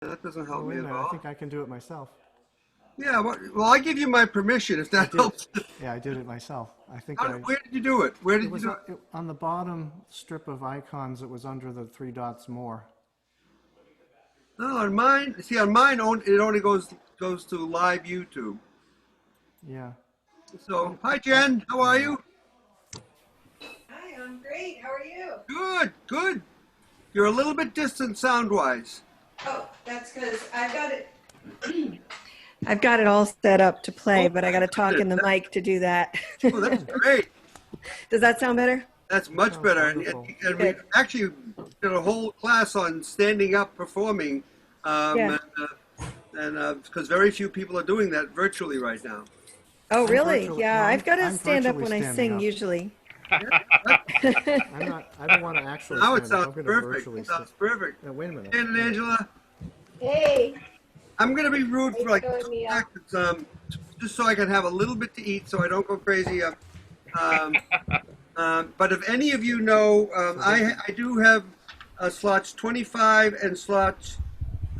That doesn't help Oh, wait me a at minute. I all. think I can do it myself. Yeah, well, I give you my permission if I that did. helps. Yeah, I did it myself. I think I. Where did you do it? Where It did you was do it? on the bottom strip of icons. It was under the three dots more. No, on mine. See, on mine, it only goes to live YouTube. Yeah. So, hi I, Jen, how all are right. you? Hi, I'm great. How are you? Good, good. You're a little bit distant sound-wise. Oh, that's because I've got it all set up to play, Oh but I my got to talk goodness, in the mic to do that. oh, that's Good. great. Does that sound better? That's That much sounds better. wonderful. And we Good. actually did a whole class on standing up performing, Yeah. and because very few people are doing that virtually right now. Oh, I'm really? virtually. Yeah, No, I've got to I'm stand up virtually when I standing sing up. usually. Yeah, that- I'm not. I don't want to actually now it stand up. sounds I'm going to perfect. virtually It stand. sounds perfect. Wait a minute. And Wait. Angela, Hey, I'm going to be rude how for you like doing, 2 Mia? seconds, just so I can have a little bit to eat, so I don't go crazy. Um, but if any of you know, So this. I do have slots 25 and slots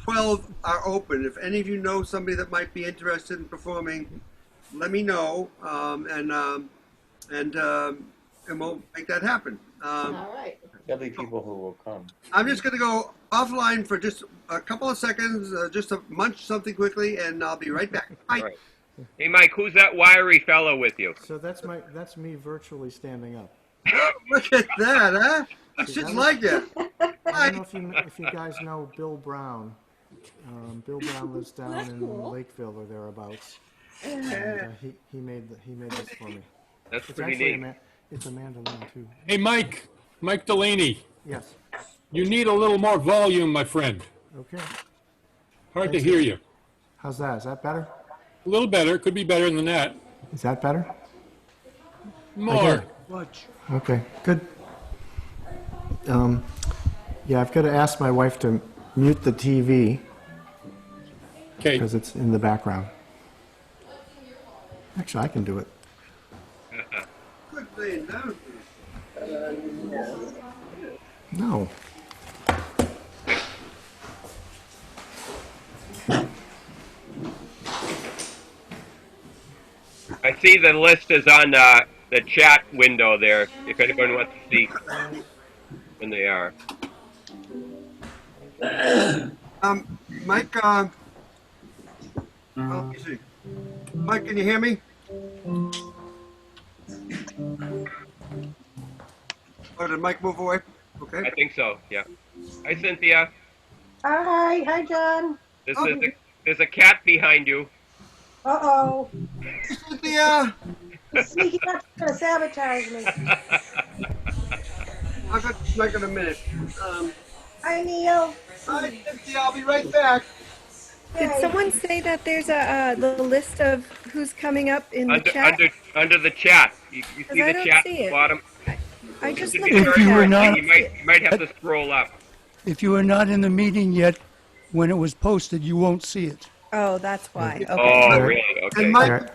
12 are open. If any of you know somebody that might be interested in performing, let me know, and we'll make that happen. All right. There'll be people who will come. I'm just going to go offline for just a couple of seconds, just to munch something quickly, and I'll be right back. All Bye. right. Hey, Mike, who's that wiry fellow with you? So that's me virtually standing up. Oh, look at that, huh? Looks See, just that was. like it. I don't Bye. know if you guys know Bill Brown. Bill Brown lives down That's in cool. Lakeville or thereabouts, and he made this for me. That's It's pretty actually neat. it's a mandolin too. Hey, Mike Delaney, Yes. you need a little more volume, my friend. Okay. Hard to Thank hear you. you. How's that? Is that better? A little better, could be better than that. Is that better? More. Watch. Okay. Good. Yeah, I've got to ask my wife to mute the TV Okay, because it's in the background. Actually, I can do it. Good thing, no? No. I see the list is on the chat window there, if anyone wants to see when they are. Mike, well, let me see. Mike, can you hear me? Or did Mike move away? Okay. I think so, yeah. Hi, Cynthia. Hi, John. There's a cat behind you. Uh-oh. Cynthia, He's sneaking up to sabotage me. I'll get Mike in a minute. Hi, Neil. Hi, Cynthia, I'll be right back. Did Hey. someone say that there's a the list of who's coming up in the Under chat? under the chat. You see Because I the don't chat see at the it. bottom? I just Should looked be at the the very you were first chat. not- thing. You might have to scroll up. If you were not in the meeting yet, when it was posted, you won't see it. Oh, that's why. Okay. Oh, Right. really? Okay. And Mike, Alright.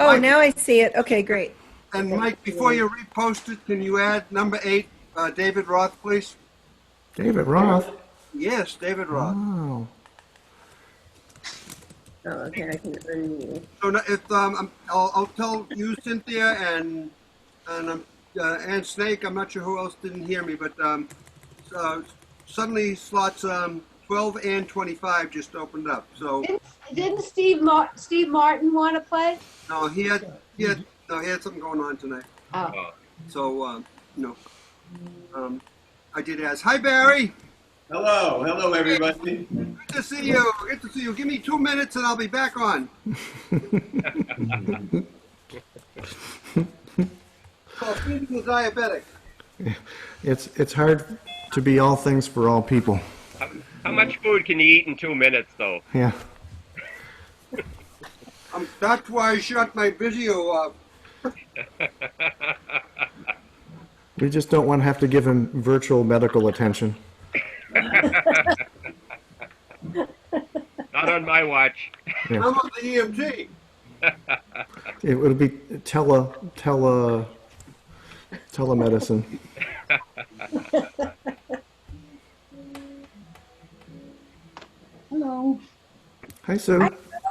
Oh, Mike, now I see it. Okay, great. and Mike, before you repost it, can you add number 8, David Roth, please? David Roth. Yes, David Roth. Oh. Oh, okay, I can unmute. So if I'll tell you, Cynthia, and Snake. I'm not sure who else didn't hear me, but suddenly slots 12 and 25 just opened up. So Didn't Steve Martin want to play? no, he had something going on tonight. Oh. Oh. So no, I did ask. Hi, Barry. Hello, everybody. Good to see you. Good to see you. Give me 2 minutes and I'll be back on. So, feeding the diabetic. It's hard to be all things for all people. How much food can you eat in 2 minutes, though? Yeah. That's why I shut my video off. We just don't want to have to give him virtual medical attention. Not on my watch. Yeah. I'm on the EMT. It would be telemedicine. Hello. Hello. Hi, Sue.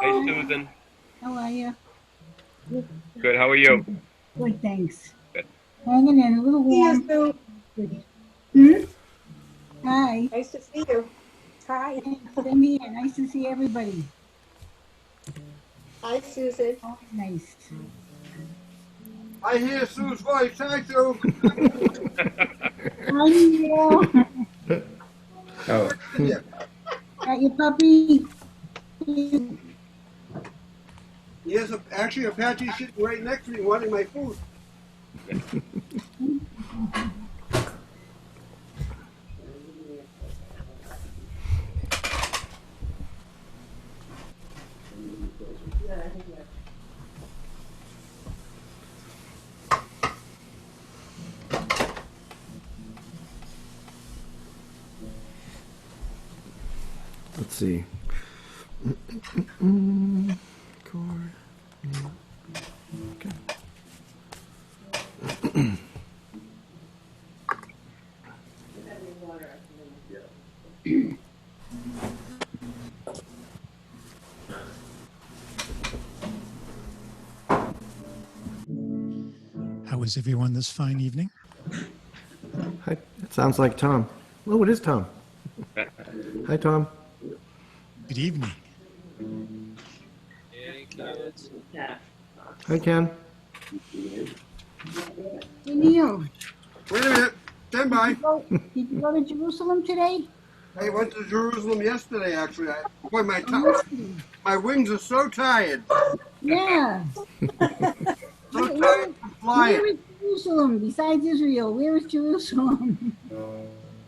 Hey, Susan. How are you? Good. How are you? Good, thanks. Good. Hanging in, a little See you, warm. Sue. Good. Hmm? Hi. Nice to see you. Hi. Thanks. Same here. Nice to see everybody. Hi, Susan. Always nice. I hear Sue's voice. Hi, Sue. Hi, Neil. Oh, Yeah. Got your puppy? Yes, actually, Apache's sitting right next to me wanting my food. Let's see. Cord. Okay. How was everyone this fine evening? Hi. It sounds like Tom. Oh, it is Tom. Hi, Tom. Good evening. Hi, Ken. Hey, Neil. Wait a minute. Stand by. Did you go to Jerusalem today? I went to Jerusalem yesterday, actually. Boy, Oh, my wings are so tired. yeah. So Where, tired from flying. where is Jerusalem besides Israel? Where is Jerusalem?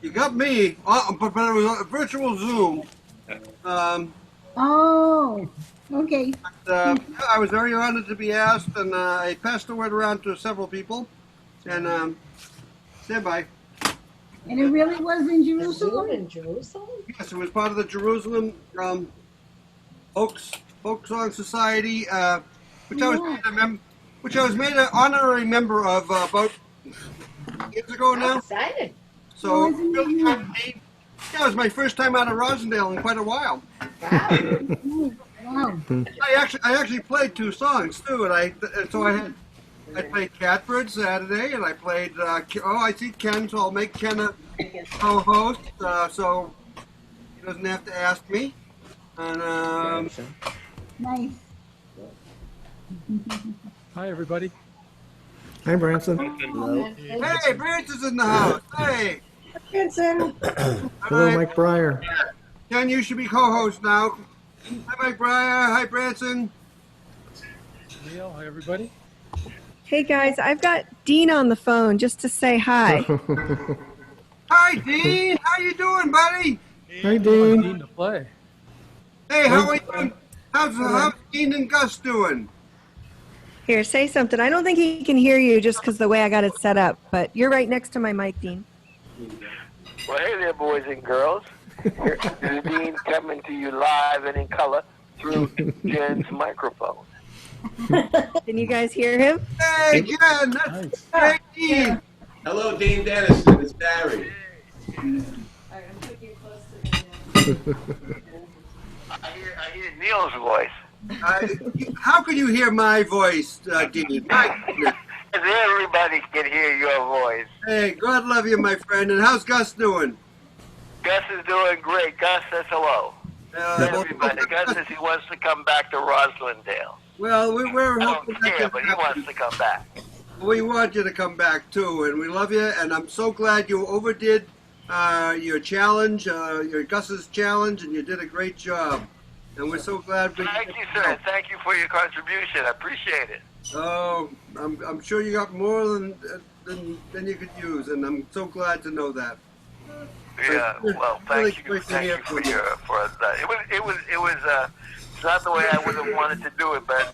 You got me, but it was a virtual Zoom. Oh, okay. I was very honored to be asked, and I passed the word around to several people. And stand by. And it really was in Jerusalem? in Jerusalem? Yes, it was part of the Jerusalem folk song society, which I was made which I was made an honorary member of about years ago now. Excited. So Wasn't really, it? yeah, it was my first time out of Roslindale in quite a while. Wow. I actually played 2 songs too, and I played Catbird Saturday, and I played I see Ken, so I'll make Ken a co-host, so he doesn't have to ask me. And Nice. Hi, everybody. Hi, Branson. hey, Branch is in the house. Hey, Vincent. Hello, Mike Breyer. Ken, you should be co-host now. Hi, Mike Breyer. Hi, Branson. Neil, hi, everybody. Hey guys, I've got Dean on the phone just to say hi. Hi, Dean. How you doing, buddy? Hi, Dean. Team to play. Hey, how are you doing? How's Dean and Gus doing? Here, say something. I don't think he can hear you just because the way I got it set up, but you're right next to my mic, Dean. Well, hey there, boys and girls. Here is Dean coming to you live and in color through Jen's microphone. Can you guys hear him? Hey, Jen. That's great, Dean. hello, Dean Dennison. It's Barry. I hear Neil's voice. How can you hear my voice, Dean? My goodness. Everybody can hear your voice. Hey, God love you, my friend. And how's Gus doing? Gus is doing great. Gus says hello. Everybody. Gus says he wants to come back to Roslindale. Well, we're I hoping don't care, but he wants to come back. We want you to come back too, and we love you. And I'm so glad you overdid your challenge, your Gus's challenge, and you did a great job. And we're so glad. Thank you, sir. Thank you for your contribution. I appreciate it. Oh, I'm sure you got more than you could use, and I'm so glad to know that. Yeah. Well, thank you. Thank you for that. It was. It's not the way I would have wanted to do it, but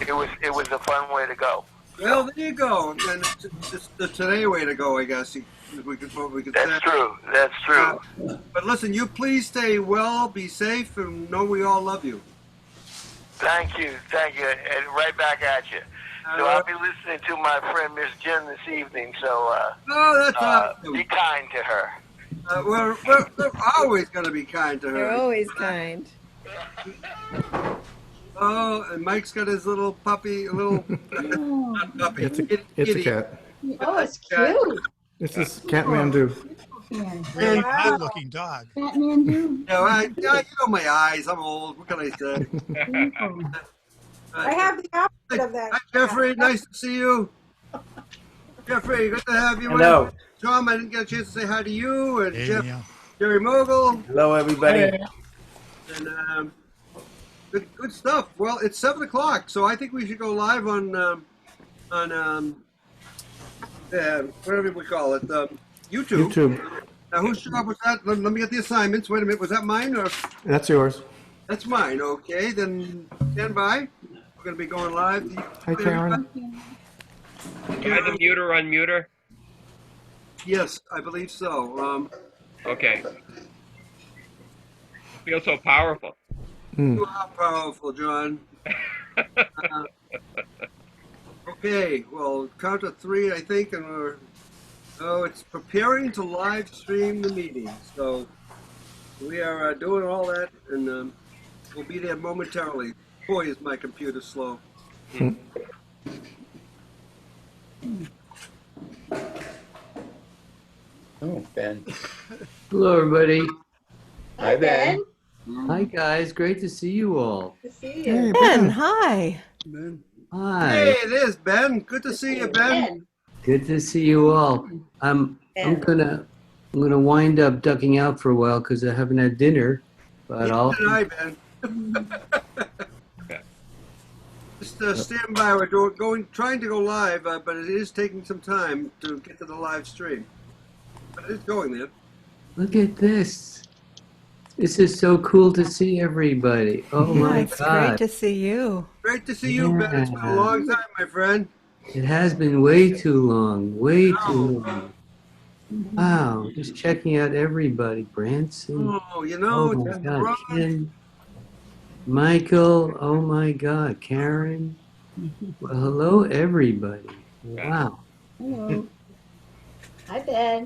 it was a fun way to go. Well, there you go. And it's the today way to go, I guess. We could say. That's true. That's true. But listen, you please stay well, be safe, and know we all love you. Thank you, and right back at you. So I'll be listening to my friend Miss Jen this evening. So oh, that's awesome. Be kind to her. We're always going to be kind to her. You're always kind. Oh, and Mike's got his little puppy, a little Oh, not puppy. It's a kitty. cat. Oh, it's cute. This is Catmandu. yeah. And, Odd-looking dog. Batman do? you know my eyes. I'm old. What can I say? Beautiful. I have the opposite of that. Hi, Jeffrey. Nice to see you. Jeffrey, good to have you. Hello. Tom, I didn't get a chance to say hi to you. And Hey, Jeff, Neil. Jerry Mogul. Hello, everybody. And good stuff. Well, it's 7 o'clock, so I think we should go live on whatever we call it, YouTube. YouTube. Now, whose job was that? Let me get the assignments. Wait a minute. Was that mine or That's yours. that's mine? Okay, then stand by. We're going to be going live. Hi, Karen. Either mute or unmute her? Yes, I believe so. Okay. Feels so powerful. You are powerful, John. Okay, well, count to 3, I think, and it's preparing to live stream the meeting. So we are doing all that, and we'll be there momentarily. Boy, is my computer slow. Oh, Ben. Hello, everybody. Hi, Ben. Hi, guys. Great to see you all. To see Hey, you. Ben, hi. Hi. Hey, it is Ben. Good to see you, Ben. Good to see you all. I'm gonna wind up ducking out for a while because I haven't had dinner, but I'll. Good night, Ben. Just stand by. We're trying to go live, but it is taking some time to get to the live stream. But it is going there. Look at this. This is so cool to see everybody. Oh my It's God. great to see you. Great to see you, Ben. It's been a long time, my friend. It has been way too long. Way too long. Wow. Just checking out everybody. Branson. Oh, you know, Oh my it's God. Ron. Ken. Michael. Oh my God. Karen. Well, hello, everybody. Wow. Hello. Hi, Ben.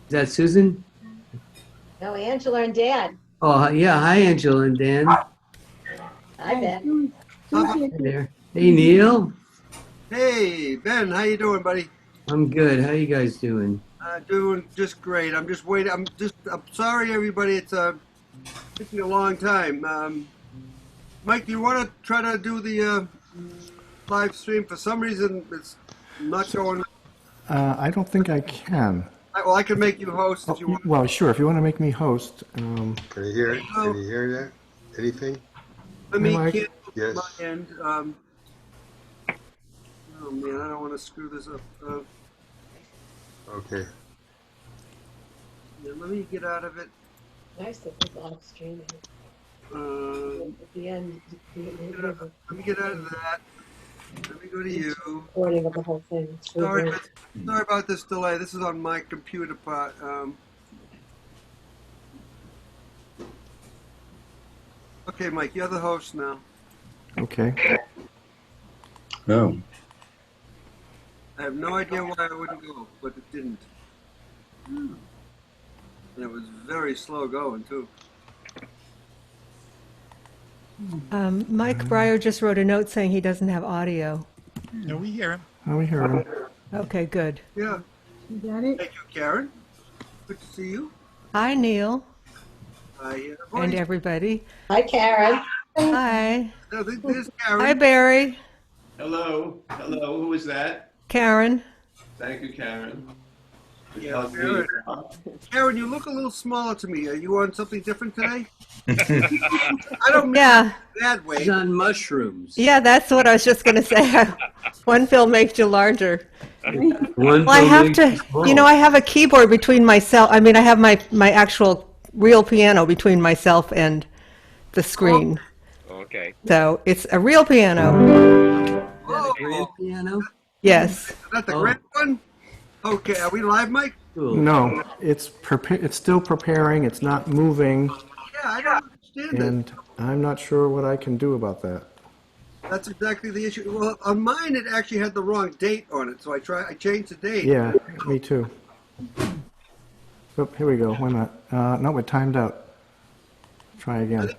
Is that Susan? No, Angela and Dan. Oh, yeah. Hi, Angela and Dan. Hi, Ben. Hi there. Hey, Neil. Hey, Ben, how you doing, buddy? I'm good. How you guys doing? Doing just great. I'm just waiting. I'm sorry, everybody. It's taking a long time. Mike, do you want to try to do the live stream? For some reason, it's not going. I don't think I can. Well, I can make you host if you want. Well, sure. If you want to make me host. Can you hear it? Can you hear that? Anything? Let me Mike? cancel Yes. my end. Oh man, I don't want to screw this up. Okay. Yeah, let me get out of it. Nice that it's live streaming. Let At the end, me get out of that. Let me go to you. recording of the whole thing. Sorry about this delay. This is on my computer part. Okay, Mike, you're the host now. Okay. Oh. I have no idea why I wouldn't go, but it didn't. And it was very slow going, too. Mike Breyer just wrote a note saying he doesn't have audio. No, we hear him. Oh, we heard him. Okay, good. Yeah. You got it? Thank you, Karen. Good to see you. Hi, Neil I hear the and voice. everybody. Hi, Karen. Hi. No, there's Karen. Hi, Barry. Hello. Hello. Who was that? Karen. Thank you, Karen. Yeah, Karen. Karen, you look a little smaller to me. Are you on something different today? I don't mean Yeah. that way. He's on mushrooms. Yeah, that's what I was just going to say. One pill makes you larger. One Well, I pill have makes to, you small. you know, I have a keyboard between myself. I mean, I have my actual real piano between myself and the screen. Okay. So it's a real piano. Oh, Grand piano? Yes. is that the Oh. grand one? Okay, are we live, Mike? Cool. No, it's still preparing. It's not moving, Yeah, I don't understand it. and I'm not sure what I can do about that. That's exactly the issue. Well, on mine, it actually had the wrong date on it, so I changed the date. Yeah, me too. Oh, here we go. Why not? No, it timed out. try again.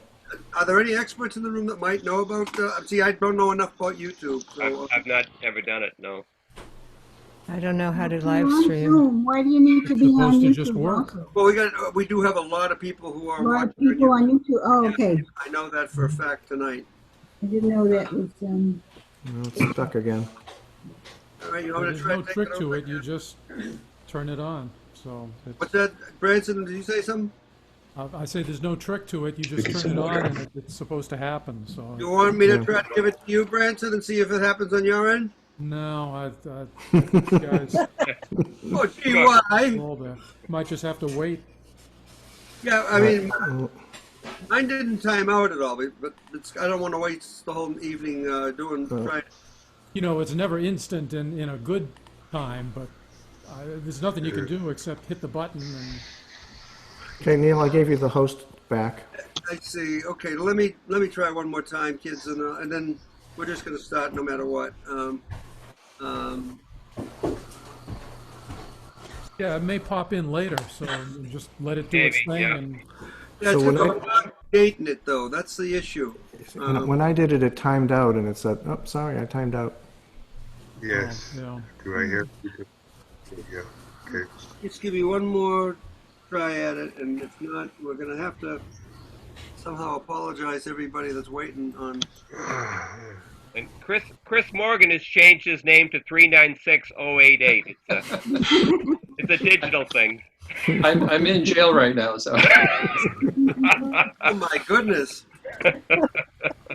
Are there any experts in the room that might know about? See, I don't know enough about YouTube. So, I've not ever done it. No. I don't know how to You're live on stream. Zoom. Why do you need to be on supposed to YouTube just work. also? well, we do have a lot of people who are A lot of watching. people on YouTube. Oh, okay. I know that for a fact tonight. I didn't know that was, No, it's stuck again. All right, you want to There's try no to take trick it to over? it. You just turn it on. So What's that, Branson? Did you say something? I say there's no trick to it. You just turn it on, and it's supposed to happen. So You want me to Yeah. try to give it to you, Branson, and see if it happens on your end? no, guys, Oh, gee, why? all that. Might just have to wait. Yeah, I mean, Well, mine didn't time out at all, but I don't want to waste the whole evening trying. You know, it's never instant in a good time, but there's nothing you can do except hit the button and. Okay, Neil, I gave you the host back. I see. Okay, let me try one more time, kids, and then we're just going to start no matter what. Yeah, it may pop in later, so just let it do its Maybe, thing. yeah. And Yeah, So it's when just not dating it though. That's the issue. When I did it, it timed out, and it said, "Oh, sorry, I timed out." Yes. yeah. Do I hear people? Yeah. Okay. Just give me one more try at it, and if not, we're going to have to somehow apologize to everybody that's waiting on. And Chris Morgan has changed his name to 396088. It's a digital thing. I'm in jail right now, so Oh my goodness!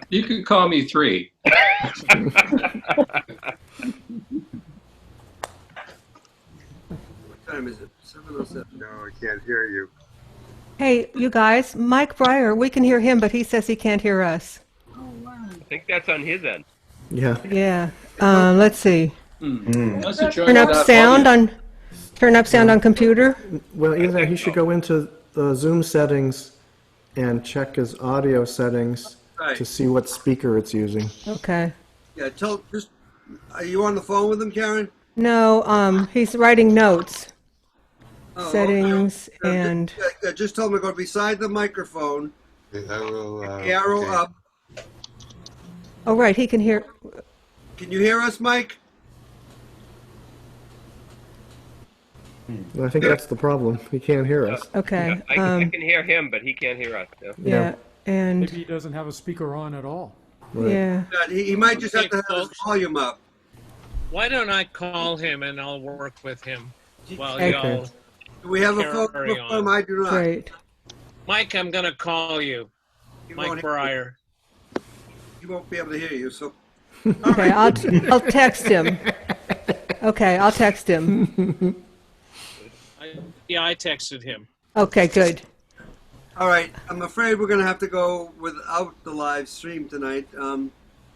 you can call me 3. What time is it? 7:07. No, I can't hear you. Hey, you guys, Mike Breyer, we can hear him, but he says he can't hear us. oh, wow. I think that's on his end. Yeah. Yeah. Let's see. Must have joined Turn up without sound audio. turn up sound on computer. Well, either he should go into the Zoom settings and check his audio settings Right. to see what speaker it's using. Okay. Yeah. Are you on the phone with him, Karen? No, he's writing notes. Oh, Settings okay. and Just tell him to go beside the microphone, I will. arrow okay. up. oh right, he can hear. Can you hear us, Mike? Well, I think that's the problem. He can't hear us. Okay. I can hear him, but he can't hear us. Yeah. Yeah. And Maybe he doesn't have a speaker on at all. Right. yeah. He might just have to have his volume up. Why don't I call him and I'll work with him while Okay. y'all Do we have a phone carry with him? on. I do not. Great. Mike, I'm gonna call you. He Mike won't, Breyer. he won't be able to hear you. So Okay, I'll text him. Okay, I'll text him. I texted him. Okay, good. all right, I'm afraid we're going to have to go without the live stream tonight.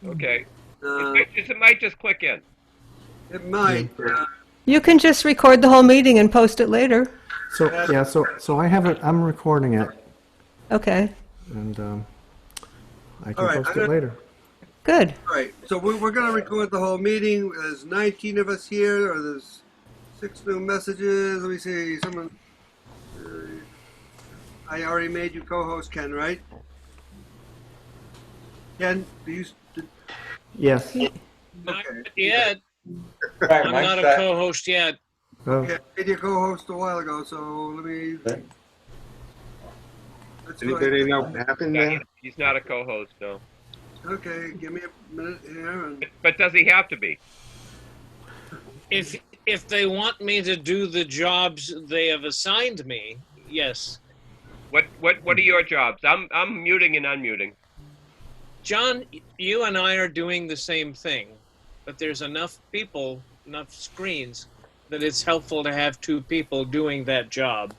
Okay. Uh, It might just click in. it might. You can just record the whole meeting and post it later. So yeah, so I have it. I'm recording it, Okay, and I can All right, post I'm it gonna- later. good. All right, so we're going to record the whole meeting. There's 19 of us here, or there's 6 new messages. Let me see. Someone. I already made you co-host, Ken, right? Ken, do you? Yes. Not Okay. yet. Right, I'm Mike's not a back. co-host yet. Oh, Okay, I made you co-host a while ago, so let me. Okay. That's fine. Anybody know what happened Yeah, there? he's not a co-host, no. Okay, give me a minute here. And, But does he have to be? If they want me to do the jobs they have assigned me, yes. What are your jobs? I'm muting and unmuting. John, you and I are doing the same thing, but there's enough people, enough screens, that it's helpful to have 2 people doing that job.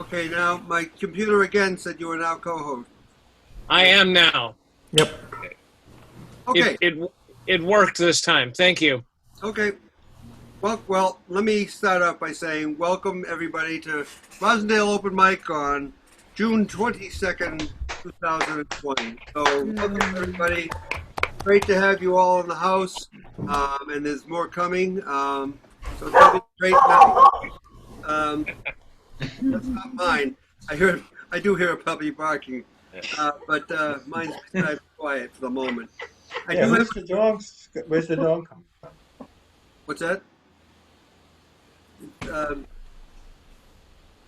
okay, now my computer again said you are now co-host. I am now. yep. Okay, It worked this time. Thank you. okay. Well, let me start off by saying welcome everybody to Roslindale Open Mic on June 22nd, 2020. So welcome everybody. Great to have you all in the house, and there's more coming. So it's gonna be a great night. That's not mine. I heard I do hear a puppy barking, but mine's besides quiet for the moment. I do have. the dogs? Where's the dog? What's that?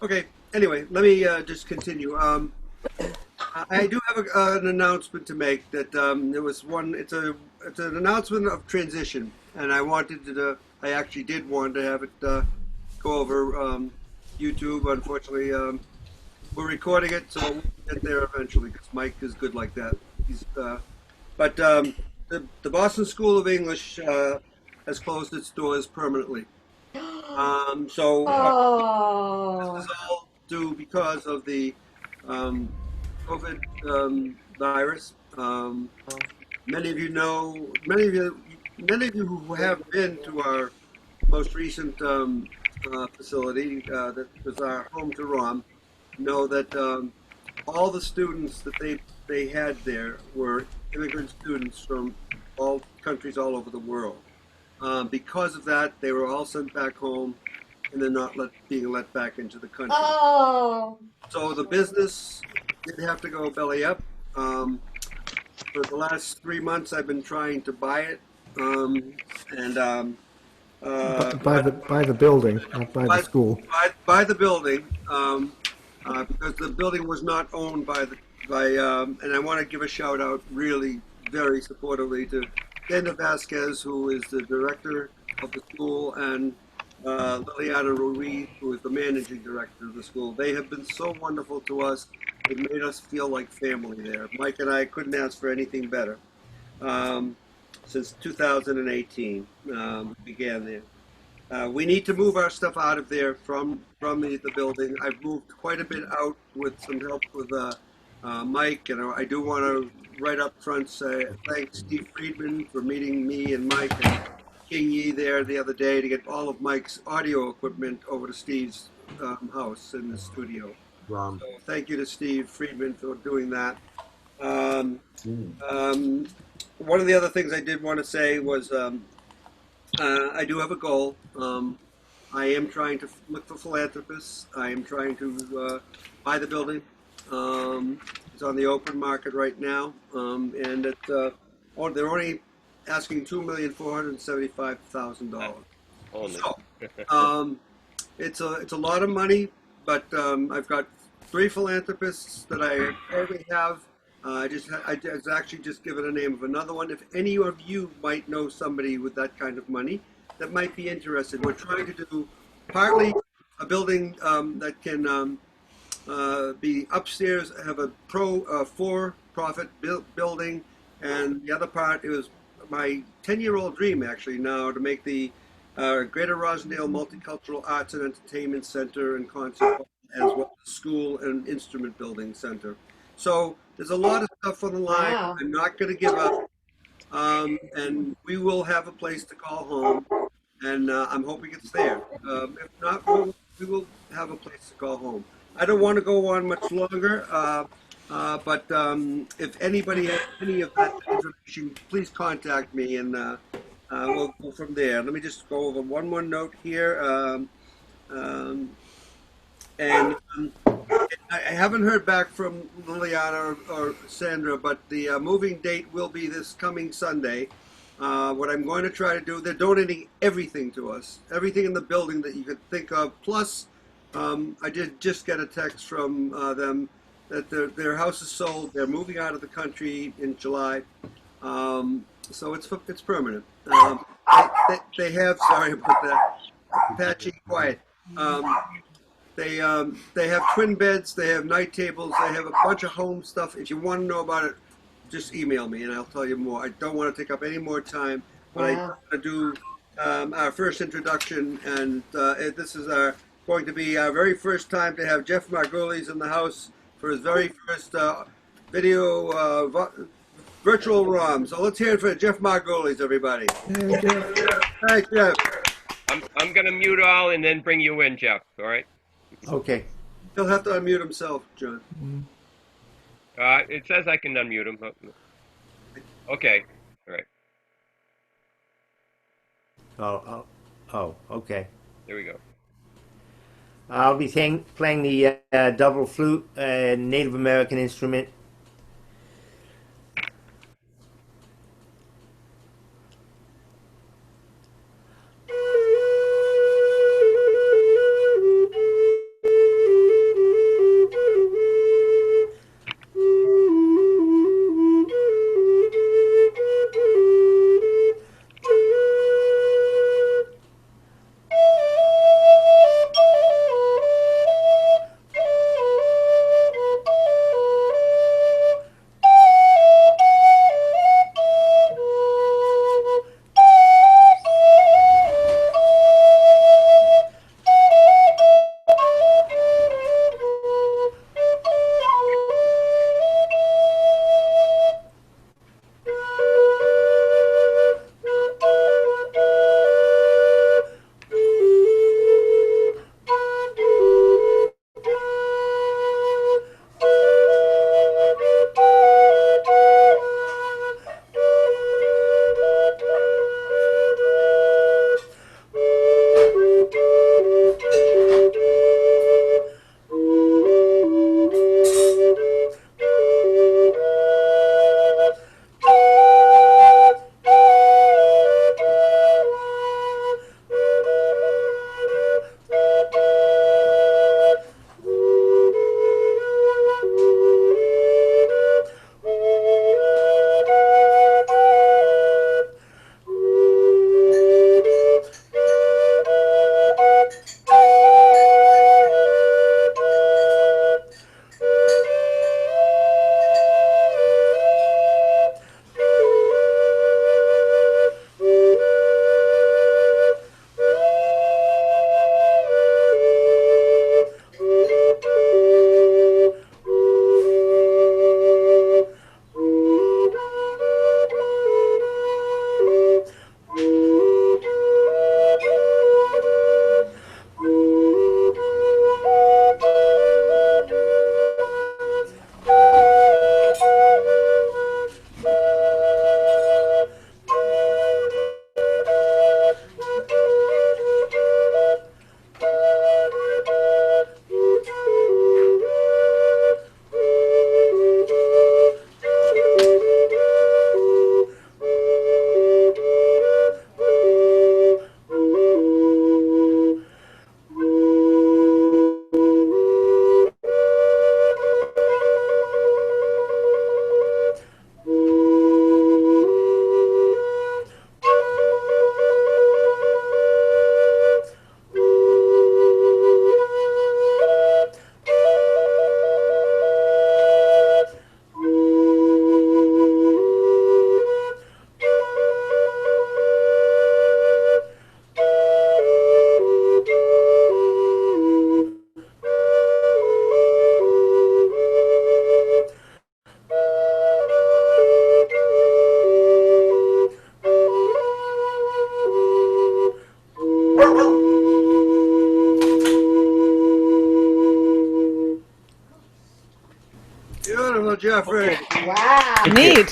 Okay. Anyway, let me just continue. I do have an announcement to make. That there was one. It's an announcement of transition, and I wanted to. I actually did want to have it go over YouTube. Unfortunately, we're recording it, so we'll get there eventually because Mike is good like that. But the Boston School of English has closed its doors permanently. So this is all due because of the COVID virus. Many of you know, many of you who have been to our most recent facility that was our home to ROM know that all the students that they had there were immigrant students from all countries all over the world. Because of that, they were all sent back home, and they're not being let back into the country. Oh. So the business did have to go belly up. For the last 3 months, I've been trying to buy it, and By the building, not by the school. By the building, because the building was not owned by and I want to give a shout out really very supportively to Dana Vasquez, who is the director of the school, and Liliana Ruiz, who is the managing director of the school. They have been so wonderful to us. It made us feel like family there. Mike and I couldn't ask for anything better. Since 2018, began there. We need to move our stuff out of there from the building. I've moved quite a bit out with some help with Mike, and I do want to right up front say thanks Steve Friedman for meeting me and Mike and King Yi there the other day to get all of Mike's audio equipment over to Steve's house in the studio. So thank you to Steve Friedman for doing that. One of the other things I did want to say was I do have a goal. I am trying to look for philanthropists. I am trying to buy the building. It's on the open market right now, and they're only asking $2,475,000. So it's a lot of money, but I've got 3 philanthropists that I already have. I actually just given a name of another one. If any of you might know somebody with that kind of money that might be interested, we're trying to do partly a building that can be upstairs, have a for-profit building, and the other part is my 10-year-old dream actually now to make the Greater Roslindale Multicultural Arts and Entertainment Center and Concert Hall, as well as school and instrument building center. So there's a lot of stuff on the line. Wow. I'm not going to give up, and we will have a place to call home, and I'm hoping it's there. If not, we will have a place to call home. I don't want to go on much longer, but if anybody has any of that information, please contact me, and we'll go from there. Let me just go over one more note here. And I haven't heard back from Liliana or Sandra, but the moving date will be this coming Sunday. What I'm going to try to do, they're donating everything to us, everything in the building that you could think of. Plus, I did just get a text from them that their house is sold. They're moving out of the country in July, so it's permanent. They have, sorry about that, patchy, quiet. They have twin beds, they have night tables, they have a bunch of home stuff. If you want to know about it, just email me and I'll tell you more. I don't want to take up any more time, but I want to do our first introduction, and this is going to be our very first time to have Jeff Margulies in the house for his very first video virtual ROM. So let's hear it for Jeff Margulies, everybody. Hey, Jeff. Thanks, Jeff. I'm going to mute all and then bring you in, Jeff. All right? Okay. He'll have to unmute himself, John. It says I can unmute him. Okay. All right. Oh, okay. There we go. I'll be playing the double flute, Native American instrument. Beautiful, Jeffrey. Wow. Neat.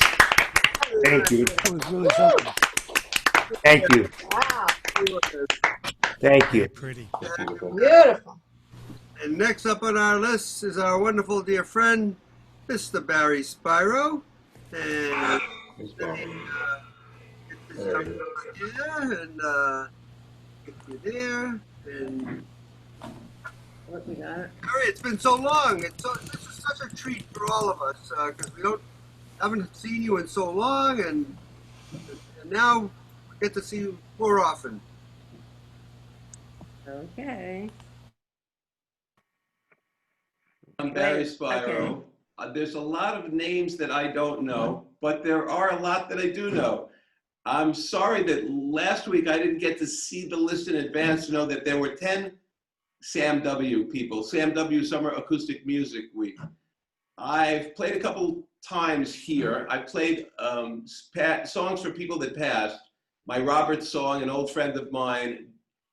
Thank you. That was really something. Thank you. Wow. Thank you. Pretty. Beautiful. And next up on our list is our wonderful dear friend, Mr. Barry Spyro. And get you there. And What we got? Barry, it's been so long. This is such a treat for all of us because we haven't seen you in so long, and now we get to see you more often. Okay. I'm Barry Right, Spyro. okay. There's a lot of names that I don't know, but there are a lot that I do know. I'm sorry that last week I didn't get to see the list in advance to know that there were 10 Sam W. people, Sam W. Summer Acoustic Music Week. I've played a couple times here. I played songs for people that passed. My Robert song, an old friend of mine,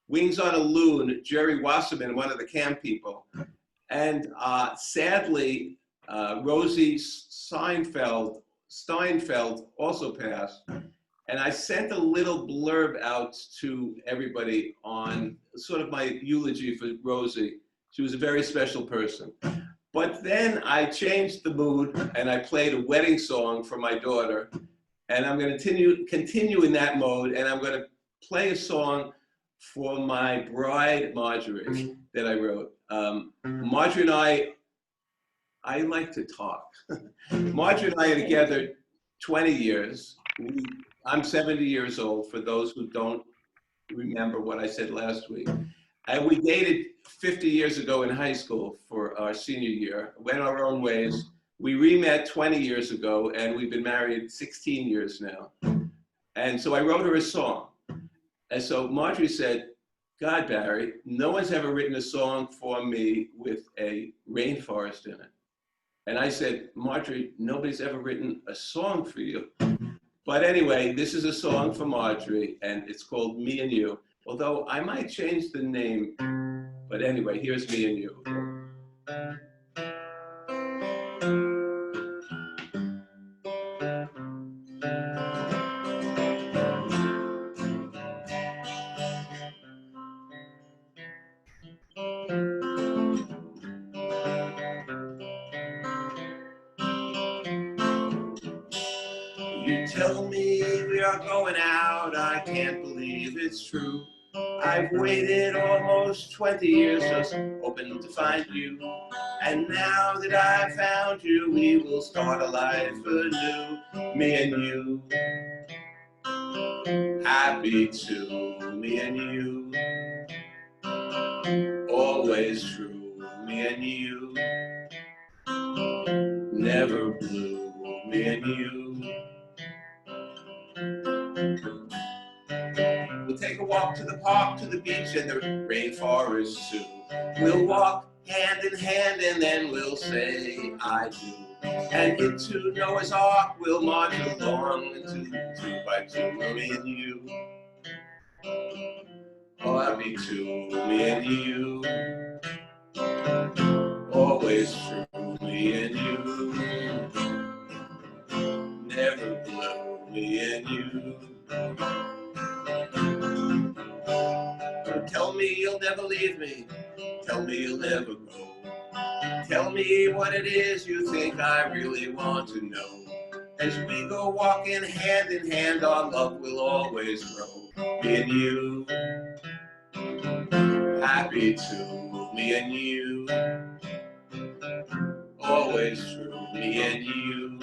Wings on a Loon, Jerry Wasserman, one of the camp people. And sadly, Rosie Steinfeld also passed. And I sent a little blurb out to everybody on sort of my eulogy for Rosie. She was a very special person. But then I changed the mood and I played a wedding song for my daughter. And I'm going to continue in that mode, and I'm going to play a song for my bride, Marjorie, that I wrote. Marjorie and I like to talk. Marjorie and I are together 20 years. I'm 70 years old, for those who don't remember what I said last week. And we dated 50 years ago in high school for our senior year, went our own ways. We re-met 20 years ago, and we've been married 16 years now. And so I wrote her a song. And so Marjorie said, God, Barry, no one's ever written a song for me with a rainforest in it. And I said, Marjorie, nobody's ever written a song for you. But anyway, this is a song for Marjorie, and it's called Me and You. Although I might change the name, but anyway, here's Me and You. You tell me we are going out, I can't believe it's true. I've waited almost 20 years just hoping to find you. And now that I've found you, we will start a life anew. Me and you, happy too. Me and you, always true. Me and you, never blue. Me and you. We'll take a walk to the park, to the beach, and the rainforest too. We'll walk hand in hand, and then we'll say, I do. And into Noah's Ark, we'll march along into 2 by 2, me and you. Oh, I'll be two, me and you. Always true, me and you. Never blue, me and you. Tell me you'll never leave me. Tell me you'll never go. Tell me what it is you think I really want to know. As we go walking hand in hand, our love will always grow. Me and you, happy too. Me and you, always true. Me and you,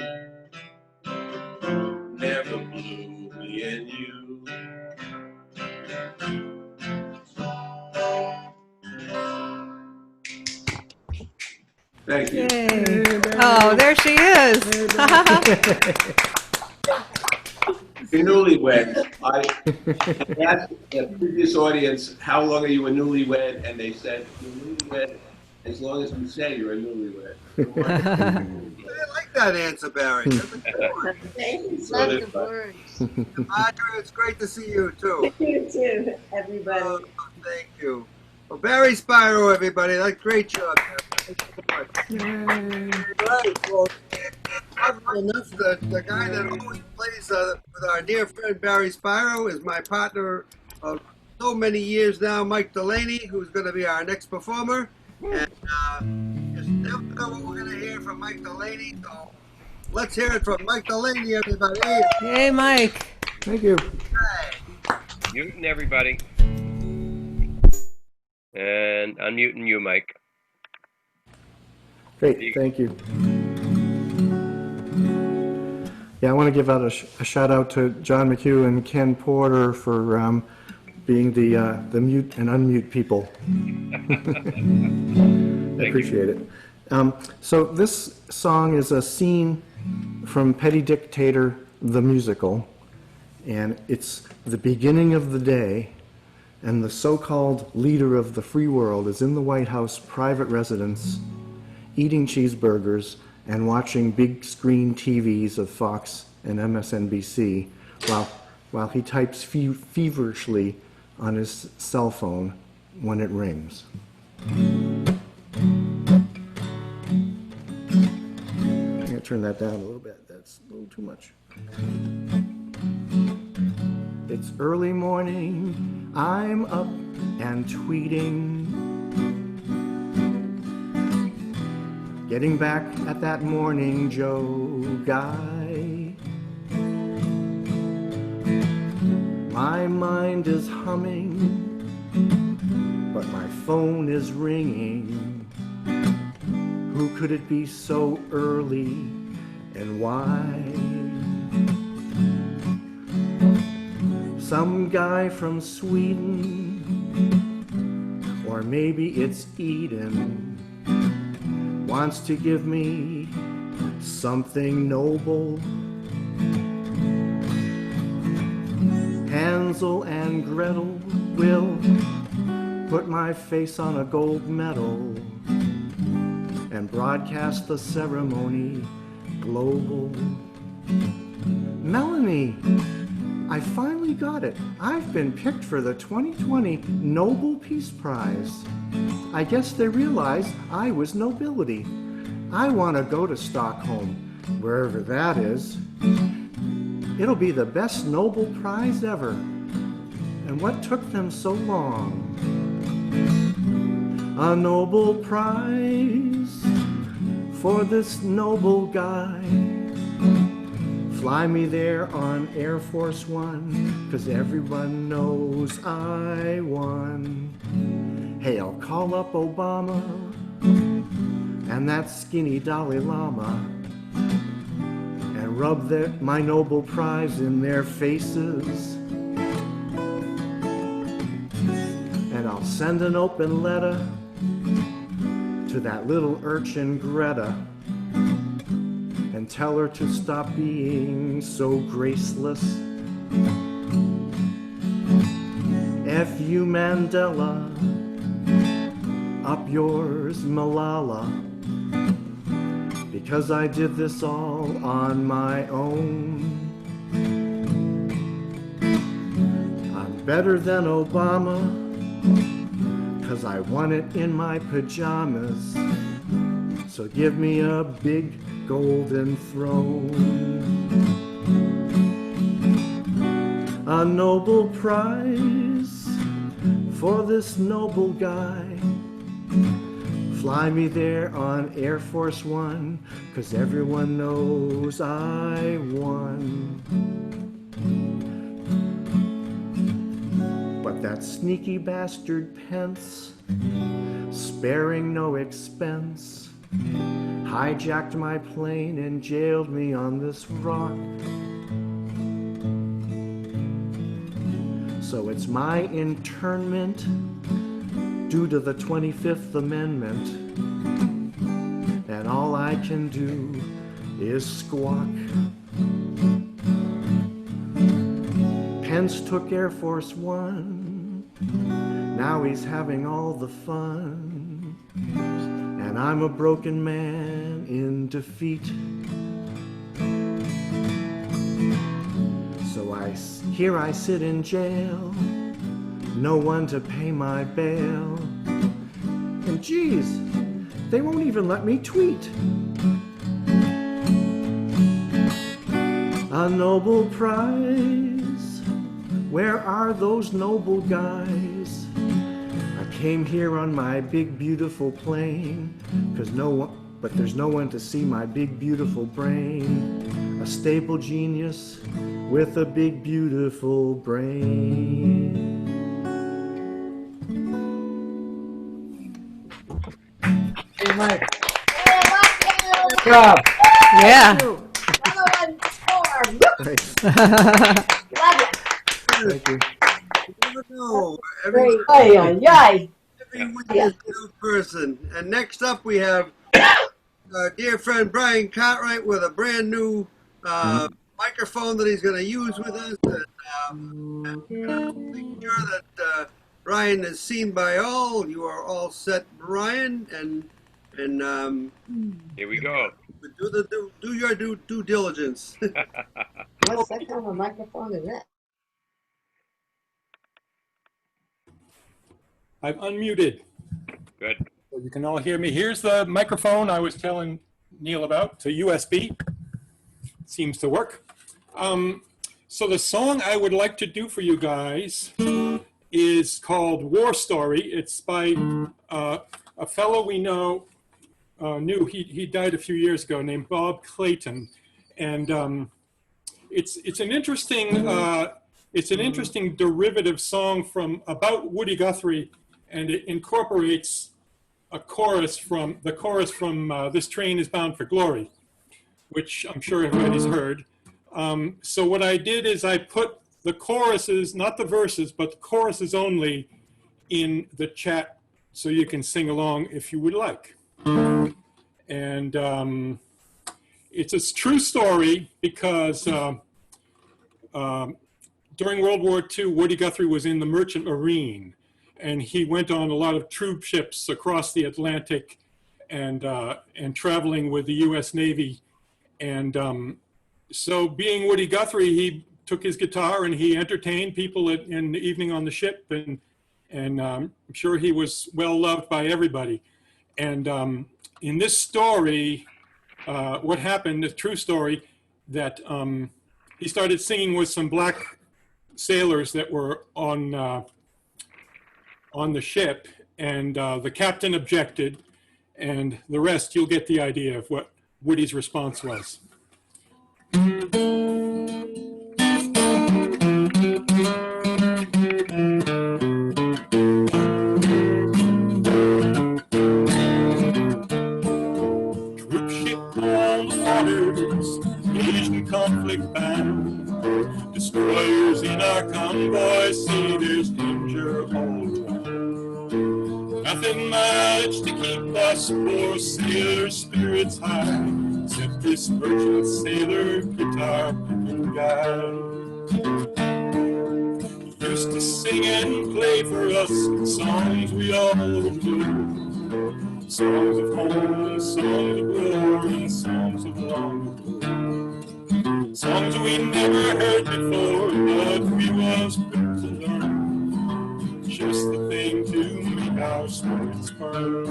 never blue. Me and you. Thank you. Yay. Oh, there she is. The newlyweds. I asked the previous audience, how long are you a newlywed? And they said, you're a newlywed as long as you say you're a newlywed. I like that answer, Barry. That's a good one. Lots of words. Audrey, it's great to see you, too. You too, everybody. Oh, thank you. Well, Barry Spyro, everybody. That's great job. Right. Well, oddly enough, the guy that always plays with our dear friend Barry Spyro is my partner of so many years now, Mike Delaney, who's going to be our next performer. And just never know what we're going to hear from Mike Delaney. So let's hear it from Mike Delaney, everybody. Hey, Mike. Thank you. Muting everybody. And unmuting you, Mike. Great, thank you. Yeah, I want to give out a shout out to John McHugh and Ken Porter for being the mute and unmute people. I appreciate it. So this song is a scene from Petty Dictator, the musical, and it's the beginning of the day, and the so-called leader of the free world is in the White House private residence, eating cheeseburgers and watching big screen TVs of Fox and MSNBC while he types feverishly on his cell phone when it rings. I'm going to turn that down a little bit. That's a little too much. It's early morning, I'm up and tweeting. getting back at that Morning Joe guy. My mind is humming, but my phone is ringing. Who could it be so early, and why? Some guy from Sweden, or maybe it's Eden, wants to give me something noble. Hansel and Gretel will put my face on a gold medal and broadcast the ceremony global. Melanie, I finally got it. I've been picked for the 2020 Nobel Peace Prize. I guess they realized I was nobility. I want to go to Stockholm, wherever that is. It'll be the best Nobel Prize ever. And what took them so long? A Nobel Prize for this noble guy. Fly me there on Air Force One, 'cause everyone knows I won. Hey, I'll call up Obama and that skinny Dalai Lama and rub my Nobel Prize in their faces. And I'll send an open letter to that little urchin Greta and tell her to stop being so graceless. F.U. Mandela, up yours, Malala, because I did this all on my own. I'm better than Obama, 'cause I won it in my pajamas. So give me a big golden throne. A Nobel Prize for this noble guy. Fly me there on Air Force One, 'cause everyone knows I won. But that sneaky bastard Pence, sparing no expense, hijacked my plane and jailed me on this rock. So it's my internment due to the 25th Amendment, and all I can do is squawk. Pence took Air Force One, now he's having all the fun, and I'm a broken man in defeat. So here I sit in jail, no one to pay my bail, and geez, they won't even let me tweet. A Nobel Prize, where are those noble guys? I came here on my big beautiful plane, 'cause but there's no one to see my big beautiful brain. A stable genius with a big beautiful brain. Hey, Mike. Good job. Yeah. Thank you. No, Great. Ay, ay, every week is a new person. And next up we have our dear friend Brian Cartwright with a brand new microphone that he's going to use with us. And make sure that Brian is seen by all. You are all set, Brian, and Here we go. do your due diligence. What kind of a microphone is that? I'm unmuted. Good. So you can all hear me. Here's the microphone I was telling Neil about, to USB. Seems to work. So the song I would like to do for you guys is called War Story. It's by a fellow we know, knew. He died a few years ago, named Bob Clayton, and it's an interesting derivative song from about Woody Guthrie, and it incorporates a chorus from "This Train Is Bound for Glory," which I'm sure everybody's heard. So what I did is I put the choruses, not the verses, but the choruses only, in the chat, so you can sing along if you would like. And it's a true story because during World War II, Woody Guthrie was in the Merchant Marine, and he went on a lot of troop ships across the Atlantic and traveling with the U.S. Navy. And so being Woody Guthrie, he took his guitar and he entertained people in the evening on the ship, and I'm sure he was well loved by everybody. And in this story, what happened, a true story, that he started singing with some black sailors that were on the ship, and the captain objected, and the rest, you'll get the idea of what Woody's response was. Troop ship on the waters, Asian conflict bound. Destroyers in our convoy, see there's danger all around. Nothing much to keep us poor sailors' spirits high, except this merchant sailor guitar picking guy. He used to sing and play for us songs we all knew. Songs of home, songs of glory, songs of long ago. Songs we never heard before, but we was quick to learn. Just the thing to make our spirits burn.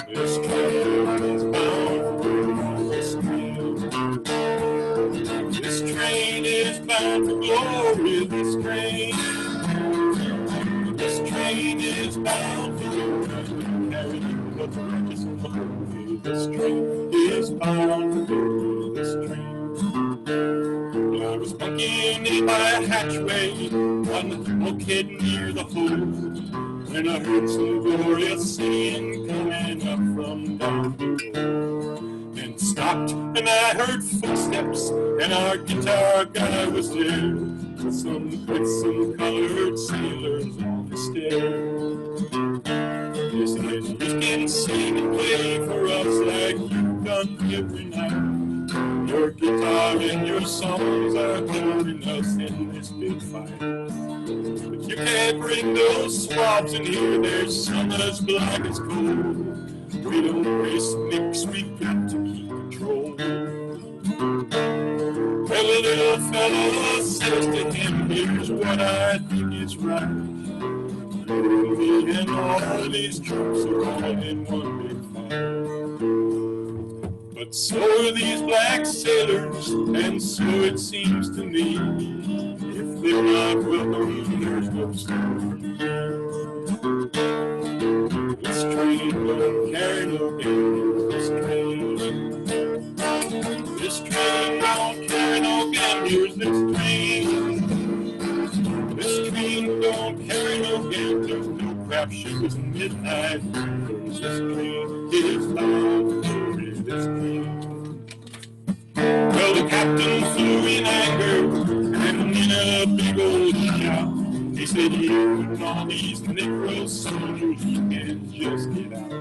This train is bound for glory. This train is bound for glory. This train is bound for glory. Carry you the precious glory. This train is bound for glory. This train. I was bunking in by a hatchway on the bulkhead near the hold, when I heard some glorious singing coming up from down below. And stopped, and I heard footsteps, and our guitar guy was there, with some colored sailors on the stair. They said, "You can sing and play for us like you've done every night. Your guitar and your songs are holding us in this big fight. But you can't bring those swabs in here, there's some as black as coal. We don't race mix, we've got to keep control." Well, the little fellow says to him, "Here's what I think is right. Me and all these troops are all in one big fight. But so are these black sailors, and so it seems to me. If they're not welcome, there's no story. This train don't carry no gambler. This train don't carry no gamblers. This train don't carry no gamblers. No crap shooters and midnight movers. This train is bound for glory. This train. Well, the captain flew in anger and in a big old shout. He said, "You and all these Negro soldiers, you can't just get out."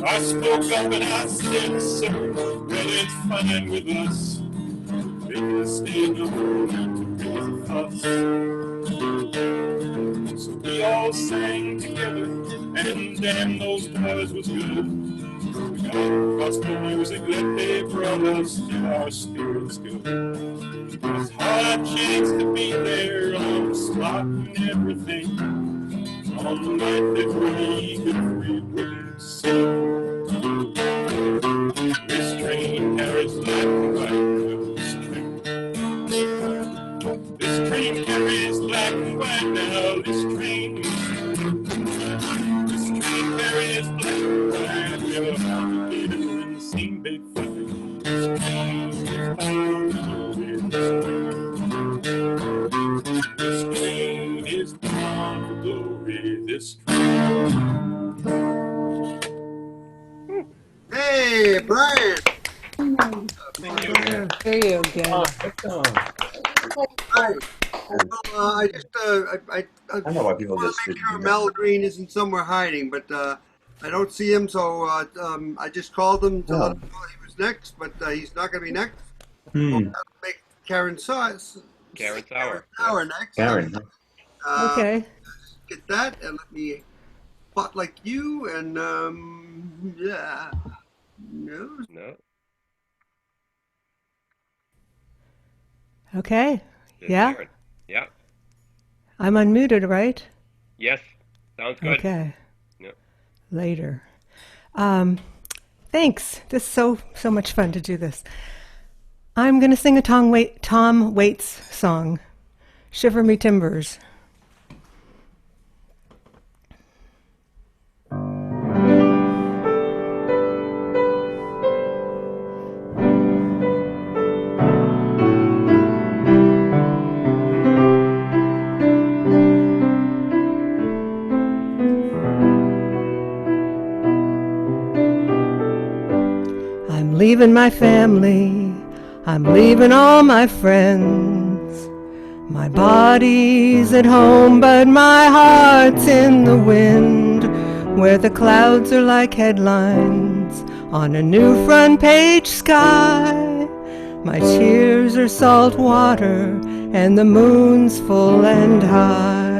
I spoke up and I said, "Sir, well, it's fine with us. They can stay in the room and to raise a fuss." So we all sang together, and damn, those boys was good. We got gospel music that they brought us, till our spirits good. It was hard chance to be there on the spot and everything, on the night that we wouldn't sing. This train carries black and white. This train carries black and white now. This train carries black and find this train is bound to go with this train. This train is bound to go with this Hey, Brian. There you go. Hi. I just I don't know why people want just to make didn't sure do Mel Green isn't somewhere hiding, but I don't see him, so I just called him to let him know he was next, but he's not going to be next. We'll have to make Karen Karen Sauer. Sauer next. Karen. Okay. Get that, and let me spot like you, and yeah, no. No. Okay. Just Yeah. Karen. Yeah. I'm unmuted, right? Yes. Sounds good. Okay. Yep. Later. Thanks. This is so much fun to do this. I'm going to sing a Tom Waits song, Shiver Me Timbers. I'm leaving my family, I'm leaving all my friends. My body's at home, but my heart's in the wind, where the clouds are like headlines on a new front page sky. My tears are salt water, and the moon's full and high.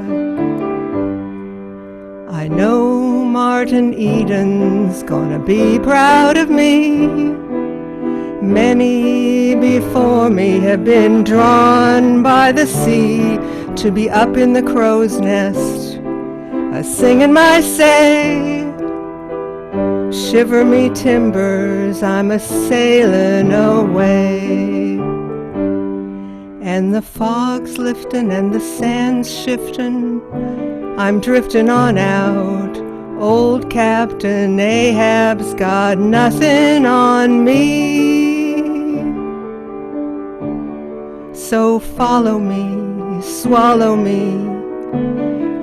I know Martin Eden's gonna be proud of me. Many before me have been drawn by the sea to be up in the crow's nest, a-singing my say. Shiver me timbers, I'm a-sailing away. And the fog's lifting and the sand's shifting, I'm drifting on out. Old Captain Ahab's got nothing on me. So follow me, swallow me.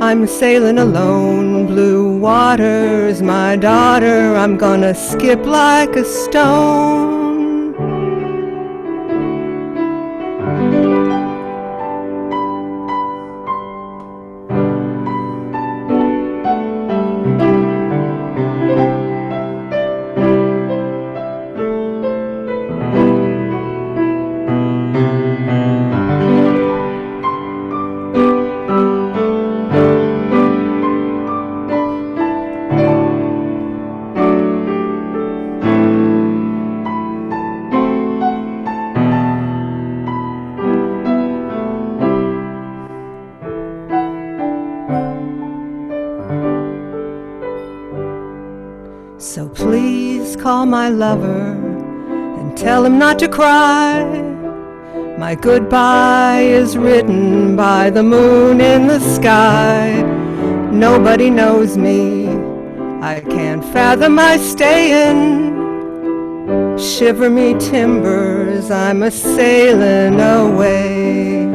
I'm sailing alone, blue waters, my daughter. I'm gonna skip like a stone. So please call my lover and tell him not to cry. My goodbye is written by the moon in the sky. Nobody knows me, I can't fathom my staying. Shiver me timbers, I'm a-sailing away.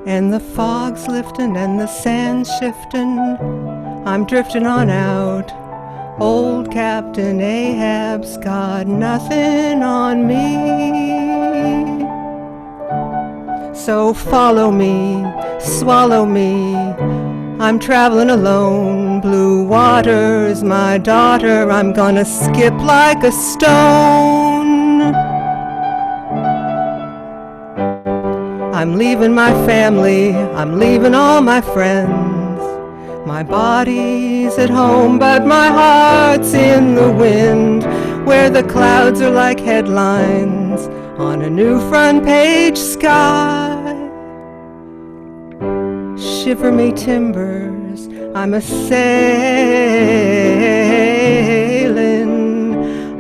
And the fog's lifting and the sand's shifting, I'm drifting on out. Old Captain Ahab's got nothing on me. So follow me, swallow me. I'm traveling alone, blue waters, my daughter. I'm gonna skip like a stone. I'm leaving my family, I'm leaving all my friends. My body's at home, but my heart's in the wind, where the clouds are like headlines on a new front page sky. Shiver me timbers, I'm a-sailing,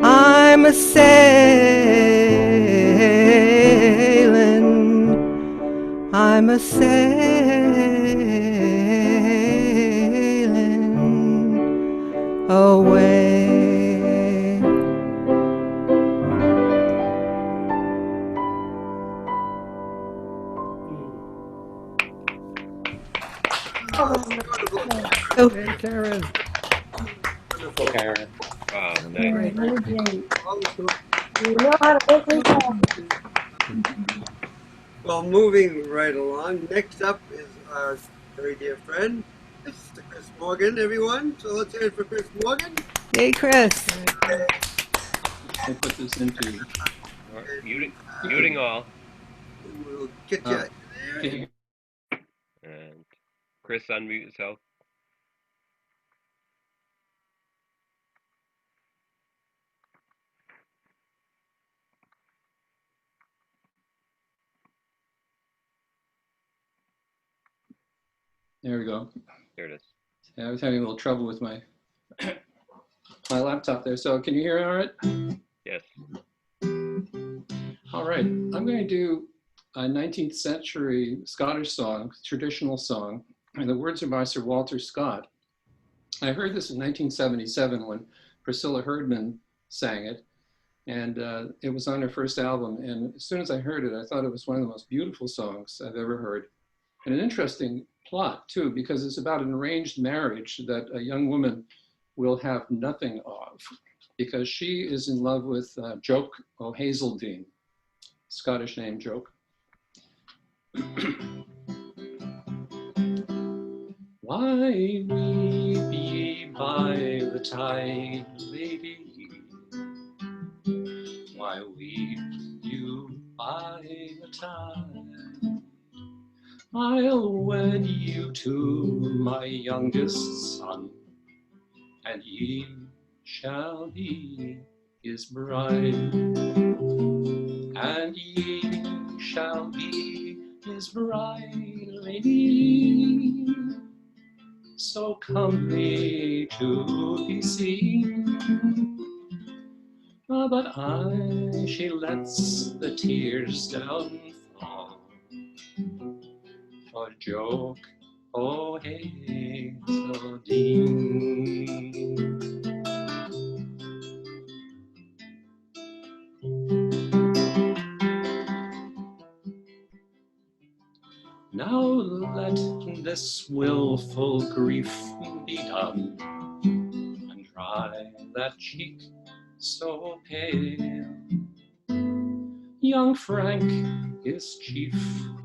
I'm a-sailing, I'm a-sailing away. Hey, Karen. Wonderful. Karen. Wow, Yeah, nice. very great. Well, You know how to make me happy. well, moving right along. Next up is our very dear friend, Mr. Chris Morgan, everyone. So let's hear it for Chris Morgan. Yay, Chris. I'll put this into. All right, muting all. We'll get you Can you And Chris, unmute yourself. There we go. There it is. Yeah, I was having a little trouble with my my laptop there. So can you hear me all right? Yes. All right. I'm going to do a 19th century Scottish song, traditional song, and the words are by Sir Walter Scott. I heard this in 1977 when Priscilla Herdman sang it, and it was on her first album. And as soon as I heard it, I thought it was one of the most beautiful songs I've ever heard. And an interesting plot too, because it's about an arranged marriage that a young woman will have nothing of, because she is in love with Joke O'Hazeldine, Scottish name Joke. Why weep ye by the tide, lady? Why weep you by the tide? I'll wed you to my youngest son, and ye shall be his bride. And ye shall be his bride, lady, so comely to be seen. But she lets the tears down fall for Joke O'Hazeldine. Now let this willful grief be done, and dry that cheek so pale. Young Frank is chief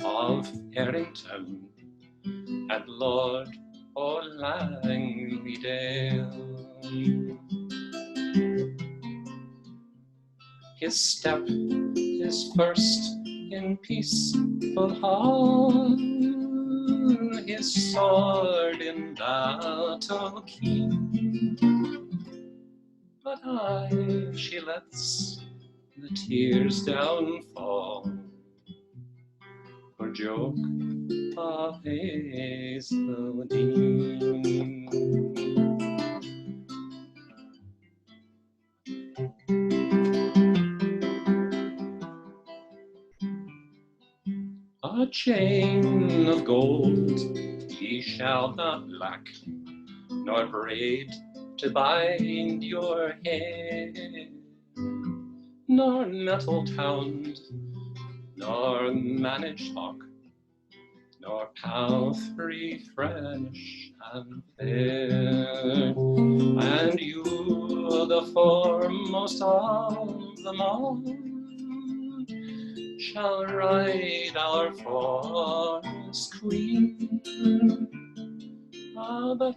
of Errington, and Lord O'Langlydale. His step is first in peaceful hall, his sword in battle keen. But she lets the tears down fall for Joke O'Hazeldine. A chain of gold ye shall not lack, nor braid to bind your head, nor nettled hound, nor managed hawk, nor palfrey fresh and fair. And you, the foremost of them all, shall ride our forest queen. But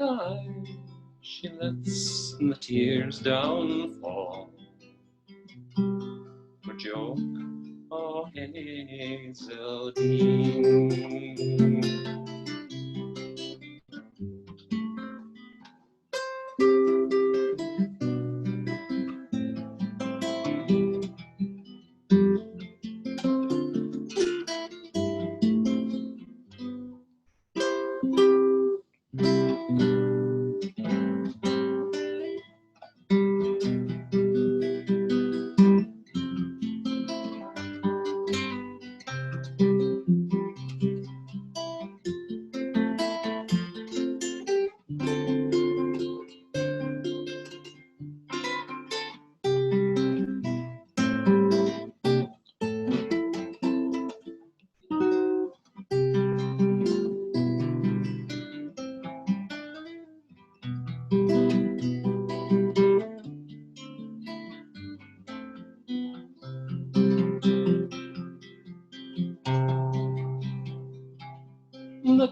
she lets the tears down fall for Joke O'Hazeldine.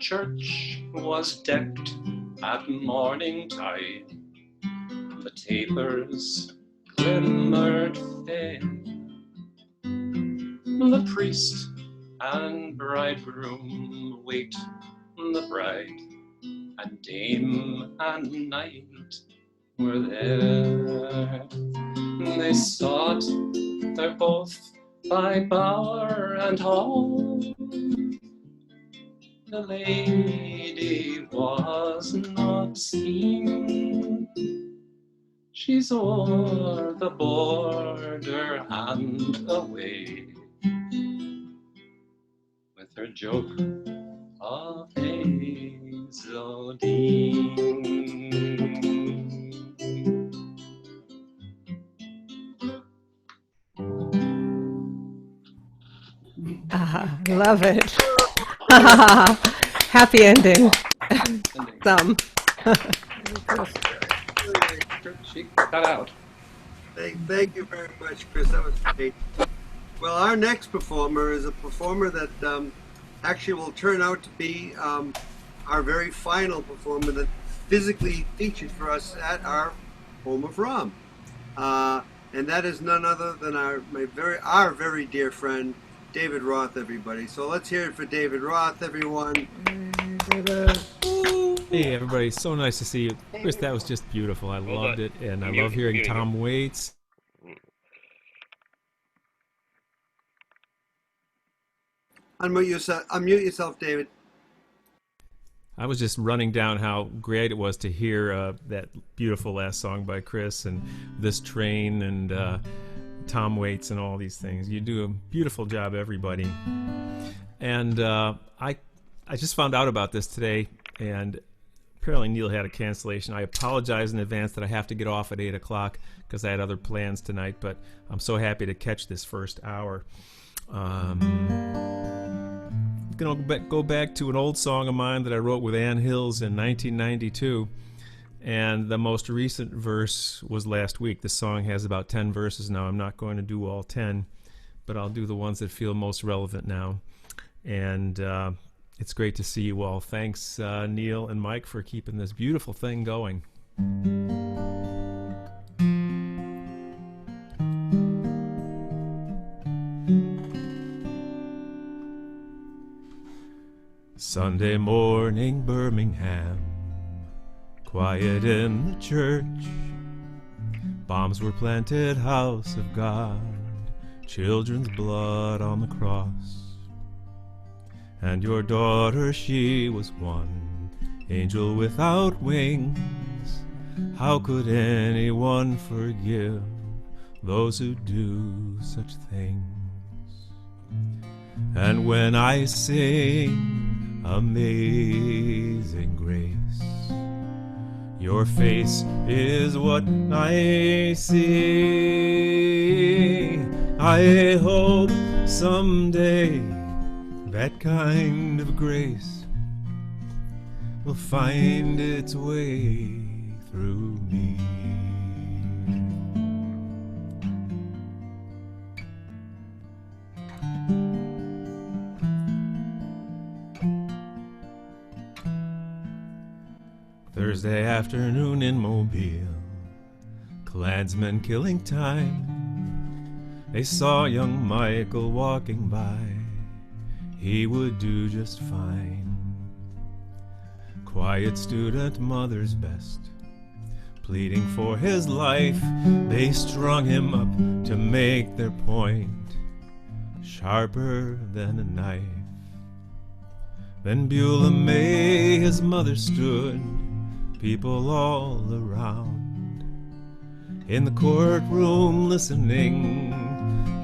church was decked at morning tide. The tapers glimmered thin. The priest and bridegroom wait. The bride and dame and knight were there. They sought their both by bower and hall. The lady was not seen. She's o'er the border and away with her joke of Hazeldean. Love it. Happy ending. Some. She cut out. Thank you very much, Chris. That was great. Well, our next performer is a performer that actually will turn out to be our very final performer that physically featured for us at our home of vROM. And that is none other than our very dear friend, David Roth, everybody. So let's hear it for David Roth, everyone. Hey, everybody. So nice to see you. Chris, that was just beautiful. I loved it. And I love hearing Tom Waits. Unmute yourself, David. I was just running down how great it was to hear that beautiful last song by Chris and This Train and Tom Waits and all these things. You do a beautiful job, everybody. And I just found out about this today, and apparently Neil had a cancellation. I apologize in advance that I have to get off at 8 o'clock because I had other plans tonight, but I'm so happy to catch this first hour. Going to go back to an old song of mine that I wrote with Ann Hills in 1992, and the most recent verse was last week. The song has about 10 verses now. I'm not going to do all 10, but I'll do the ones that feel most relevant now. And it's great to see you all. Thanks, Neil and Mike, for keeping this beautiful thing going. Sunday morning, Birmingham, quiet in the church. Bombs were planted, house of God, children's blood on the cross. And your daughter, she was one angel without wings. How could anyone forgive those who do such things? And when I sing Amazing Grace, your face is what I see. I hope someday that kind of grace will find its way through me. Thursday afternoon in Mobile, Klansmen killing time. They saw young Michael walking by. He would do just fine. Quiet student, mother's best, pleading for his life. They strung him up to make their point, sharper than a knife. Then Beulah May, his mother, stood, people all around, in the courtroom listening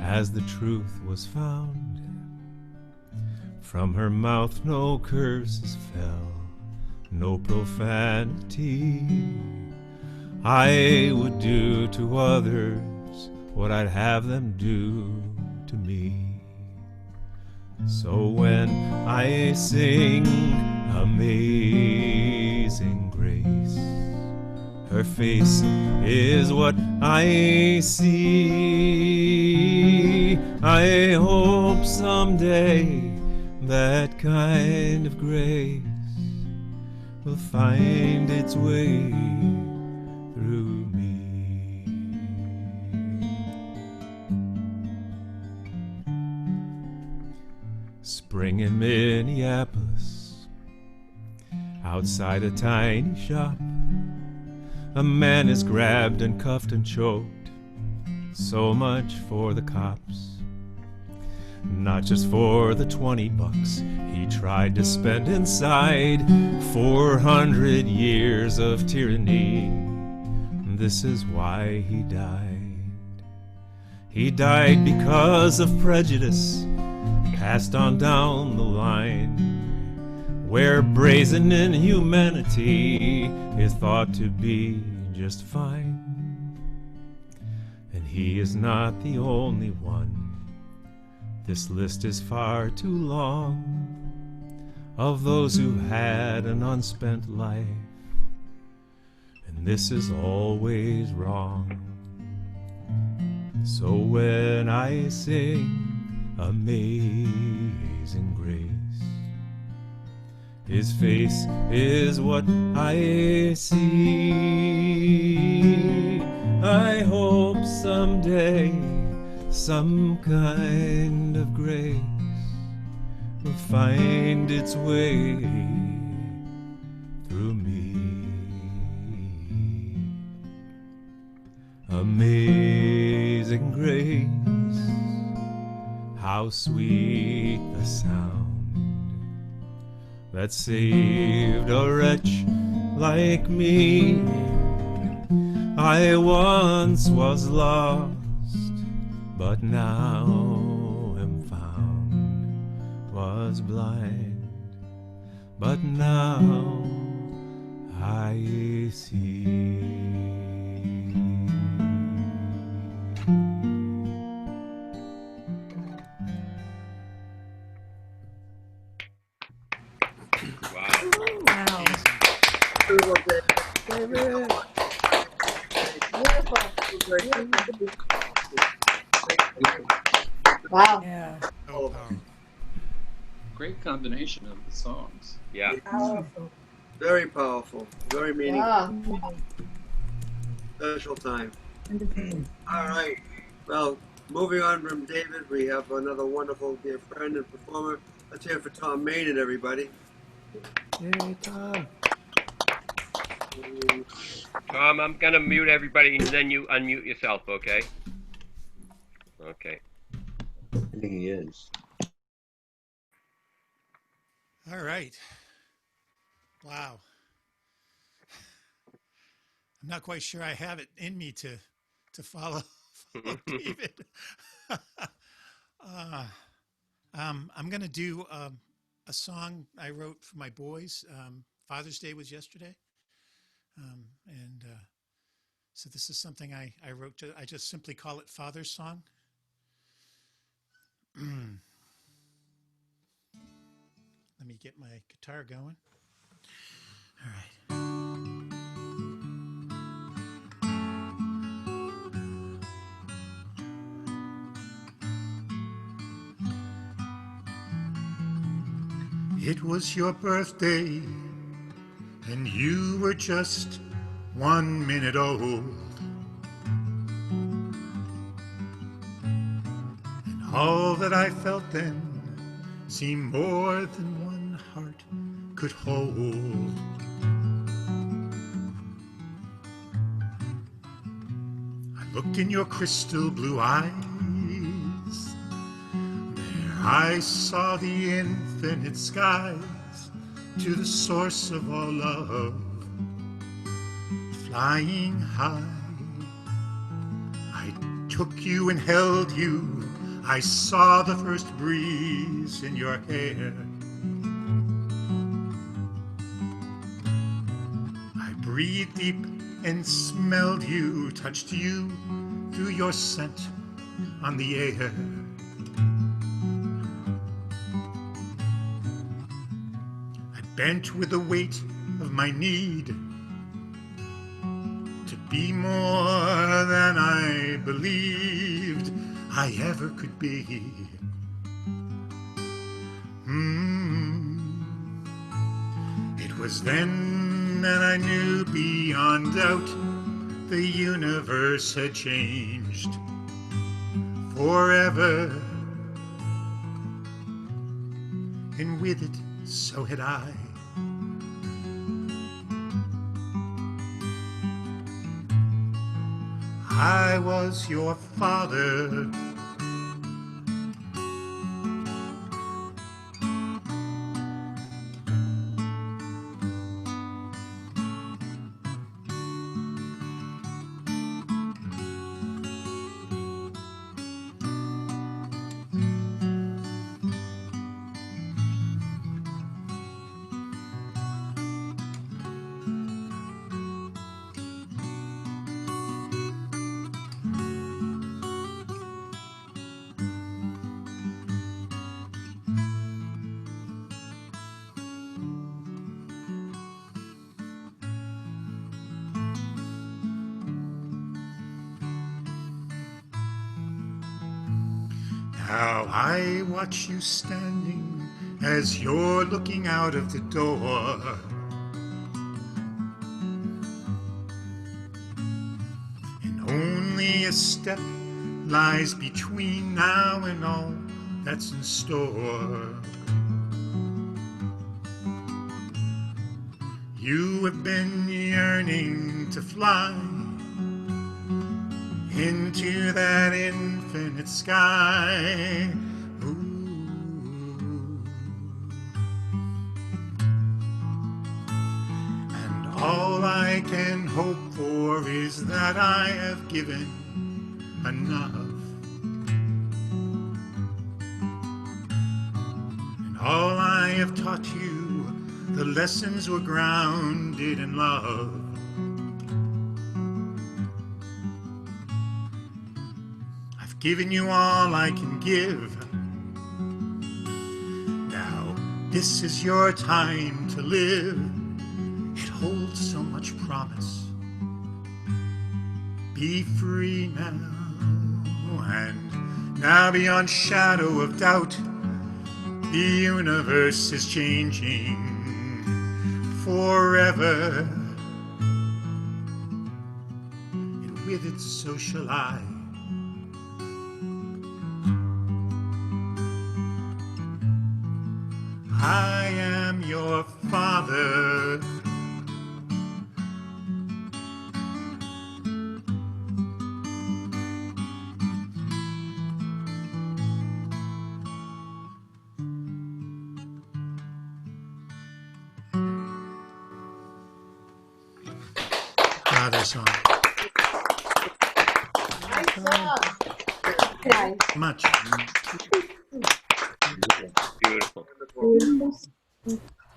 as the truth was found. From her mouth no curses fell, no profanity. I would do to others what I'd have them do to me. So when I sing Amazing Grace, her face is what I see. I hope someday that kind of grace will find its way through me. Spring in Minneapolis, outside a tiny shop, a man is grabbed and cuffed and choked. So much for the cops. Not just for the $20 he tried to spend inside 400 years of tyranny. This is why he died. He died because of prejudice passed on down the line, where brazen inhumanity is thought to be just fine. And he is not the only one. This list is far too long of those who had an unspent life, and this is always wrong. So when I sing Amazing Grace, his face is what I see. I hope someday some kind of grace will find its way through me. Amazing grace, how sweet the sound that saved a wretch like me. I once was lost, but now am found, was blind, but now I see. Wow. Wow. Yeah. Great combination of the songs. Yeah. Powerful. Very powerful. Very meaningful. Wow. Special time. All right. Well, moving on from David, we have another wonderful dear friend and performer. Let's hear it for Tom Maynard, everybody. Yay, Tom. Tom, I'm gonna mute everybody and then you unmute yourself, okay? Okay. I think he is. All right. Wow. I'm not quite sure I have it in me to follow David. I'm going to do a song I wrote for my boys. Father's Day was yesterday. So this is something I wrote. I just simply call it Father's Song. Let me get my guitar going. All right. It was your birthday, and you were just 1 minute old. And all that I felt then seemed more than one heart could hold. I looked in your crystal blue eyes. There I saw the infinite skies, to the source of all love, flying high. I took you and held you. I saw the first breeze in your hair. I breathed deep and smelled you, touched you through your scent on the air. I bent with the weight of my need to be more than I believed I ever could be. It 'Twas then that I knew beyond doubt the universe had changed forever, and with it so had I. I was your father. Now I watch you standing as you're looking out of the door. And only a step lies between now and all that's in store. You have been yearning to fly into that infinite sky. Ooh. And all I can hope for is that I have given enough. And all I have taught you, the lessons were grounded in love. Given you all I can give. Now this is your time to live. It holds so much promise. Be free now, and now beyond shadow of doubt, the universe is changing forever, and with it so shall I. I am your father. Father song. Nice song. Much. Beautiful.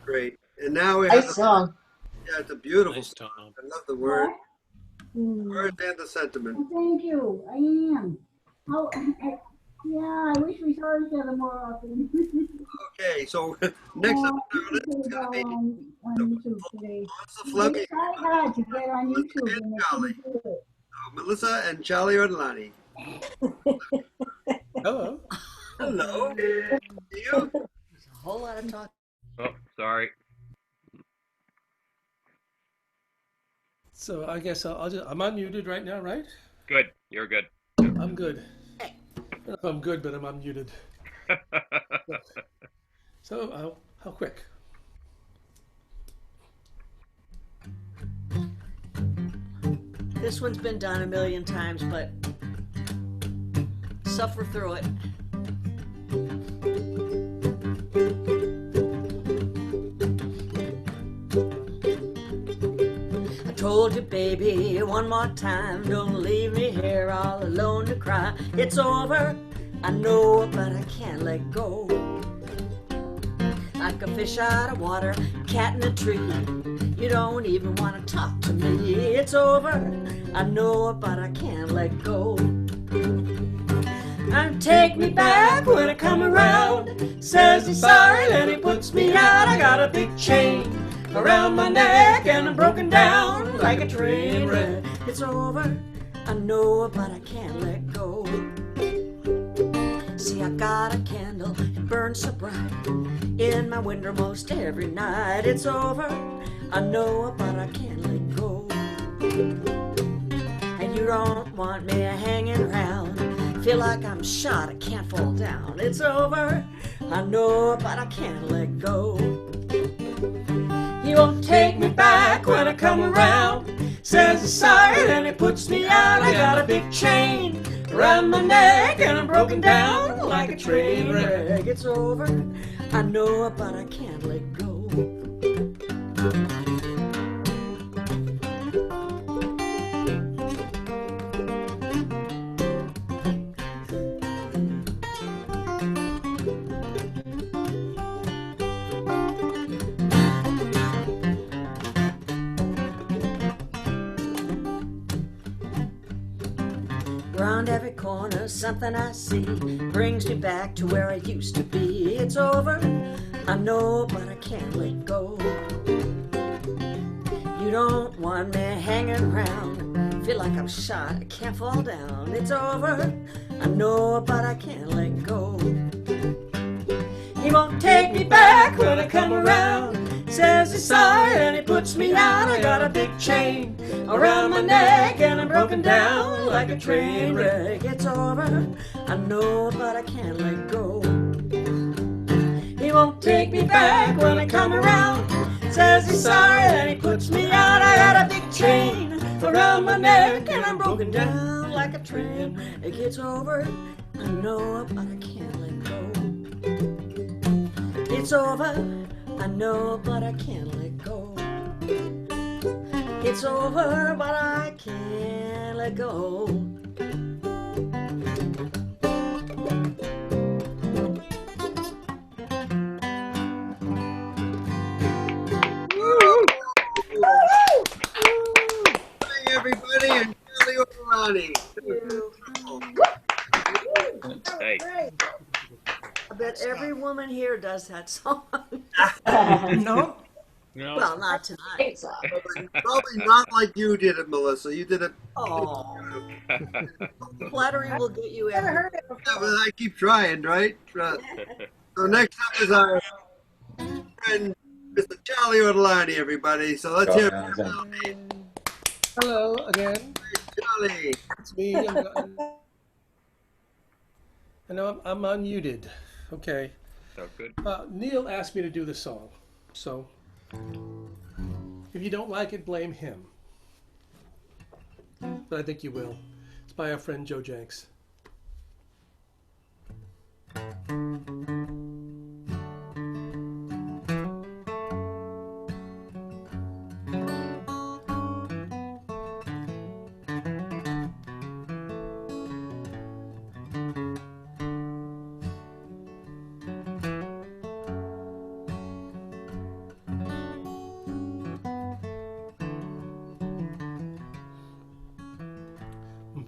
Great. And now we Nice have song. Yeah, it's a beautiful Nice song. song. I love the word, words and the sentiment. Thank you. I am. Yeah, I wish we saw each other more often. Okay, so next up It's gonna be on YouTube today. Melissa Fleming, I tried hard to get on YouTube and I couldn't do it. Melissa and Charlie Orlani. Hello. Hello. You? There's a whole lot of talk. Oh, sorry. So I guess I'm unmuted right now, right? Good. You're good. I'm good. I don't know if I'm good, but I'm unmuted. So how quick? This one's been done a million times, but suffer through it. I told you, baby, one more time, don't leave me here all alone to cry. It's over, I know it, but I can't let go. Like a fish out of water, cat in a tree, you don't even want to talk to me. It's over, I know it, but I can't let go. And take me back when I come around. Says he's sorry, then he puts me out. I got a big chain around my neck and I'm broken down like a train wreck. It's over, I know it, but I can't let go. See, I got a candle and burns so bright in my window most every night. It's over, I know, but I can't let go. And you don't want me hanging around. Feel like I'm shot, I can't fall down. It's over, I know, but I can't let go. He won't take me back when I come around. Says he's sorry and he puts me out. I got a big chain around my neck and I'm broken down like a train wreck. It's over, I know, but I can't let go. Around every corner, something I see brings me back to where I used to be. It's over, I know, but I can't let go. You don't want me hanging around. Feel like I'm shot, I can't fall down. It's over, I know, but I can't let go. He won't take me back when I come around. Says he's sorry and he puts me out. I got a big chain around my neck and I'm broken down like a train wreck. It's over, I know, but I can't let go. He won't take me back when I come around. Says he's sorry and he puts me out. I got a big chain around my neck and I'm broken down like a train wreck. It's over, I know, but I can't let go. It's over, I know, but I can't let go. It's over, but I can't let go. Hey, everybody, and Kelly O'Reilly. Hey. I bet every woman here does that song. No? No. Well, not tonight. Probably not like you did it, Melissa. You did it. Oh. Flattery will get you Never heard it before. Yeah, but I keep trying, right? So next up is our friend, Mr. Charlie Ortolani, everybody. So let's hear it. Hello again. Charlie. It's me. I know I'm unmuted. Okay. So good. Neil asked me to do the song, so if you don't like it, blame him. But I think you will. It's by our friend Joe Jenks.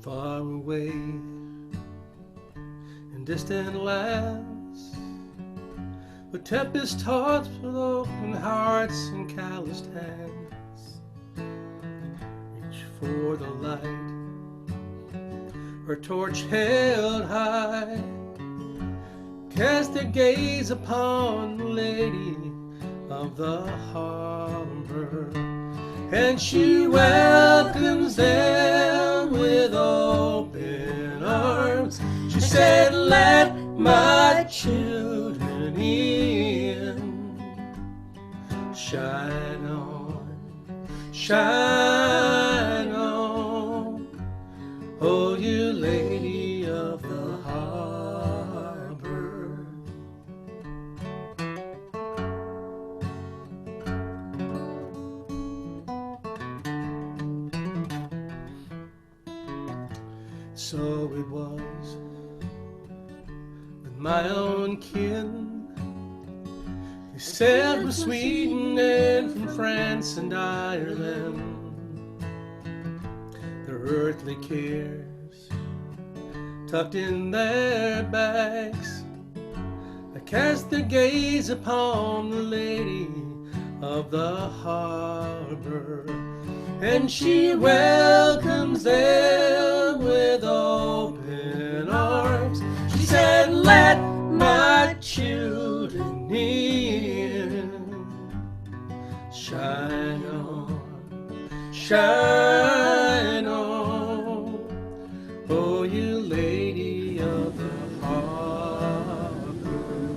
Far away in distant lands, with tempest tossed with open hearts and calloused hands, reach for the light, her torch held high, cast their gaze upon the lady of the harbor, and she welcomes them with open arms. She said, "Let my children in. Shine on, shine on, oh you lady of the harbor." So it was with my own kin. They sailed from Sweden and from France and Ireland. Their earthly cares tucked in their bags, they cast their gaze upon the lady of the harbor, and she welcomes them with open arms. She said, "Let my children shine on. Oh, you lady of the harbor.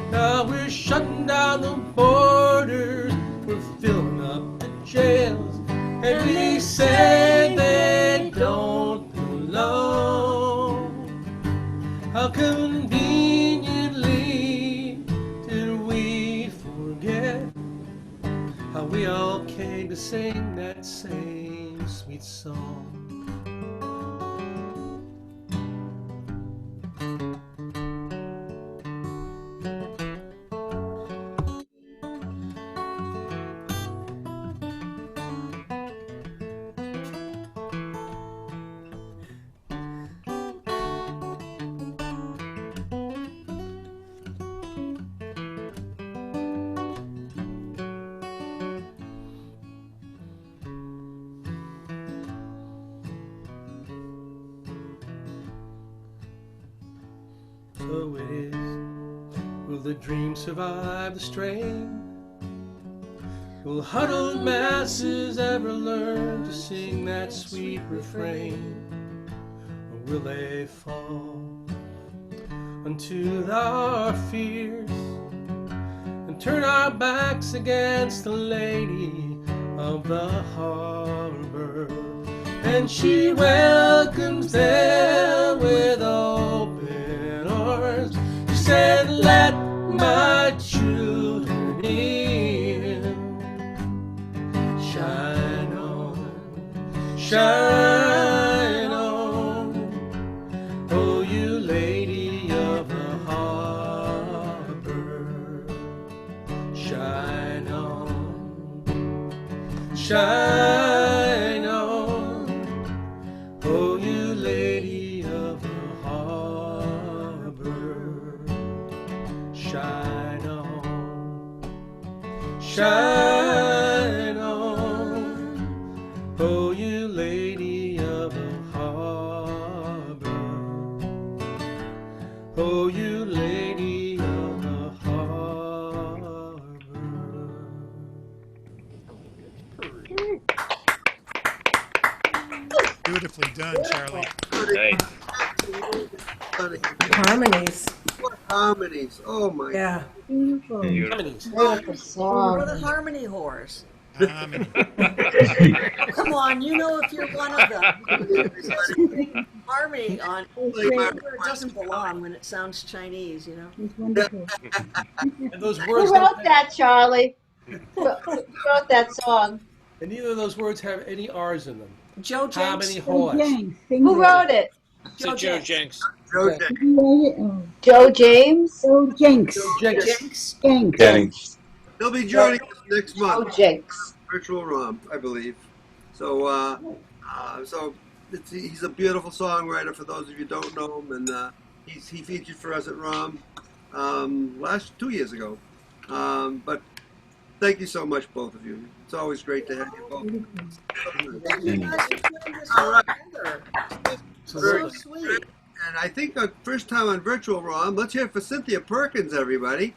Now we're shutting down the borders, we're filling up the jails, and we say they don't belong. How conveniently did we forget how we all came to sing that same sweet song? So it is. Will the dream survive the strain? Will huddled masses ever learn to sing that sweet refrain? Or will they fall unto our fears and turn our backs against the lady of the harbor? And she welcomes them with open arms. She said, let my children in. Shine on, shine on. Oh, you lady of the harbor. Shine on, shine on. Oh, you lady of the harbor. Shine on, shine on. Oh, you lady of the harbor. Oh, you lady of the harbor. Beautifully done, Charlie. Nice. Harmonies. What harmonies? Oh my. Yeah. Beautiful. Harmonies. Beautiful song. We're the harmony whores. Harmony. Come on, you know if you're one of them. Just putting harmony on where it doesn't belong when it sounds Chinese, you know? It's wonderful. And those Who words wrote don't have, that, Charlie? Who wrote that song? and neither of those words have any R's in them. Joe How Jenks. many Joe whores? Jenks. Who wrote it? To Joe Jenks. Joe Jenks. Joe James? Joe Jenks. Joe Jenks. Jenks. Jenks. He'll be joining us next month. Joe Jenks. Virtual ROM, I believe. So, he's a beautiful songwriter. For those of you who don't know him, and he featured for us at ROM 2 years ago. But thank you so much, both of you. It's always great to have you both. Thank you guys for putting this All all right. together. Very So sweet. And I think our first time on Virtual ROM. Let's hear it for Cynthia Perkins, everybody.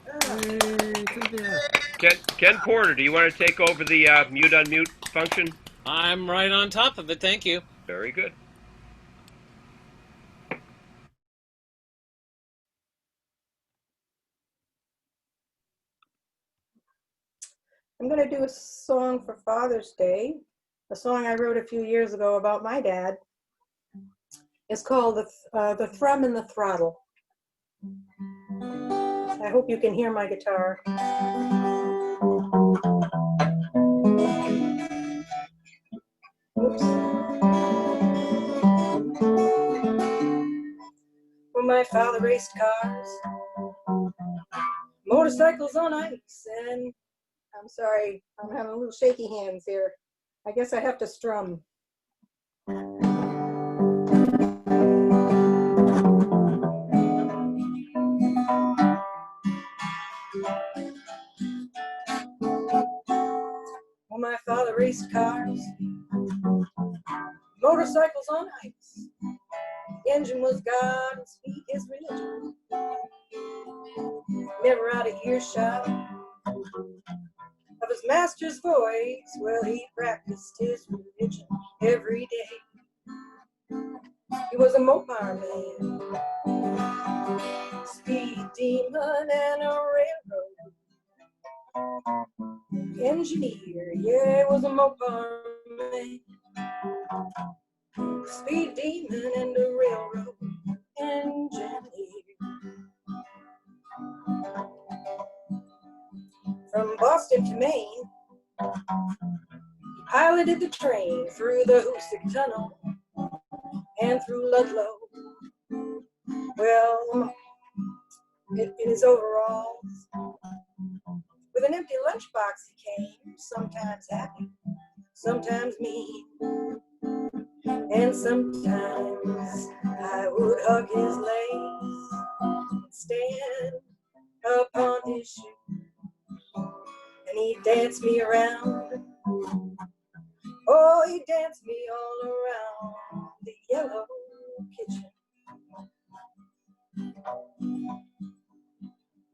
Ken Porter, do you want to take over the mute unmute function? I'm right on top of it. Thank you. Very good. I'm going to do a song for Father's Day, a song I wrote a few years ago about my dad. It's called The Thrum and the Throttle. I hope you can hear my guitar. Oops. When my father raced cars, motorcycles on ice, and I'm sorry, I'm having a little shaky hands here. I guess I have to strum. When my father raced cars, motorcycles on ice, the engine was God and speed his religion. Never out of earshot of his master's voice, well, he practiced his religion every day. He was a Mopar man, speed demon, and a railroad engineer. Yeah, he was a Mopar man, speed demon, and a railroad engineer. From Boston to Maine, he piloted the train through the Hoosick Tunnel and through Ludlow. Well, in his overalls, with an empty lunchbox he came, sometimes happy, sometimes mean. And sometimes I would hug his legs and stand upon his shoe, and he'd dance me around. Oh, he'd dance me all around the yellow kitchen.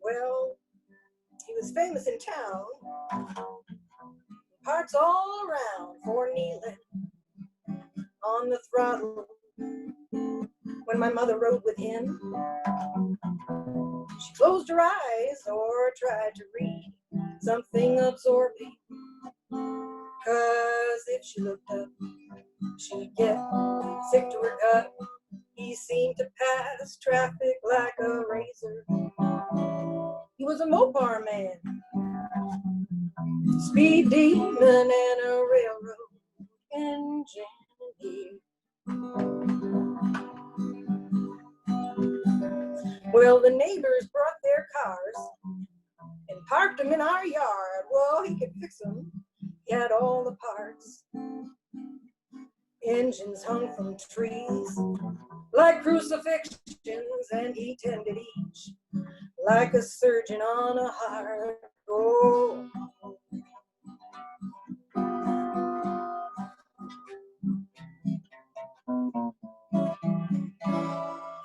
Well, he was famous in town, parts all around for kneeling on the throttle. When my mother rode with him, she closed her eyes or tried to read something absorbing, 'cause if she looked up, she'd get sick to her gut. He seemed to pass traffic like a razor. He was a Mopar man, speed demon, and a railroad engineer. Well, the neighbors brought their cars and parked them in our yard. Well, he could fix them. He had all the parts. Engines hung from trees like crucifixions, and he tended each like a surgeon on a heart. Oh.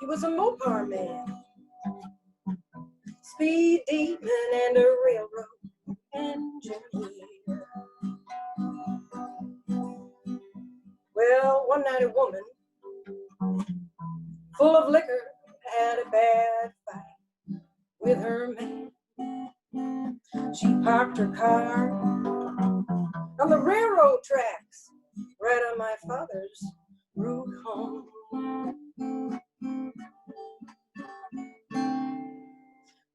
He was a Mopar man, speed demon, and a railroad engineer. Well, one night a woman, full of liquor, had a bad fight with her man. She parked her car on the railroad tracks, right on my father's route home.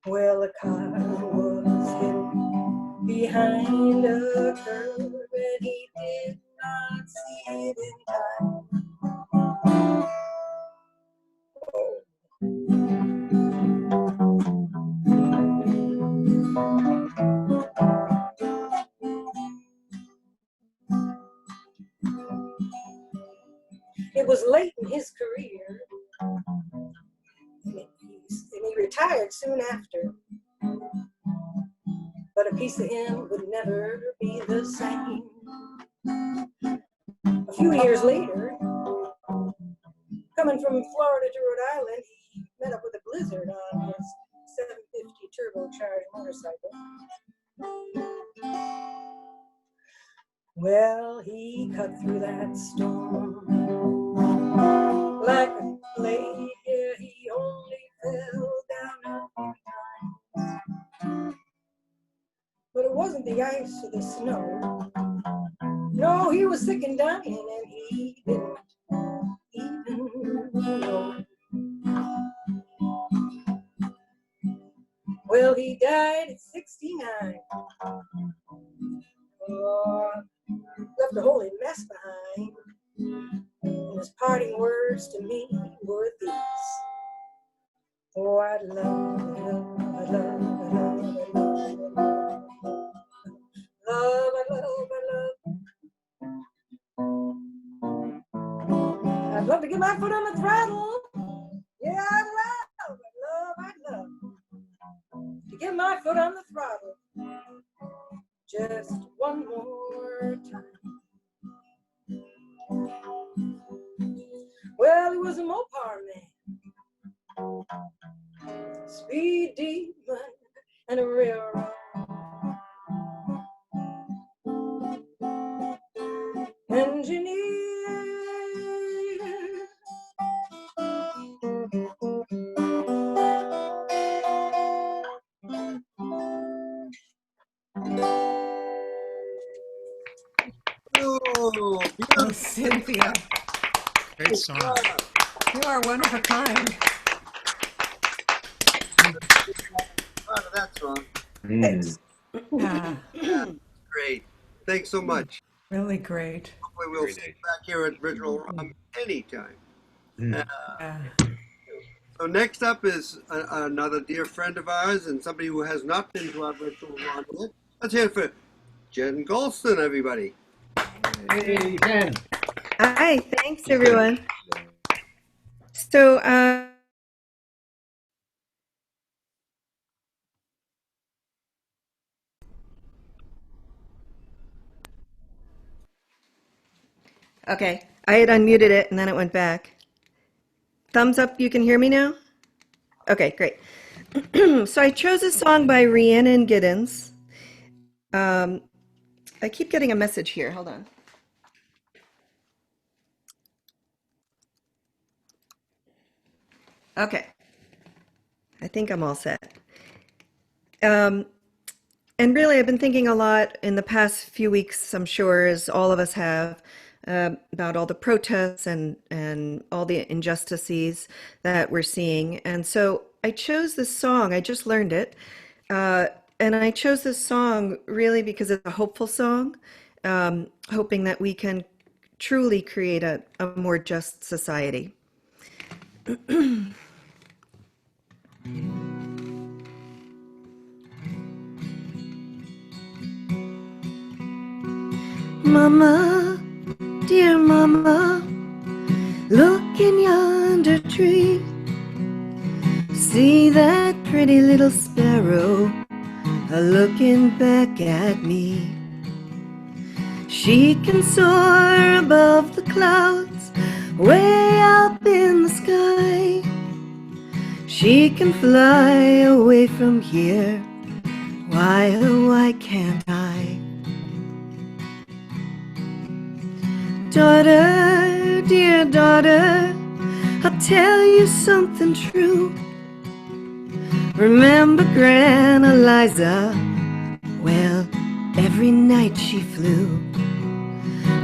Well, the car was hidden behind a curve, and he did not see it in time. It was late in his career, and he retired soon after. But a piece of him would never be the same. A few years later, coming from Florida to Rhode Island, he met up with a blizzard on his 750 turbocharged motorcycle. Well, he cut through that storm like a blade. Yeah, he only fell down a few times. But it wasn't the ice or the snow. No, he was sick and dying, and he didn't even know. Well, he died at 69. Oh, left a holy mess behind. And his parting words to me were these. Oh, I'd love, I'd love, I'd love, I'd love, love, I'd love, I'd love. I'd love to get my foot on the throttle. Yeah, I'd love to get my foot on the throttle. Just one more time. Well, he was a Mopar man, speed demon, and a railroad Oh, Cynthia, Great song. you are one of a kind. Proud of that song. Ah, Great. Thanks so much. really great. Hopefully we'll Very see you nice. back here at Original ROM anytime. Ah. So next up is another dear friend of ours and somebody who has not been to our virtual ROM yet. Let's hear it for Jen Golston, everybody. Hey, Jen. Hi, thanks everyone. So, okay, I had unmuted it and then it went back. Thumbs up, you can hear me now? Okay, great. So I chose a song by Rhiannon Giddens. I keep getting a message here, hold on. Okay, I think I'm all set. And really, I've been thinking a lot in the past few weeks, I'm sure, as all of us have, about all the protests and all the injustices that we're seeing. And so I chose this song, I just learned it. And I chose this song really because it's a hopeful song, hoping that we can truly create a more just society. Mama, dear mama, look in yonder tree. See that pretty little sparrow a-looking back at me. She can soar above the clouds, way up in the sky. She can fly away from here. Why, oh, why can't I? Daughter, dear daughter, I'll tell you something true. Remember Gran Eliza? Well, every night she flew.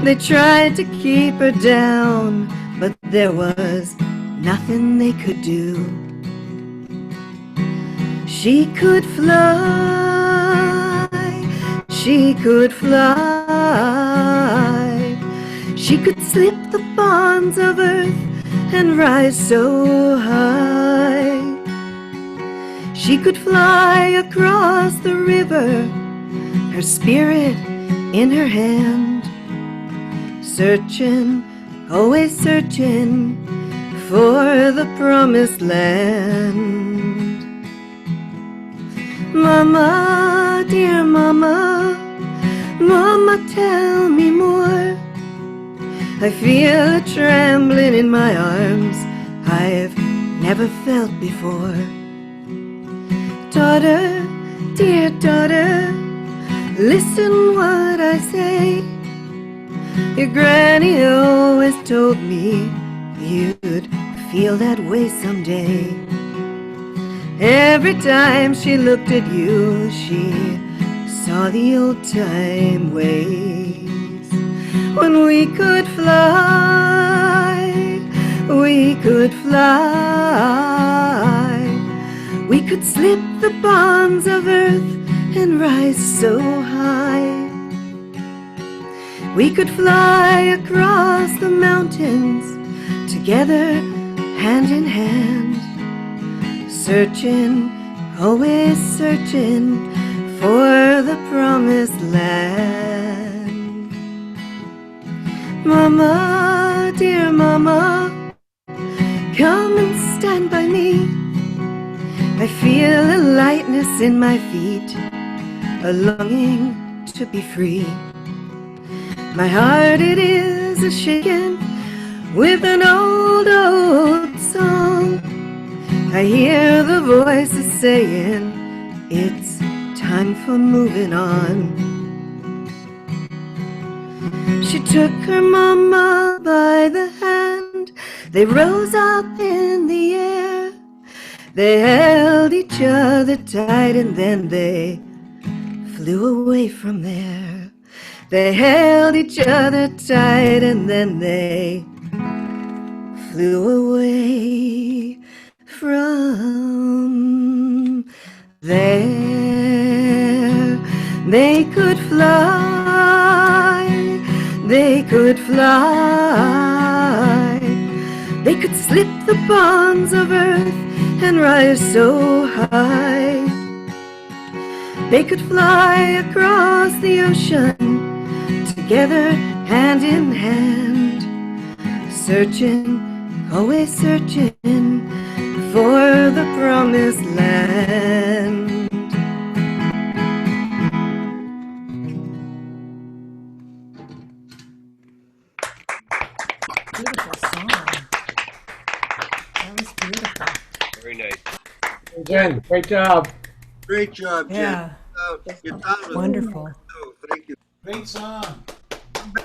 They tried to keep her down, but there was nothing they could do. She could fly, she could fly. She could slip the bonds of earth and rise so high. She could fly across the river, her spirit in her hand, searching, always searching for the promised land. Mama, dear mama, mama, tell me more. I feel a trembling in my arms I've never felt before. Daughter, dear daughter, listen what I say. Your granny always told me you'd feel that way someday. Every time she looked at you, she saw the old time ways. When we could fly, we could fly. We could slip the bonds of earth and rise so high. We could fly across the mountains together, hand in hand, searching, always searching for the promised land. Mama, dear mama, come and stand by me. I feel a lightness in my feet, a longing to be free. My heart it is a shaking with an old, old song. I hear the voices saying it's time for moving on. She took her mama by the hand. They rose up in the air. They held each other tight and then they flew away from there. They held each other tight and then they flew away from there. They could fly, they could fly. They could slip the bonds of earth and rise so high. They could fly across the ocean together, hand in hand, searching, always searching for the promised land. Beautiful song. That was beautiful. Very nice. Jen, great job. Great job, Jen. Yeah. Your time was Wonderful. too. Thank you. Great song.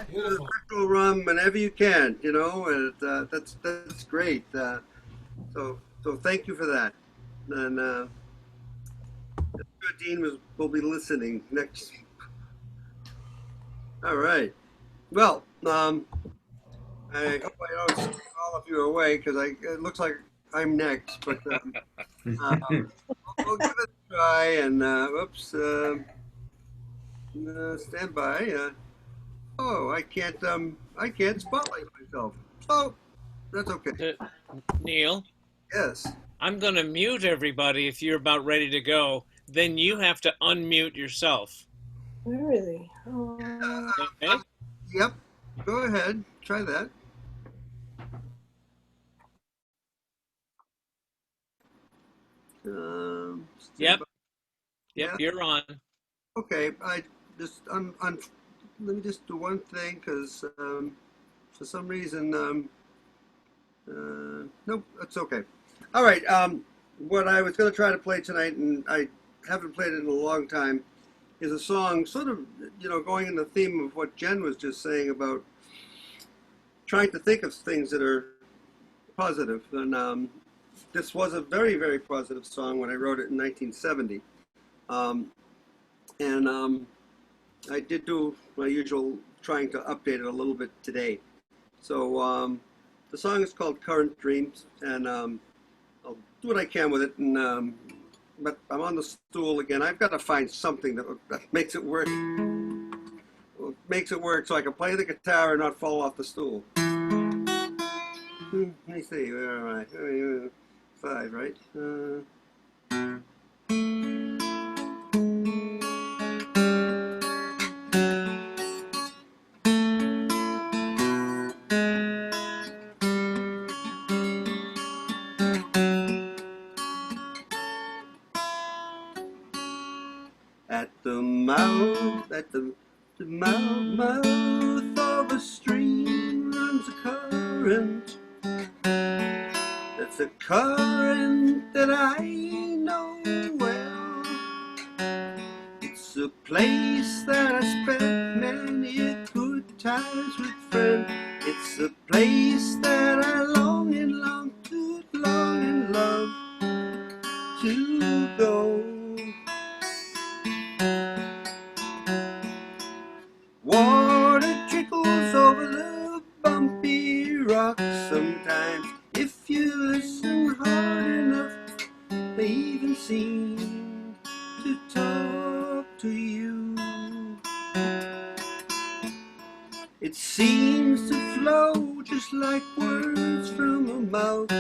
Beautiful. Virtual rum whenever you can, you know, and that's great. So thank you for that. And Dean will be listening next. All right. Well, I hope I don't scare all of you away because it looks like I'm next, but we'll give it a try. And stand by. Oh, I can't spotlight myself. So that's okay. Neil? Yes. I'm going to mute everybody if you're about ready to go. Then you have to unmute yourself. Really? Okay? Yep. Go ahead. Try that. Yep. Yeah. You're on. Okay. I just let me just do one thing because for some reason nope, that's okay. All right. What I was going to try to play tonight, and I haven't played it in a long time, is a song sort of, going in the theme of what Jen was just saying about trying to think of things that are positive. And this was a very, very positive song when I wrote it in 1970. I did do my usual trying to update it a little bit today. So the song is called Current Dreams, and I'll do what I can with it. And but I'm on the stool again. I've got to find something that makes it work. Makes it work so I can play the guitar and not fall off the stool. Let me see. Where am I? 5, right? At the mouth of a stream runs a current. That's a current that I know well. It's a place that I spent many good times with friends. It's a place that I long and love to go. Water trickles over the bumpy rocks sometimes. If you listen hard enough, they even seem to talk to you. It seems to flow just like words from a mouth,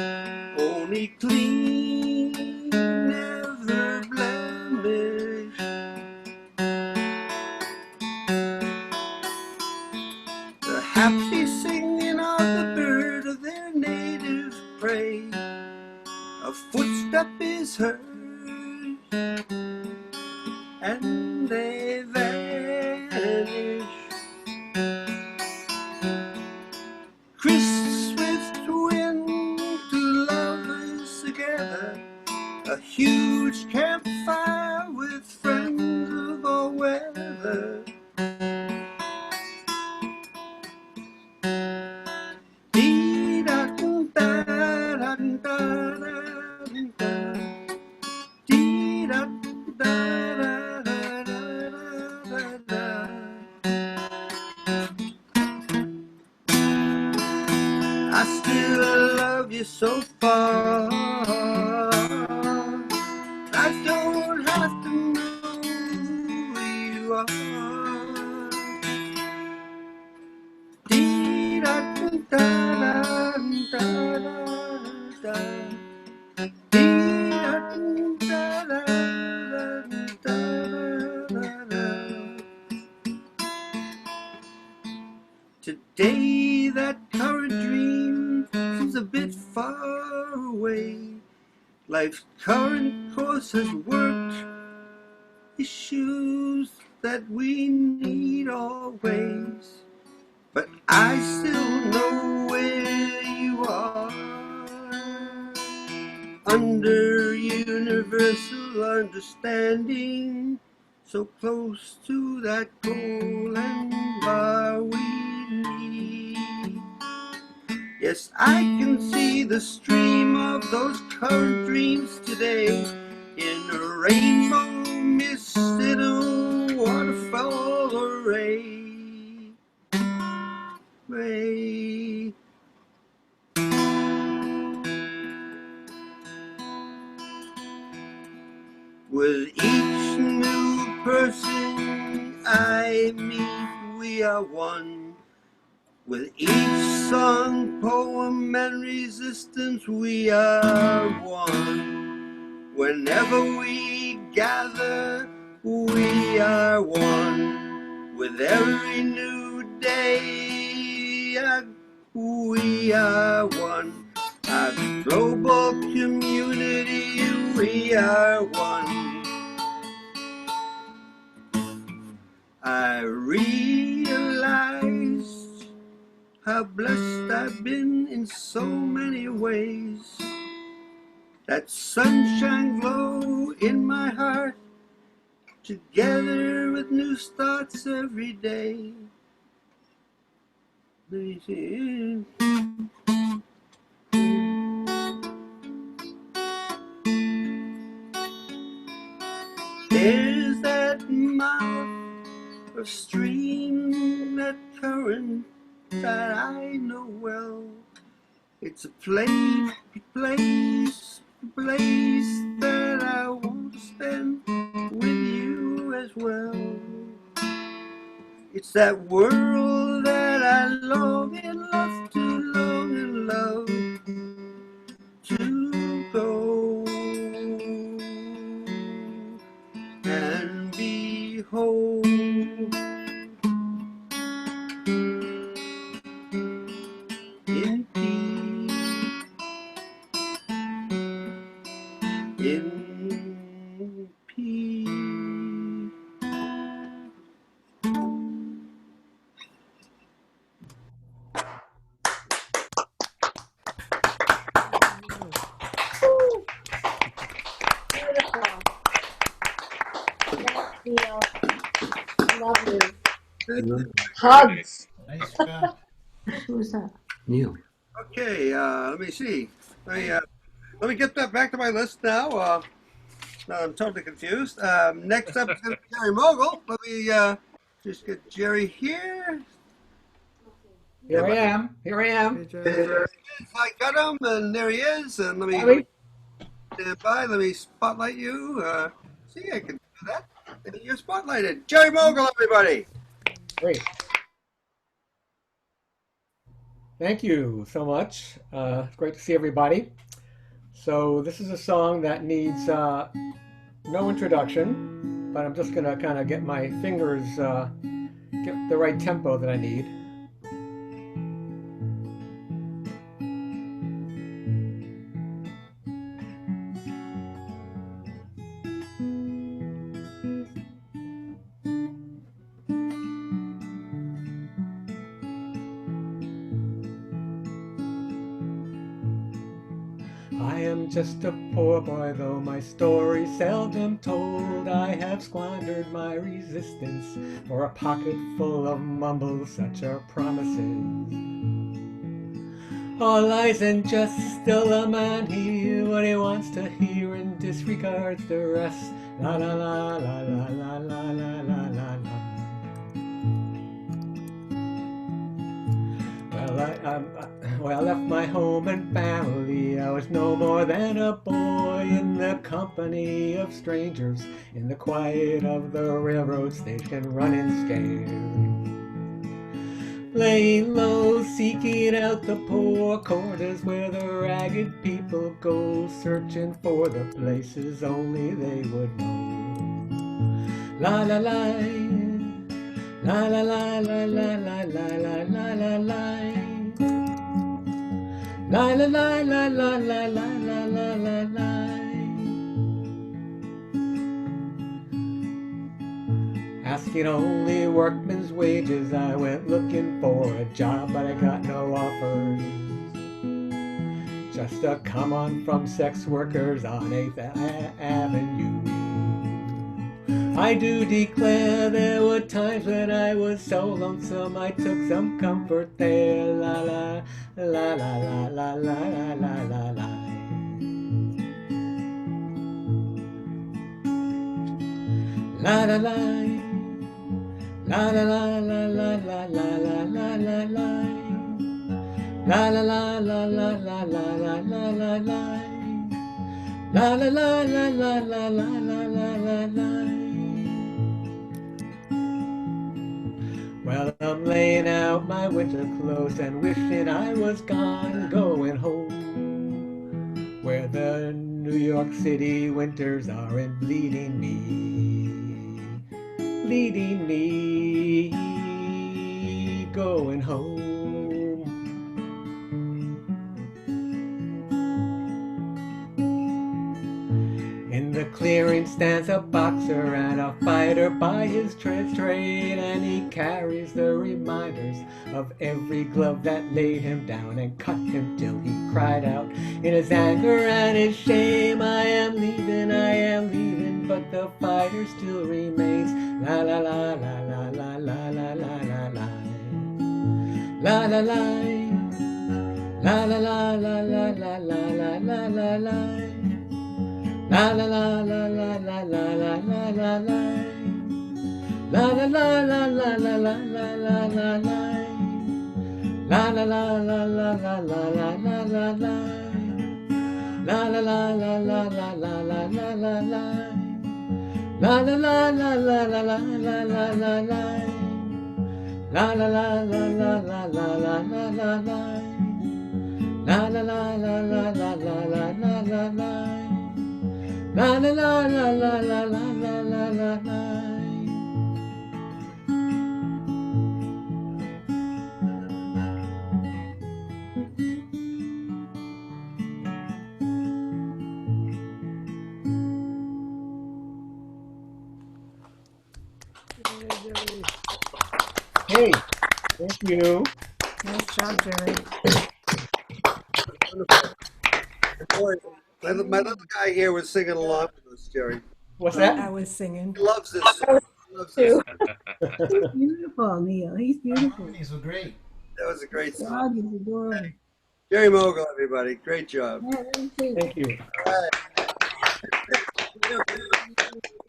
only clean, never blemished. The happy singing of the bird of their native prey. A footstep is heard, and they vanish. Crisp swift wind to lovers together. A huge campfire with friends of all weather. Life's current course has worked issues that we need always, but I still know where you are. Under universal understanding, so close to that goal and bar we need. Yes, I can see the stream of those current dreams today in a rainbow mist in a waterfall array. Ray. With each new person I meet, we are one. With each song, poem, and resistance, we are one. Whenever we gather, we are one. With every new day, we are one. As a global community, we are one. I realized how blessed I've been in so many ways. That sunshine glow in my heart, together with new starts every day. Let me see. There's that mouth of stream, that current that I know well. It's a place that I want to spend with you as well. It's that world that I long and love to go and behold. In peace, in peace. Beautiful. Thank you. Lovely. Hugs. Nice job. Who's that? Neil. Okay, let me see. Let me get that back to my list now. I'm totally confused. Next up is gonna be Jerry Mogul. Let me just get Jerry here. Here I am. Here I am. I got him, and there he is. And let me stand by. Let me spotlight you. See, I can do that. You're spotlighted. Jerry Mogul, everybody. Great. Thank you so much. It's great to see everybody. So this is a song that needs no introduction, but I'm just gonna kind of get my fingers, get the right tempo that I need. I am just a poor boy, though my story seldom told. I have squandered my resistance for a pocket full of mumbles, such are promises. All lies and just still a man hear what he wants to hear and disregards the rest. La la la la la la la la la la la. Well, I left my home and family. I was no more than a boy in the company of strangers, in the quiet of the railroad station, running scared. Laying low, seeking out the poor corners where the ragged people go, searching for the places only they would know. La la la, la la la la la la la la la la. La la la la la la la la la la la. asking only workman's wages. I went looking for a job, but I got no offers. Just a come on from sex workers on 8th Avenue. I do declare there were times when I was so lonesome I took some comfort there. La la la la la la la la la la. La la la. La la la la la la la la la la la. La la la la la la la la la la la. La la la la la la la la la la. Well, I'm laying out my winter clothes and wishing I was gone, going home, where the New York City winters are and bleeding me, going home. In the clearing stands a boxer and a fighter by his trade, and he carries the reminders of every glove that laid him down and cut him till he cried out in his anger and his shame, I am leaving, but the fighter still remains. La la la la la la la la la la la. La la la. La la la la la la la la la la la. La la la la la la la la la la la. La la la la la la la la la la la. La la la la la la la la la la la. La la la la la la la la la la la. La la la la la la la la la la la. La la la la la la la la la la la. La la la la la la la la la la la. La la la la la la la la la la la. Hey, thank you. Nice job, Jerry. Boy, my little guy here was singing along with us, Jerry. What's I that? was singing. He loves this song. He loves this. He's beautiful, Neil. He's beautiful. Harmonies were great. That was a great The song. dog is adorable. Jerry Mogul, everybody. Great job. Yeah, me too. Thank you. All right.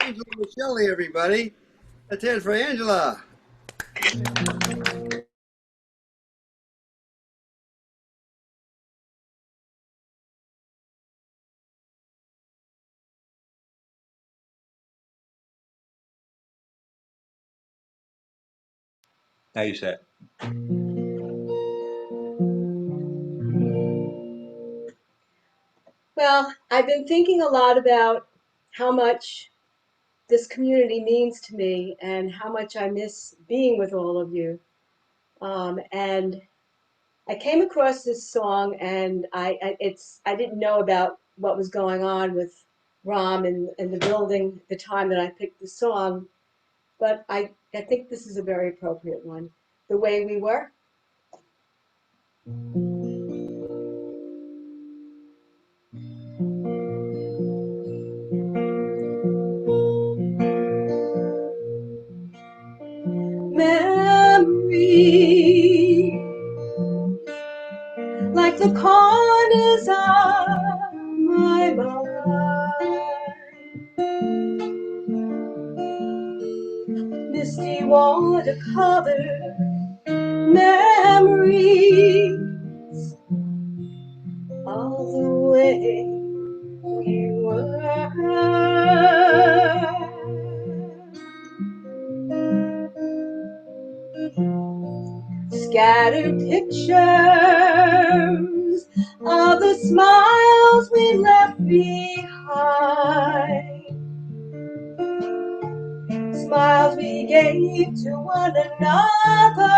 Angela Michelle, everybody. That's it for Angela. How you set? Well, I've been thinking a lot about how much this community means to me and how much I miss being with all of you. And I came across this song, and I didn't know about what was going on with Rom and the building at the time that I picked the song, but I think this is a very appropriate one. The Way We Were. Memory, like the corners of my mind, misty watercolor memories of the way we were. Scattered pictures of the smiles we left behind, smiles we gave to one another.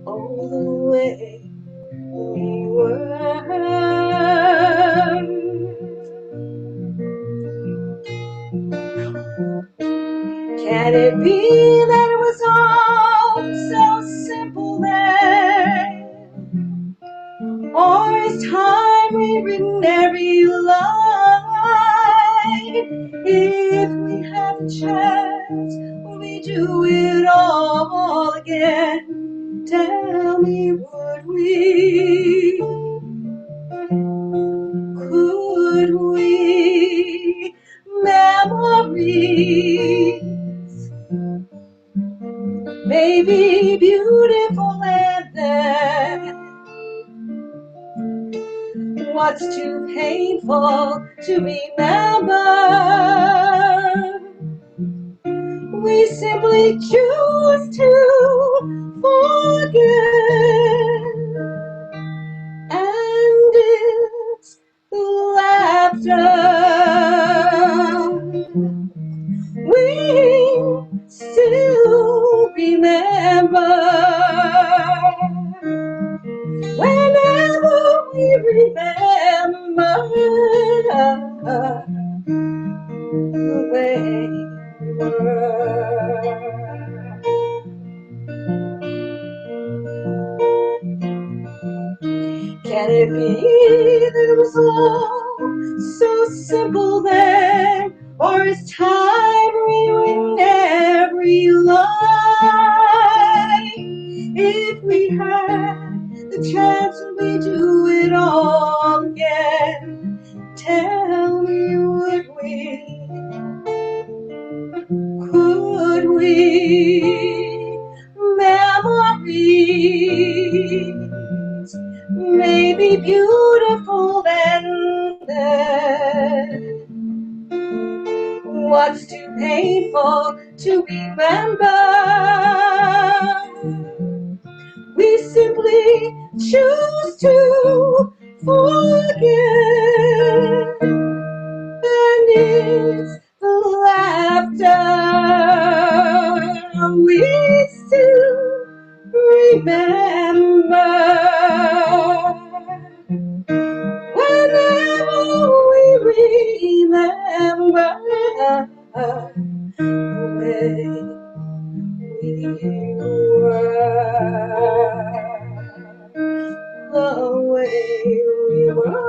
Oh, the way we were. time we've written every line. If we had the chance, we do it all again. Tell me, would we? Could we? Memories may be beautiful and then what's too painful to remember? We simply choose to forget, and it's laughter we still remember. Whenever we remember the way we were. Can it be that it was all so simple then? Or is time ruining every line? If we had the chance, we do it all again. Tell me, would we? Could we? Memories may be beautiful and then what's too painful to remember? We simply choose to forget, and it's the laughter we still remember. Whenever we remember the way we were, the way we were,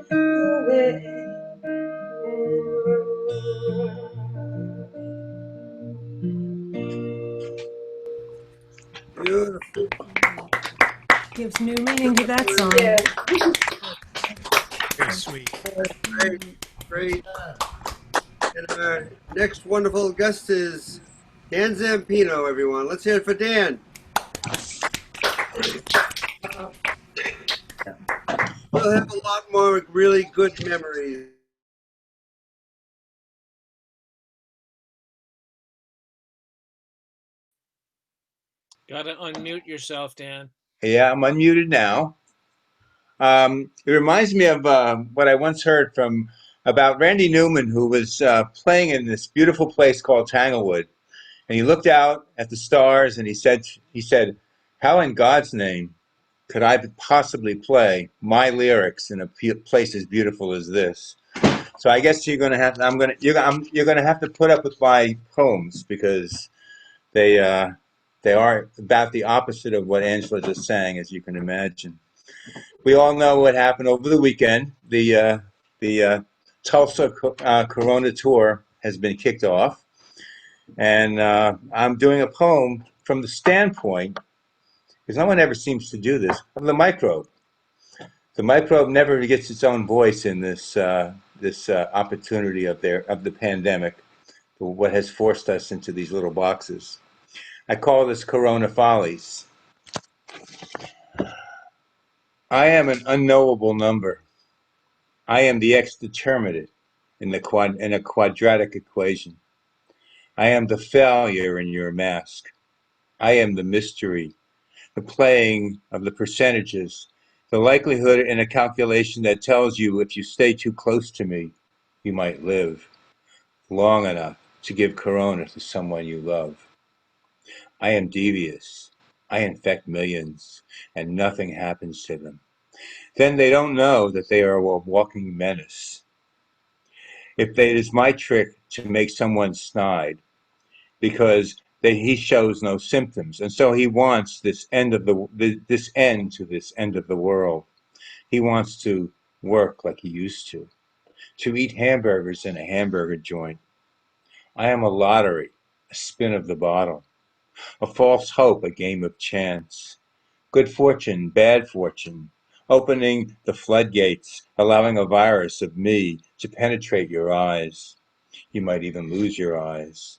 the way Beautiful. Gives new meaning to that song. Very sweet. Great, great. And our next wonderful guest is Dan Zampino, everyone. Let's hear it for Dan. We'll have a lot more really good memories. Gotta unmute yourself, Dan. Yeah, I'm unmuted now. It reminds me of what I once heard from about Randy Newman, who was playing in this beautiful place called Tanglewood, and he looked out at the stars and he said, "How in God's name could I possibly play my lyrics in a place as beautiful as this?" So I guess you're gonna have to, you're gonna have to put up with my poems because they are about the opposite of what Angela just sang, as you can imagine. We all know what happened over the weekend. The Tulsa Corona tour has been kicked off, and I'm doing a poem from the standpoint, because no one ever seems to do this, of the microbe. The microbe never gets its own voice in this opportunity of the pandemic, what has forced us into these little boxes. I call this Corona Follies. I am an unknowable number. I am the x-determinant in a quadratic equation. I am the failure in your mask. I am the mystery, the playing of the percentages, the likelihood in a calculation that tells you if you stay too close to me, you might live long enough to give corona to someone you love. I am devious. I infect millions, and nothing happens to them. Then they don't know that they are a walking menace. If it is my trick to make someone snide, because that he shows no symptoms, and so he wants this end to this end of the world. He wants to work like he used to eat hamburgers in a hamburger joint. I am a lottery, a spin of the bottle, a false hope, a game of chance. Good fortune, bad fortune, opening the floodgates, allowing a virus of me to penetrate your eyes. You might even lose your eyes.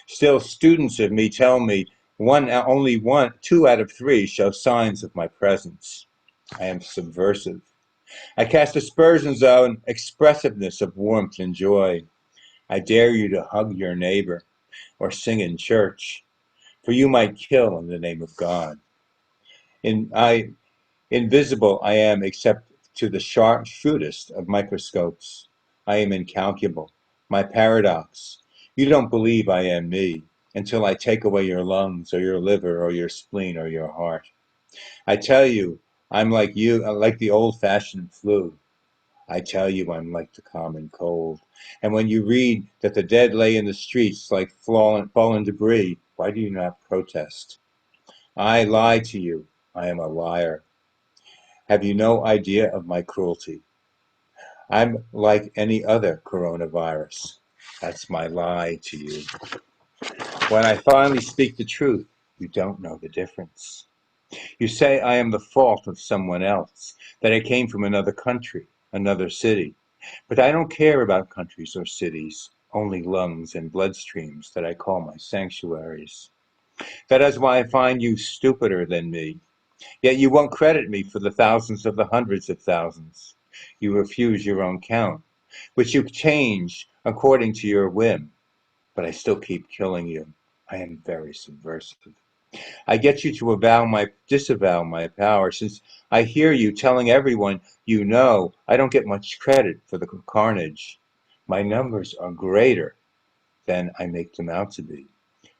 Still, students of me tell me only one, 2 out of 3 show signs of my presence. I am subversive. I cast aspersions on expressiveness of warmth and joy. I dare you to hug your neighbor or sing in church, for you might kill in the name of God. Invisible I am except to the shrewdest of microscopes. I am incalculable. My paradox. You don't believe I am me until I take away your lungs or your liver or your spleen or your heart. I tell you, I'm like you, like the old-fashioned flu. I tell you I'm like the common cold. And when you read that the dead lay in the streets like fallen debris, why do you not protest? I lie to you. I am a liar. Have you no idea of my cruelty? I'm like any other coronavirus. That's my lie to you. When I finally speak the truth, you don't know the difference. You say I am the fault of someone else, that I came from another country, another city. But I don't care about countries or cities, only lungs and bloodstreams that I call my sanctuaries. That is why I find you stupider than me. Yet you won't credit me for the thousands of the hundreds of thousands. You refuse your own count, which you change according to your whim. But I still keep killing you. I am very subversive. I get you to disavow my power, since I hear you telling everyone you know I don't get much credit for the carnage. My numbers are greater than I make them out to be,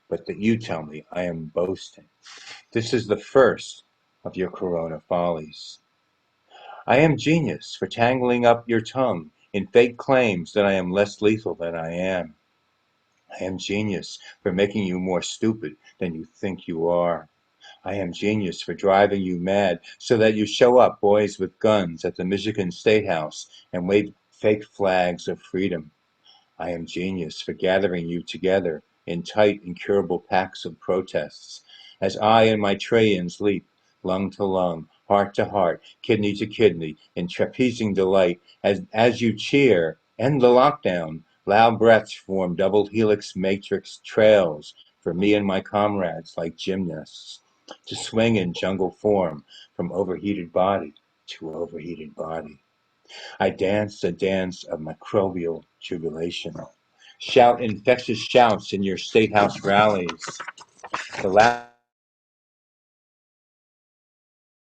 but that you tell me I am boasting. This is the first of your corona follies. I am genius for tangling up your tongue in fake claims that I am less lethal than I am. I am genius for making you more stupid than you think you are. I am genius for driving you mad so that you show up boys with guns at the Michigan State House and wave fake flags of freedom. I am genius for gathering you together in tight, incurable packs of protests, as I and my Trojans leap, lung to lung, heart to heart, kidney to kidney, in trapezing delight, as you cheer, end the lockdown, loud breaths form double helix matrix trails for me and my comrades like gymnasts, to swing in jungle form from overheated body to overheated body. I dance a dance of microbial jubilation. Shout infectious shouts in your state house rallies. The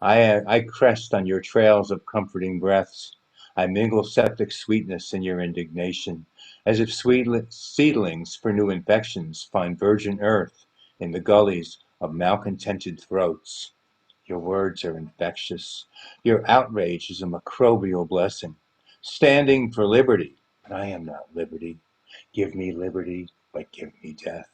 I crest on your trails of comforting breaths. I mingle septic sweetness in your indignation, as if seedlings for new infections find virgin earth in the gullies of malcontented throats. Your words are infectious. Your outrage is a microbial blessing. Standing for liberty, but I am not liberty. Give me liberty, but give me death.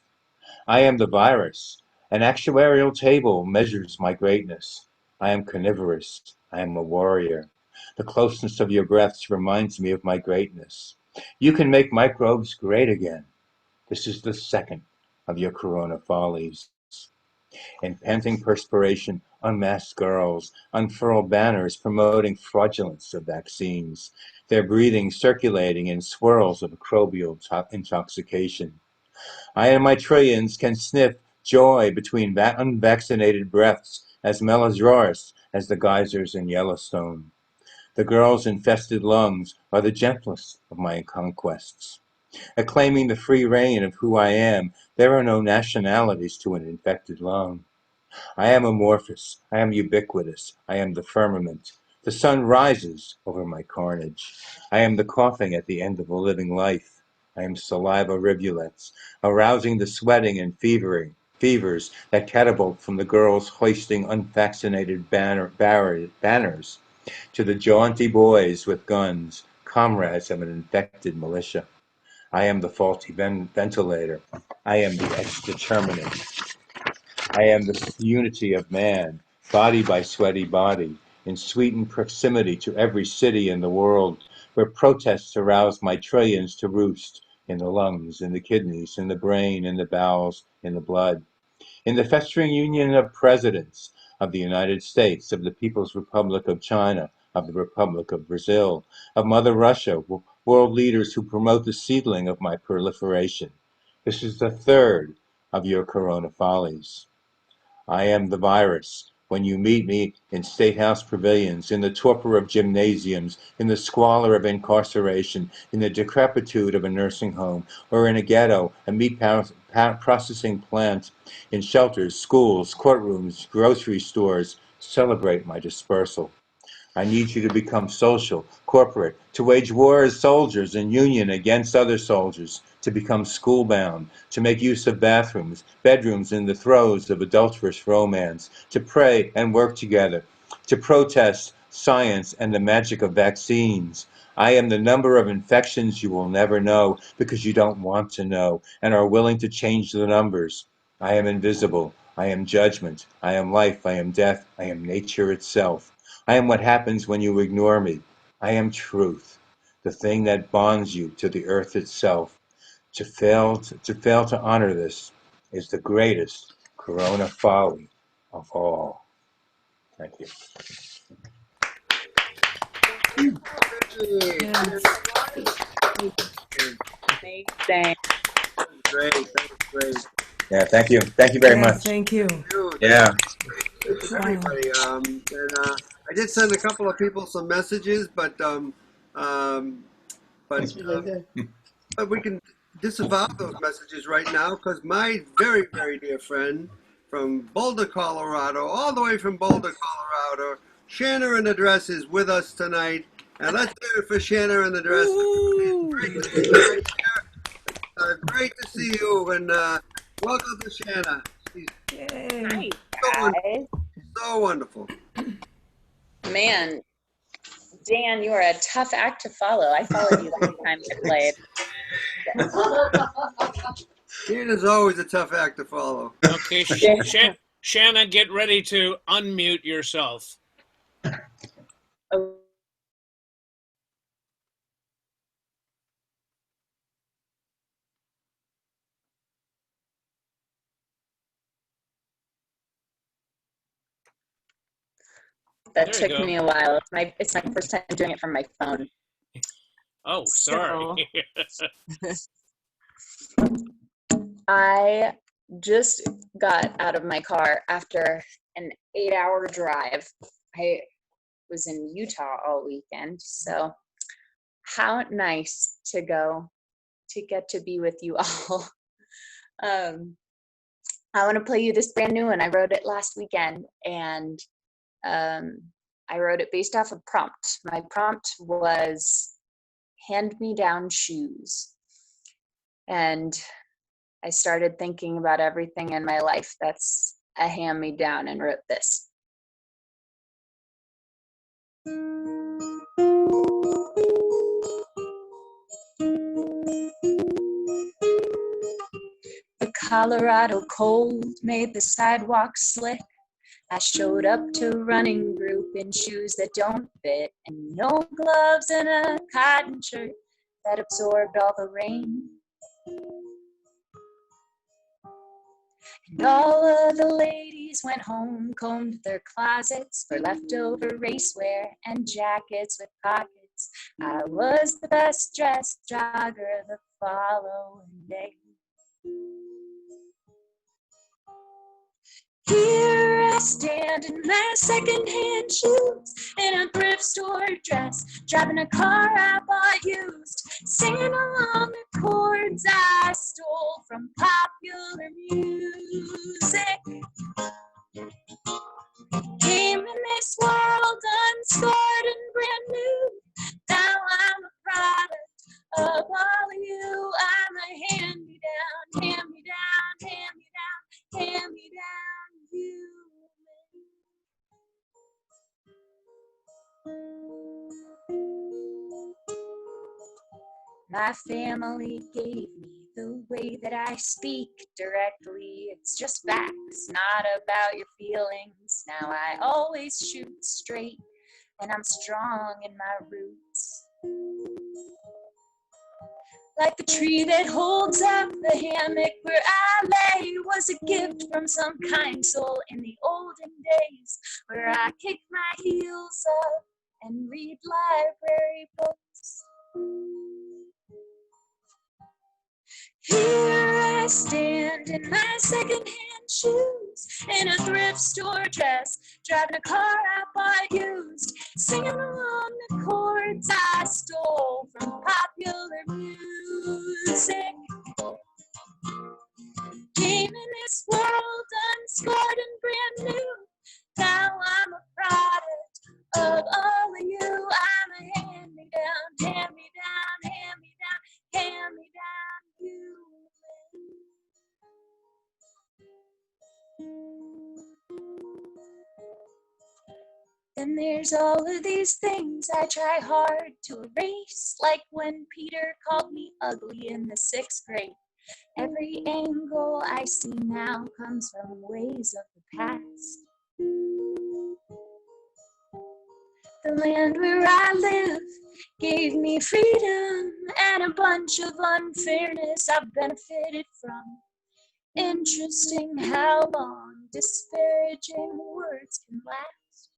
I am the virus. An actuarial table measures my greatness. I am carnivorous. I am a warrior. The closeness of your breaths reminds me of my greatness. You can make microbes great again. This is the second of your corona follies. In panting perspiration, unmasked girls unfurl banners promoting fraudulence of vaccines, their breathing circulating in swirls of microbial intoxication. I and my trillions can sniff joy between unvaccinated breaths as melodrous as the geysers in Yellowstone. The girls' infested lungs are the gentlest of my conquests. Acclaiming the free reign of who I am, there are no nationalities to an infected lung. I am amorphous. I am ubiquitous. I am the firmament. The sun rises over my carnage. I am the coughing at the end of a living life. I am saliva rivulets, arousing the sweating and fevers that catapult from the girls hoisting unvaccinated banners to the jaunty boys with guns, comrades of an infected militia. I am the faulty ventilator. I am the exdeterminate. I am the unity of man, body by sweaty body, in sweetened proximity to every city in the world, where protests arouse my trillions to roost, in the lungs, in the kidneys, in the brain, in the bowels, in the blood. In the festering union of presidents of the United States, of the People's Republic of China, of the Republic of Brazil, of Mother Russia, world leaders who promote the seedling of my proliferation. This is the third of your corona follies. I am the virus. When you meet me in State House pavilions, in the torpor of gymnasiums, in the squalor of incarceration, in the decrepitude of a nursing home, or in a ghetto, a meat processing plant, in shelters, schools, courtrooms, grocery stores, celebrate my dispersal. I need you to become social, corporate, to wage war as soldiers in union against other soldiers, to become schoolbound, to make use of bathrooms, bedrooms in the throes of adulterous romance, to pray and work together, to protest science and the magic of vaccines. I am the number of infections you will never know because you don't want to know and are willing to change the numbers. I am invisible. I am judgment. I am life. I am death. I am nature itself. I am what happens when you ignore me. I am truth, the thing that bonds you to the earth itself. To fail to honor this is the greatest corona folly of all. Thank you. Amazing. Great. That was great. Yeah, thank you. Thank you very Yeah, much. thank you. Yeah. Thanks everybody. I did send a couple of people some messages, um, but we can disavow those messages right now because my very, very dear friend from Boulder, Colorado, all the way from Boulder, Colorado, Shanna in the Dress is with us tonight. And let's hear it for Shanna in the Dress. Great to see you, and welcome to Shanna. She's Hi, so wonderful. guys. So wonderful. Man, Dan, you are a tough act to follow. I followed you last time I played. Shanna's always a tough act to follow. Okay, Shanna, get ready to unmute yourself. That There you took go. me a while. It's my first time doing it from my phone. Oh, sorry. I just got out of my car after an 8-hour drive. I was in Utah all weekend, so how nice to get to be with you all. I want to play you this brand new one. I wrote it last weekend, and I wrote it based off a prompt. My prompt was hand-me-down shoes. And I started thinking about everything in my life that's a hand-me-down and wrote this. The Colorado cold made the sidewalk slick. I showed up to running group in shoes that don't fit, and no gloves and a cotton shirt that absorbed all the rain. And all of the ladies went home, combed their closets for leftover racewear and jackets with pockets. I was the best dressed jogger the following day. Here I stand in my secondhand shoes, in a thrift store dress, driving a car I bought used, singing along the chords I stole from popular music. Came in this world unscarred and brand new. Now I'm a product of all of you. I'm a hand-me-down, hand-me-down, hand-me-down, hand-me-down human. My family gave me the way that I speak directly. It's just facts, not about your feelings. Now I always shoot straight, and I'm strong in my roots. Like the tree that holds up the hammock where I lay was a gift from some kind soul in the olden days, where I kick my heels up and read library books. Here I stand in my secondhand shoes, in a thrift store dress, driving a car I bought used, singing along the chords I stole from popular music. Came in this world unscarred and brand new. Now I'm a product of all of you. I'm a hand-me-down, hand-me-down, hand-me-down, hand-me-down human. Then there's all of these things I try hard to erase, like when Peter called me ugly in the 6th grade. Every angle I see now comes from ways of the past. The land where I live gave me freedom and a bunch of unfairness I've benefited from. Interesting how long disparaging words can last.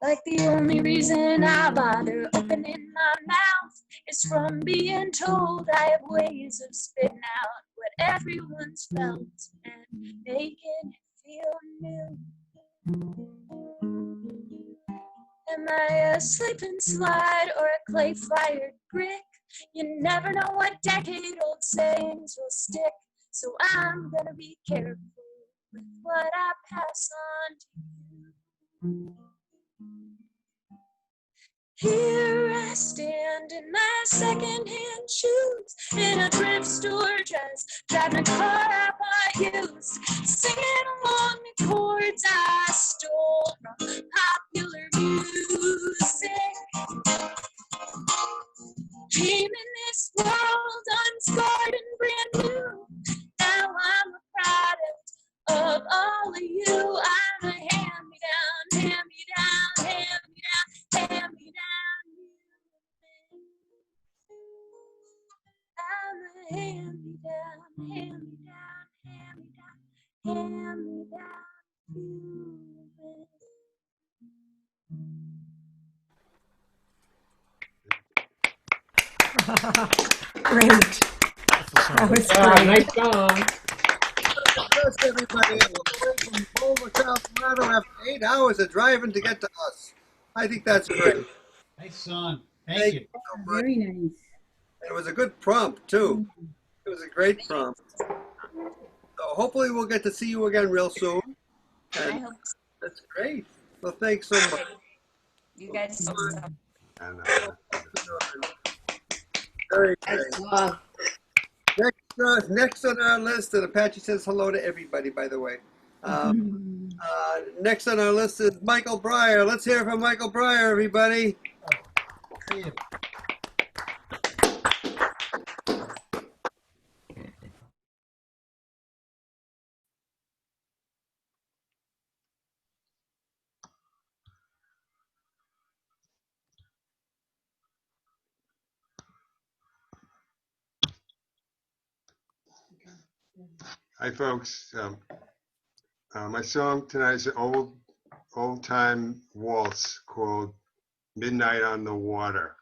Like the only reason I bother opening my mouth is from being told I have ways of spitting out what everyone's felt and making it feel new. Am I a slip and slide or a clay-fired brick? You never know what decade-old sayings will stick, so I'm gonna be careful with what I pass on to you. Here I stand in my second-hand shoes, in a thrift store dress, driving a car I bought used, singing along the chords I stole from popular music. Came in this world unscarred and brand new. Now I'm a product of all of you. I'm a hand-me-down, hand-me-down, hand-me-down, hand-me-down human. I'm a hand-me-down, hand-me-down, hand-me-down, hand-me-down human. Great. That was great. Nice song. Yes, everybody, all the way from Boulder, South Carolina, after 8 hours of driving to get to us. I think that's great. Nice song. Thank you. so much. Very nice. It was a good prompt, too. It was a great prompt. So hopefully we'll get to see you again real soon. I And hope so. that's great. Well, thanks so much. You guys Very great. Next on our list, and Apache says hello to everybody, by the way. Next on our list is Michael Breyer. Let's hear from Michael Breyer, everybody. Hi, folks. My song tonight is an old-time waltz called Midnight on the Water.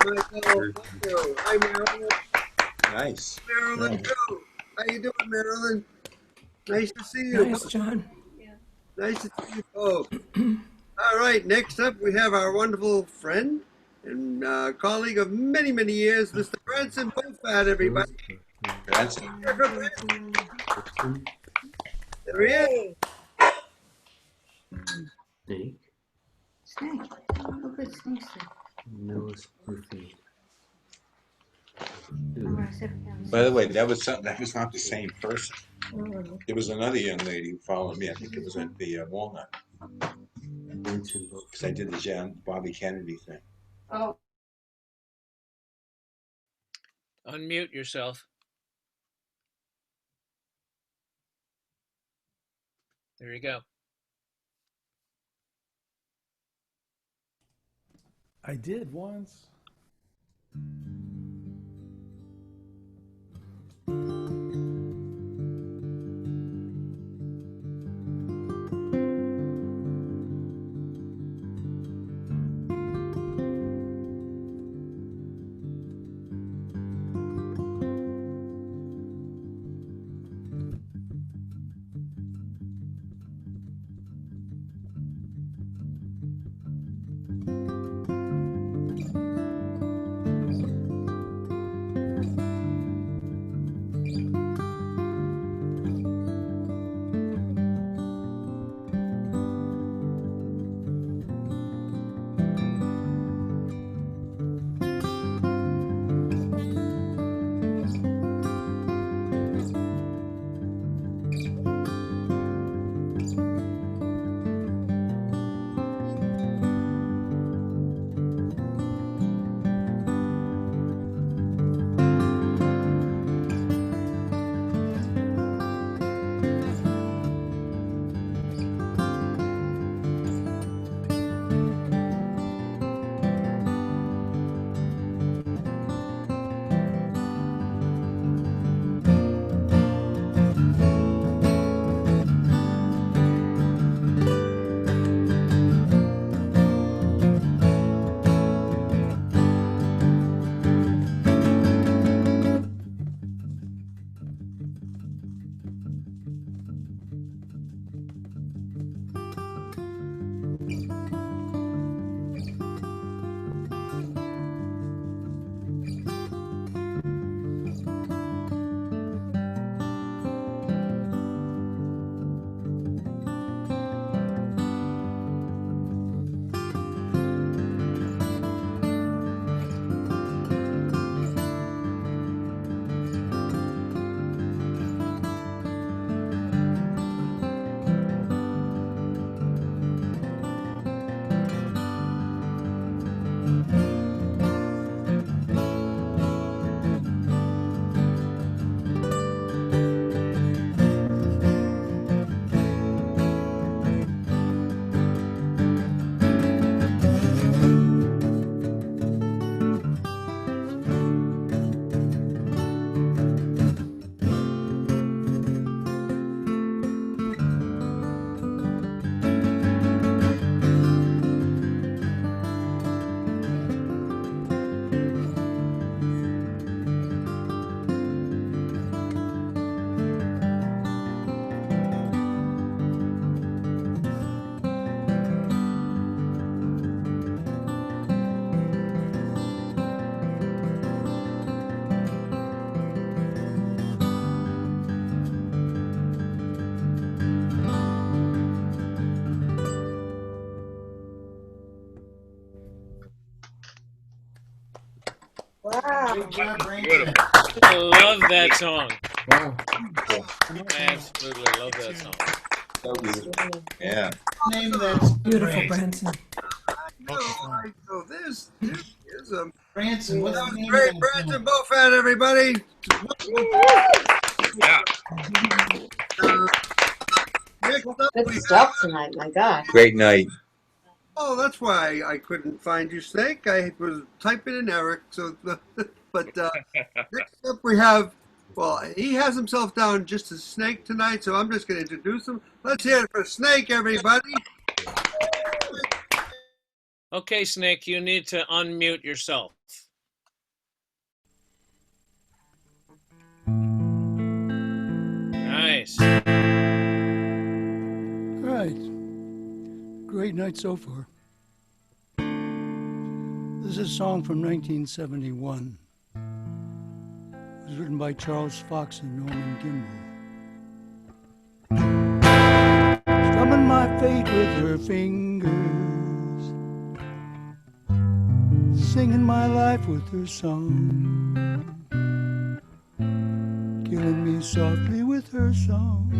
Michael, thank you. Hi, Marilyn. Nice. Marilyn, Yeah. too. How you doing, Marilyn? Nice to see you. Nice, John. Nice to see you both. All right, next up we have our wonderful friend and colleague of many, many years, Mr. Branson Bofat, everybody. Branson. There he is. Snake. Snake. Look at snake. Nose perfume. By the way, that was not the same person. It was another young lady who followed me. I think it was at the Walnut. Because I did the John Bobby Kennedy thing. Oh. Unmute yourself. There you go. I did once. Wow. Good job, Brandon. Beautiful. I love that song. Wow. I absolutely love that song. So beautiful. Yeah. Name of that song, Beautiful, Branson. Branson. So this is a Branson, what's the name of great that Branson song? Bowfat, everybody. Yeah. Next up Good we stuff tonight, my gosh. Great night. Oh, that's why I couldn't find you, Snake. I was typing in Eric. So, but next up we have. Well, he has himself down just as Snake tonight, so I'm just going to introduce him. Let's hear it for Snake, everybody. Okay, Snake, you need to unmute yourself. Nice. All right. Great night so far. This is a song from 1971. It was written by Charles Fox and Norman Gimbel. Strumming my fate with her fingers, singing my life with her song, killing me softly with her song,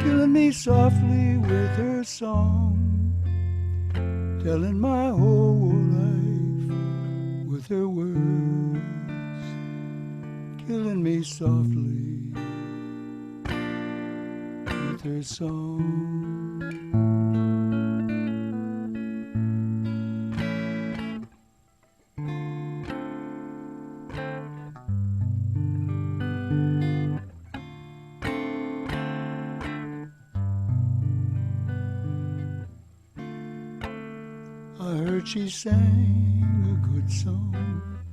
killing me softly with her song, telling my whole life with her words, killing me softly with her song. I heard she sang a good song.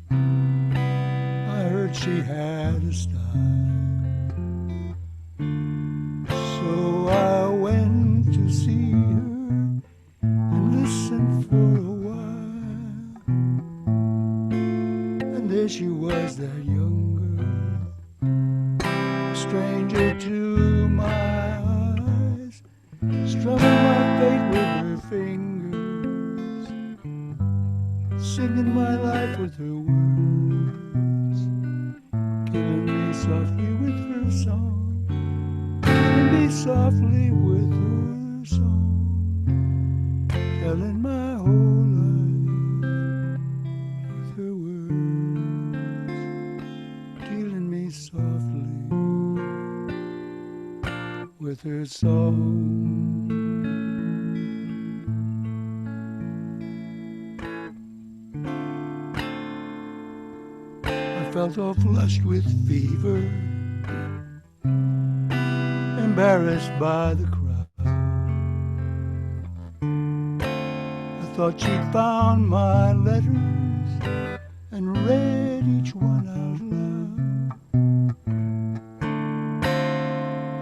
I heard she had a style. So I went to see her and listened for a while. And there she was, that young girl, a stranger to my eyes, strumming my fate with her fingers, singing my life with her words, killing me softly with her song, killing me softly with her song, telling my whole life with her words, killing me softly with her song. I felt all flushed with fever, embarrassed by the crowd. I thought she'd found my letters and read each one out loud.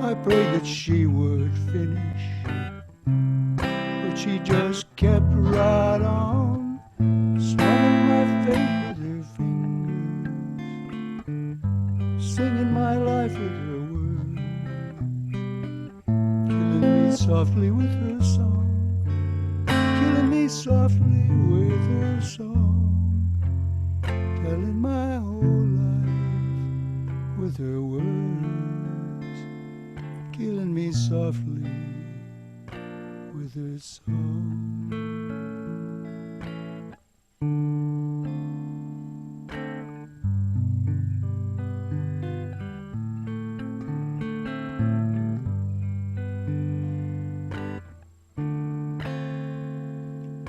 I prayed that she would finish, but she just kept right on, strumming my fate with her fingers, singing my life with her words, killing me softly with her song, killing me softly with her song, telling my whole life with her words, killing me softly with her song.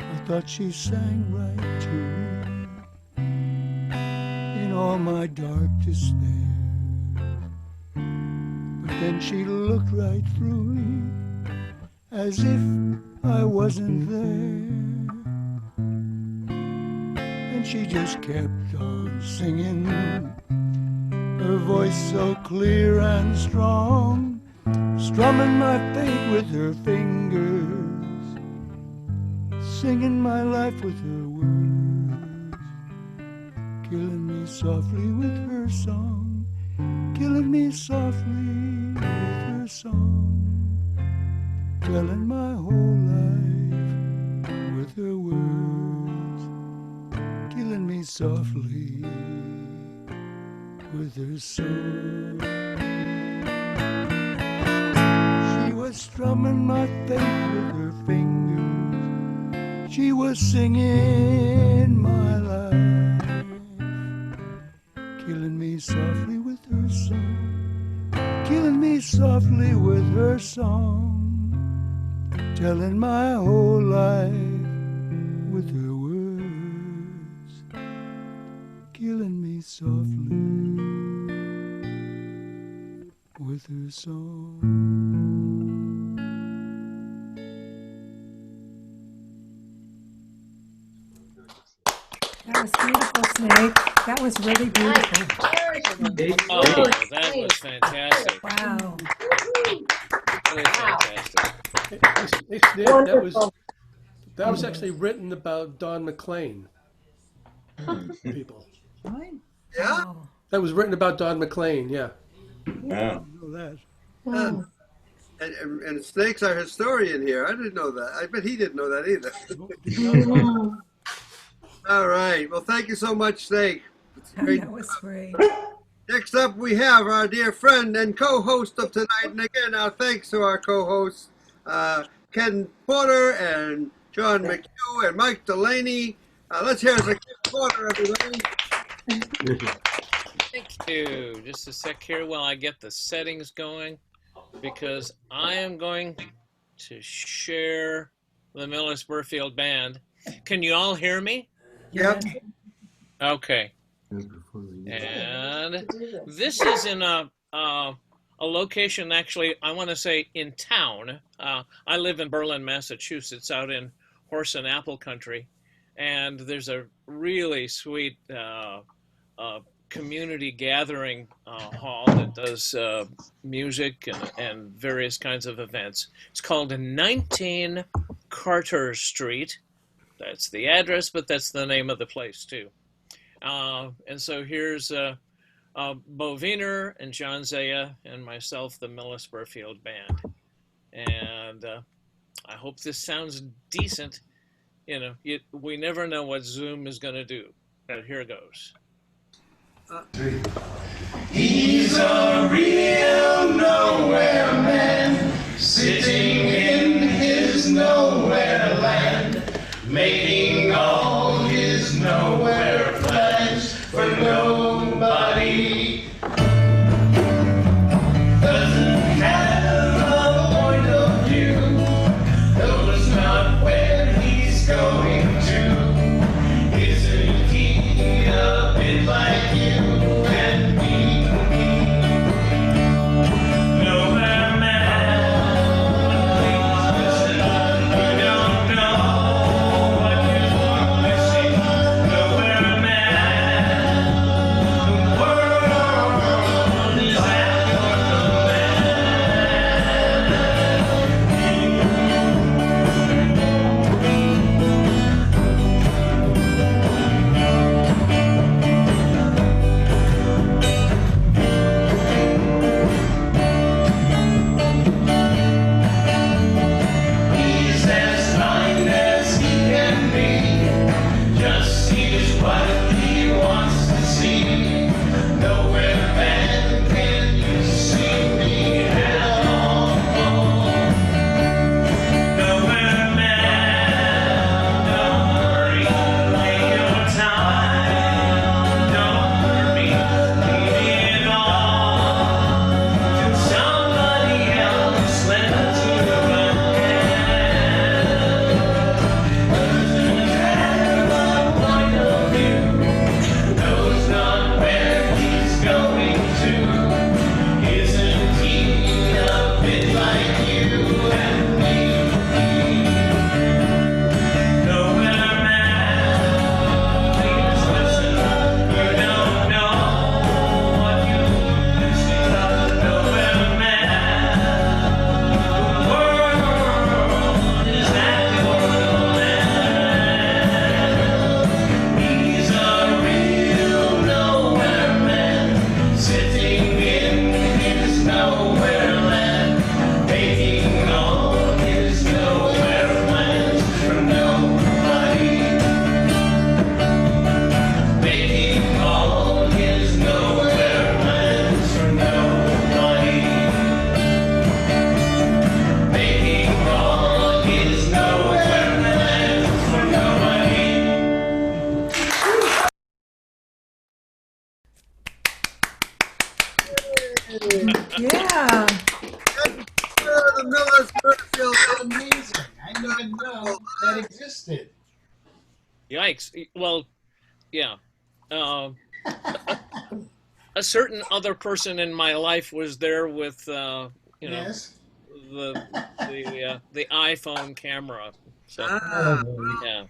I thought she sang right to me in all my dark despair, but then she looked right through me as if I wasn't there, and she just kept on singing, her voice so clear and strong, strumming my fate with her fingers, singing my life with her words, killing me softly with her song, killing me softly with her song, telling my whole life with her words, killing me me softly with her song. She was strumming my face with her fingers. She was singing my life, killing me softly with her song, killing me softly with her song, telling my whole life with her words, killing me softly with her song. That was beautiful, Snake. That was really beautiful. Oh, that was fantastic. Wow. Really fantastic. Hey, Nick, that was actually written about Don McLean. People. Yeah? That was written about Don McLean, yeah. Wow. And Snake's our historian here. I didn't know that. I bet he didn't know that either. All right. Well, thank you so much, Snake. That was great. Next up, we have our dear friend and co-host of tonight. And again, our thanks to our co-hosts, Ken Porter and John McHugh and Mike Delaney. Let's hear Ken Porter, everybody. Thank you. Just a sec here while I get the settings going, because I am going to share the Millis Burfield Band. Can you all hear me? Yep. Okay. And this is in a location, actually, I want to say in town. I live in Berlin, Massachusetts, out in horse and apple country. And there's a really sweet community gathering hall that does music and various kinds of events. It's called 19 Carter Street. That's the address, but that's the name of the place too. And so here's Bo Wiener and John Zaya and myself, the Millis Burfield Band. And I hope this sounds decent. You know, we never know what Zoom is going to do, but here goes. He's a real nowhere man, sitting in his nowhere land, making all his nowhere plans for nobody. Doesn't have a point of view, knows not where he's going to. Isn't he a bit like you and me? Nowhere man, please listen, you don't know what you're did. Yikes. Well, yeah. Uh, a certain other person in my life was there with, Yes. the iPhone camera. So, Oh, yeah.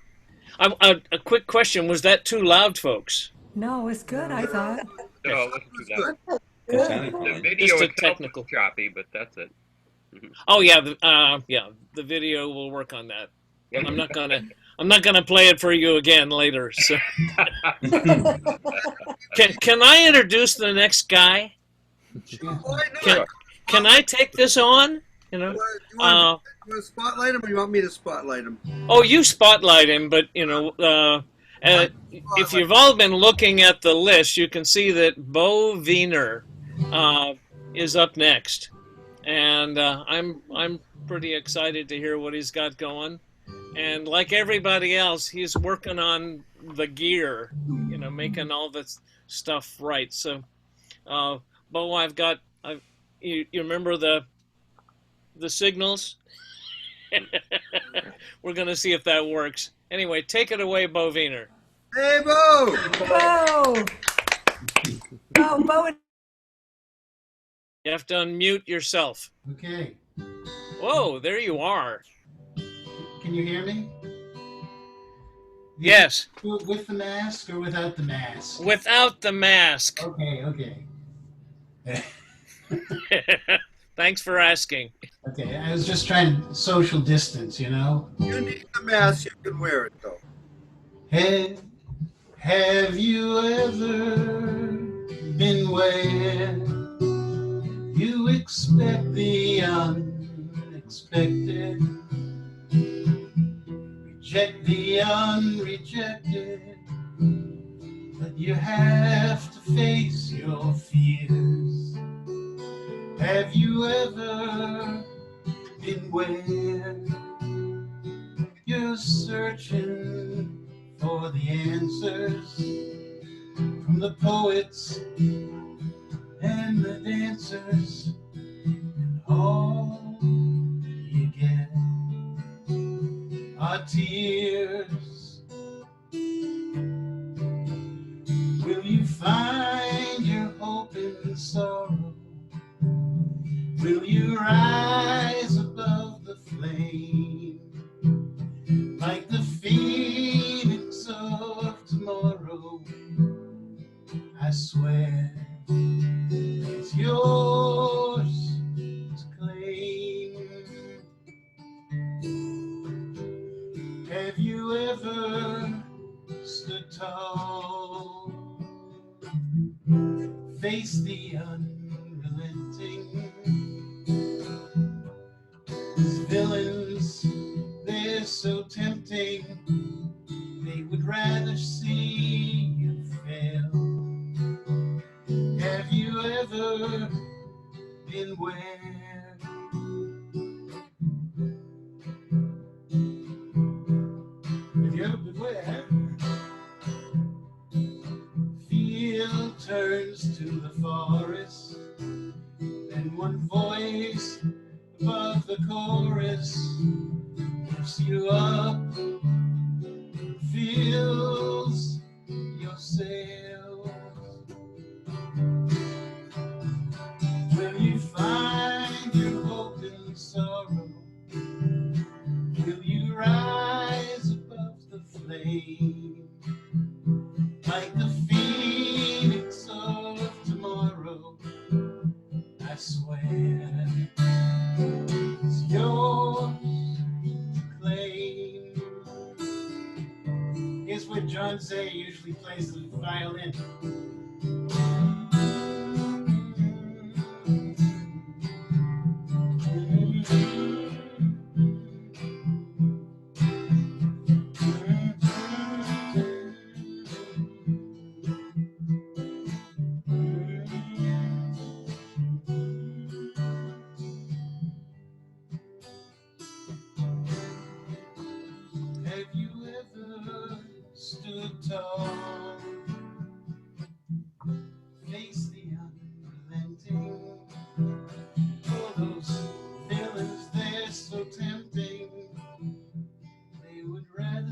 A quick question: was that too loud, folks? No, it was good, I thought. No, it wasn't too loud. That sounded The fine. video Just a itself was technical. choppy, but that's it. Oh yeah, the video will work on that. Yep. I'm not gonna play it for you again later. So, can I introduce the next guy? Why not? Can I take this on? You know. You want to spotlight him, or you want me to spotlight him? Oh, you spotlight him, but if you've all been looking at the list, you can see that Bo Wiener is up next, and I'm pretty excited to hear what he's got going. And like everybody else, he's working on the gear, making all this stuff right. So, Bo, you remember the signals? We're going to see if that works. Anyway, take it away, Bo Wiener. Hey, Bo! Bo! Bo. You have to unmute yourself. okay. Whoa, there you are. Can you hear me? Yes. With the mask or without the mask? Without the mask. Okay. Thanks for asking. Okay, I was just trying to social distance, You need the mask, you can wear it, though. Have you ever been where you expect the unexpected, reject the unrejected, but you have to face your fears? Have you ever been where you're searching for the answers from the poets and the dancers, and all you get are tears? Will you find your hope in sorrow? Will you rise above the flame like the phoenix of tomorrow? I swear it's yours to claim. Have you ever stood tall, faced the unrelenting? These villains, they're so tempting, they would rather see you fail. Have you ever been where have you ever been where field turns to the forest, and one voice above the chorus lifts you up, fills your sails? Will you find your hope in sorrow? Will you rise above the flame like the phoenix of tomorrow? I swear it's yours to claim. Here's where John Zay usually plays the violin. Have you ever stood tall, faced the unrelenting? For those villains, they're so tempting, they would rather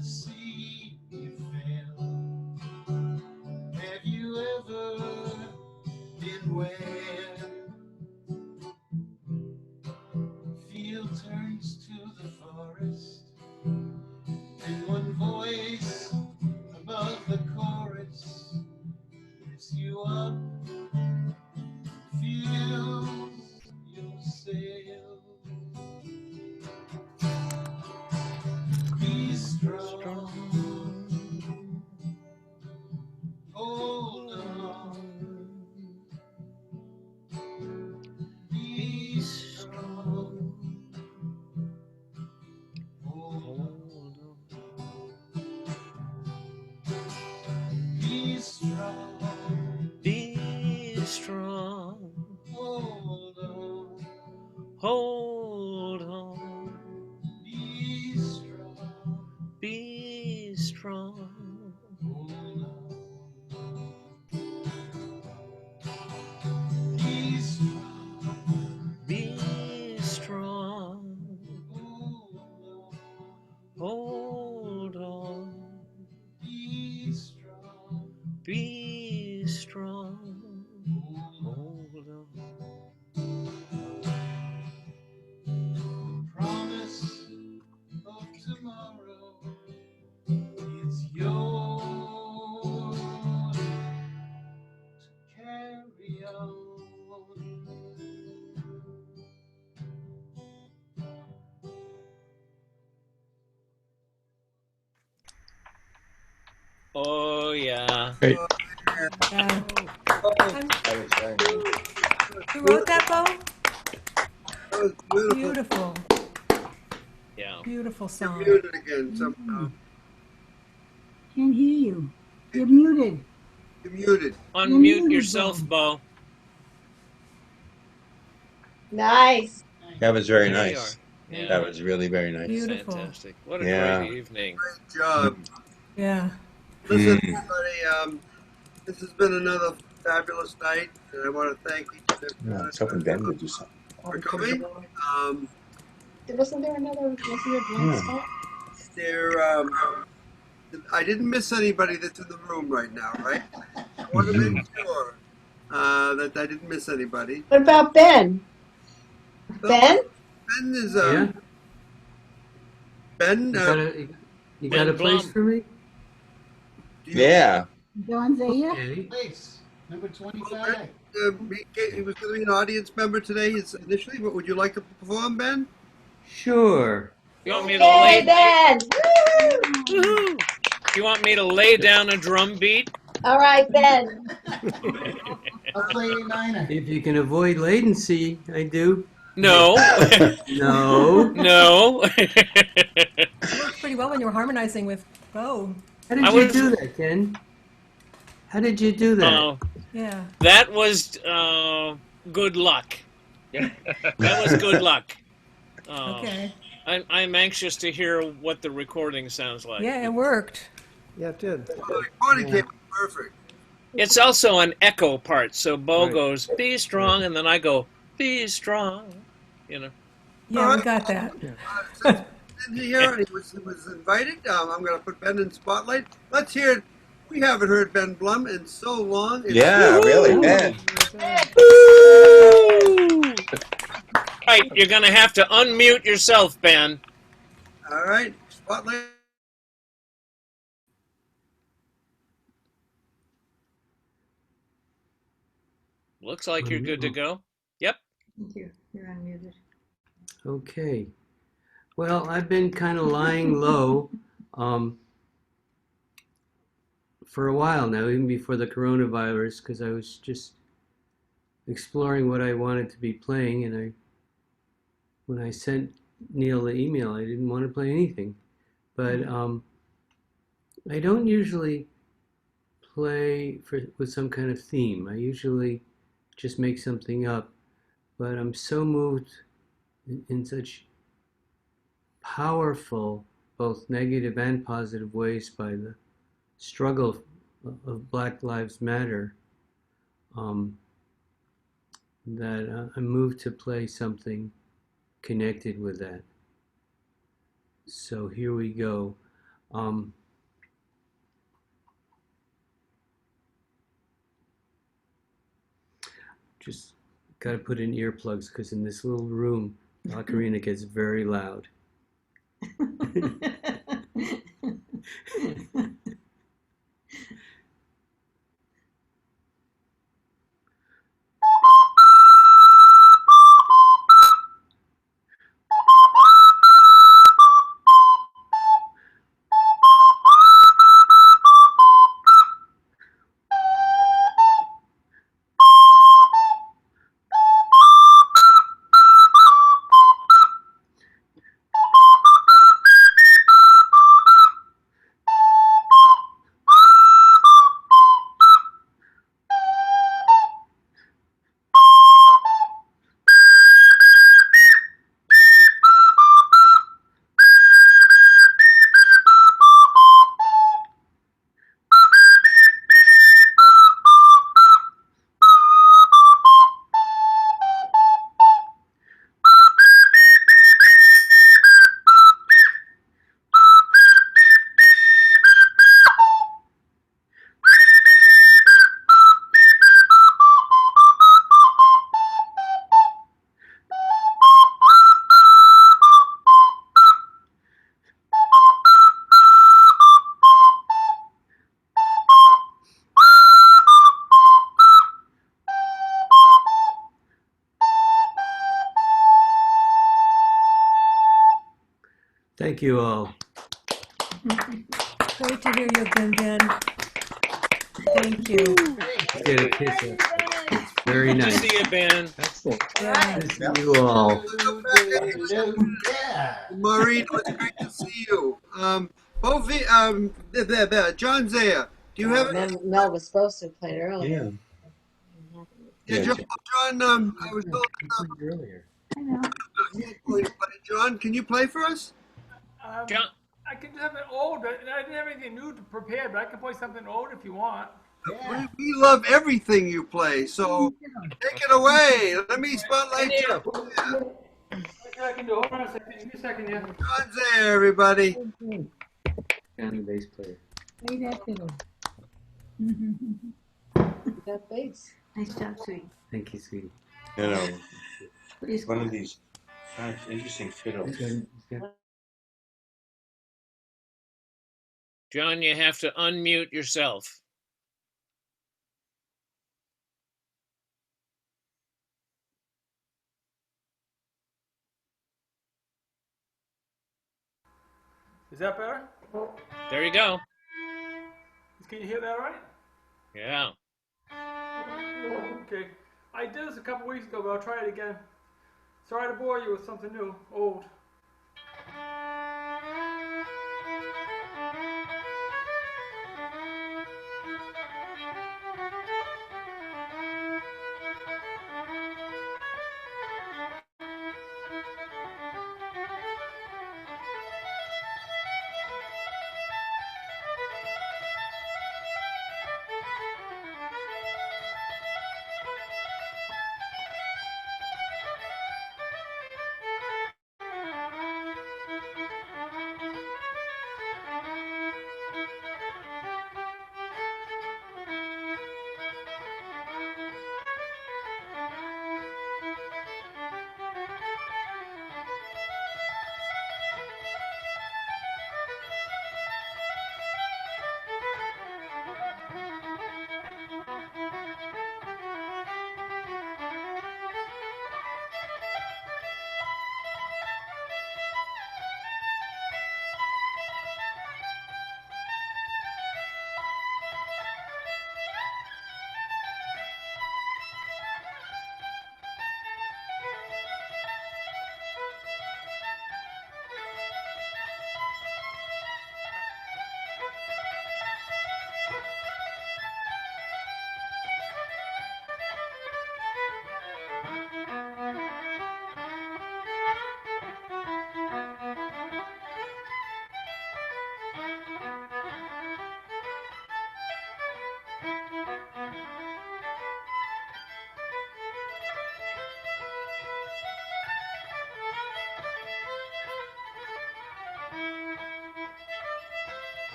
strong. Be strong. Hold on. Hold on. Be strong. Be strong. Hold on. Be strong. Be strong. Hold on. Hold on. Be strong. Be strong. Hold on. The promise of tomorrow is yours to carry on. Oh yeah. Great. Yeah. That was very nice. Who wrote that, Bo? That was beautiful. Beautiful. Yeah. Beautiful You're song. muted again somehow. Can't hear you. You're muted. You're muted. Unmute muted, yourself, Bo. Nice. That was very There you nice. are. Yeah. That was really very nice. Beautiful. Fantastic. What a Yeah. great evening. Great job. Yeah. Listen, Mm. everybody, this has been another fabulous night, and I want to thank each and every Yeah, I one was hoping Ben would do something. for coming. Wasn't there another, was there a blank Yeah. spot? I didn't miss anybody that's in the room right now, right? I want to make sure that I didn't miss anybody. What about Ben? So, Ben? Ben is Yeah? Ben. You got a place for me? Yeah. Don Zaya? Okay. Place number 25. He was going to be an audience member today initially, but would you like to perform, Ben? Sure. You want me to Yay, lay? Ben! Woohoo! You want me to lay down a drum beat? All right, Ben. I'll play a minor. If you can avoid latency, I do. No. No. No. It worked pretty well when you were harmonizing with Bo. How did you do that, Ken? How did you do that? Yeah. That was good luck. That was good luck. Okay. I'm anxious to hear what the recording sounds like. Yeah, it worked. Yeah, it did. The recording came out perfect. It's also an echo part, so Bo Right. goes, be strong, and then I go, be strong. You know. Yeah, we got that. Since Ben here and he was invited, I'm going to put Ben in spotlight. Let's hear it. We haven't heard Ben Blum in so long. Yeah, really, Ben. Right, you're going to have to unmute yourself, Ben. All right, spotlight. Looks like you're good to go. Yep. Thank you. You're unmuted. Okay. Well, I've been kind of lying low for a while now, even before the coronavirus, because I was just exploring what I wanted to be playing, and when I sent Neil the email, I didn't want to play anything. But I don't usually play with some kind of theme. I usually just make something up. But I'm so moved in such powerful, both negative and positive ways by the struggle of Black Lives Matter that I'm moved to play something connected with that. So here we go. Just got to put in earplugs because in this little room, the ocarina gets very loud. Thank you all. Great to hear you again, Ben. Thank you. Let's get a kiss. It's very Good to nice. see you, Ben. Excellent. Yeah. Good to see you all. Yeah. Maureen, it was great to see you. John Zaya, do you have Mel was supposed to have played earlier. Yeah, John, I was told Earlier. I know. John, can you play for us? John, I can do something old, but I didn't have anything new to prepare, but I can play something old if you want. We love everything you play, so take it away. Let me spotlight John. I can do. Hold on a second. Give me a second here. John's there, everybody. Piano bass player. Play that fiddle. That bass. Nice job, sweetie. Thank you, sweetie. You know, Please one go. of these interesting fiddles. John, you have to unmute yourself. Is that better? There you go. Can you hear that all right? Yeah. Okay. I did this a couple weeks ago, but I'll try it again. Sorry to bore you with something new, old.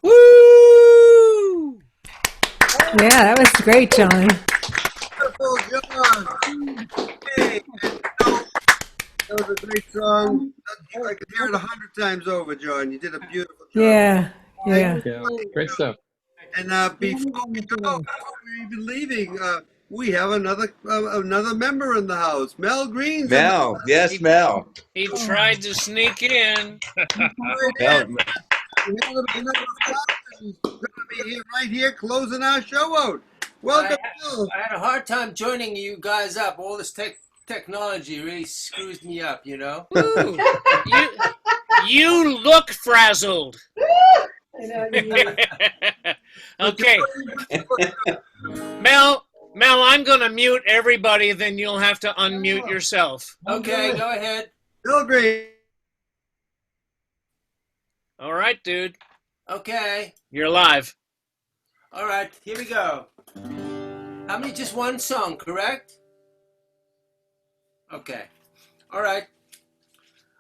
Woo! Yeah, that was great, John. Wonderful, John. Hey, that was a great song. I could hear it 100 times over, John. You did a beautiful job. Yeah, yeah. Great stuff. And before we go, before we're even leaving, we have another member in the house. Mel Green's Mel, yes, Mel. He tried to sneak in. Mel, He's going to be here, right here, closing our show out. Welcome, Mel. I had a hard time joining you guys up. All this technology really screws me up, you know? Ooh, You look frazzled. I know you mean. Okay. Mel, I'm going to mute everybody, then you'll have to unmute yourself. Okay, go ahead. Bill Green. All right, dude. Okay. You're live. All right, here we go. How many? Just one song, correct? Okay. All right.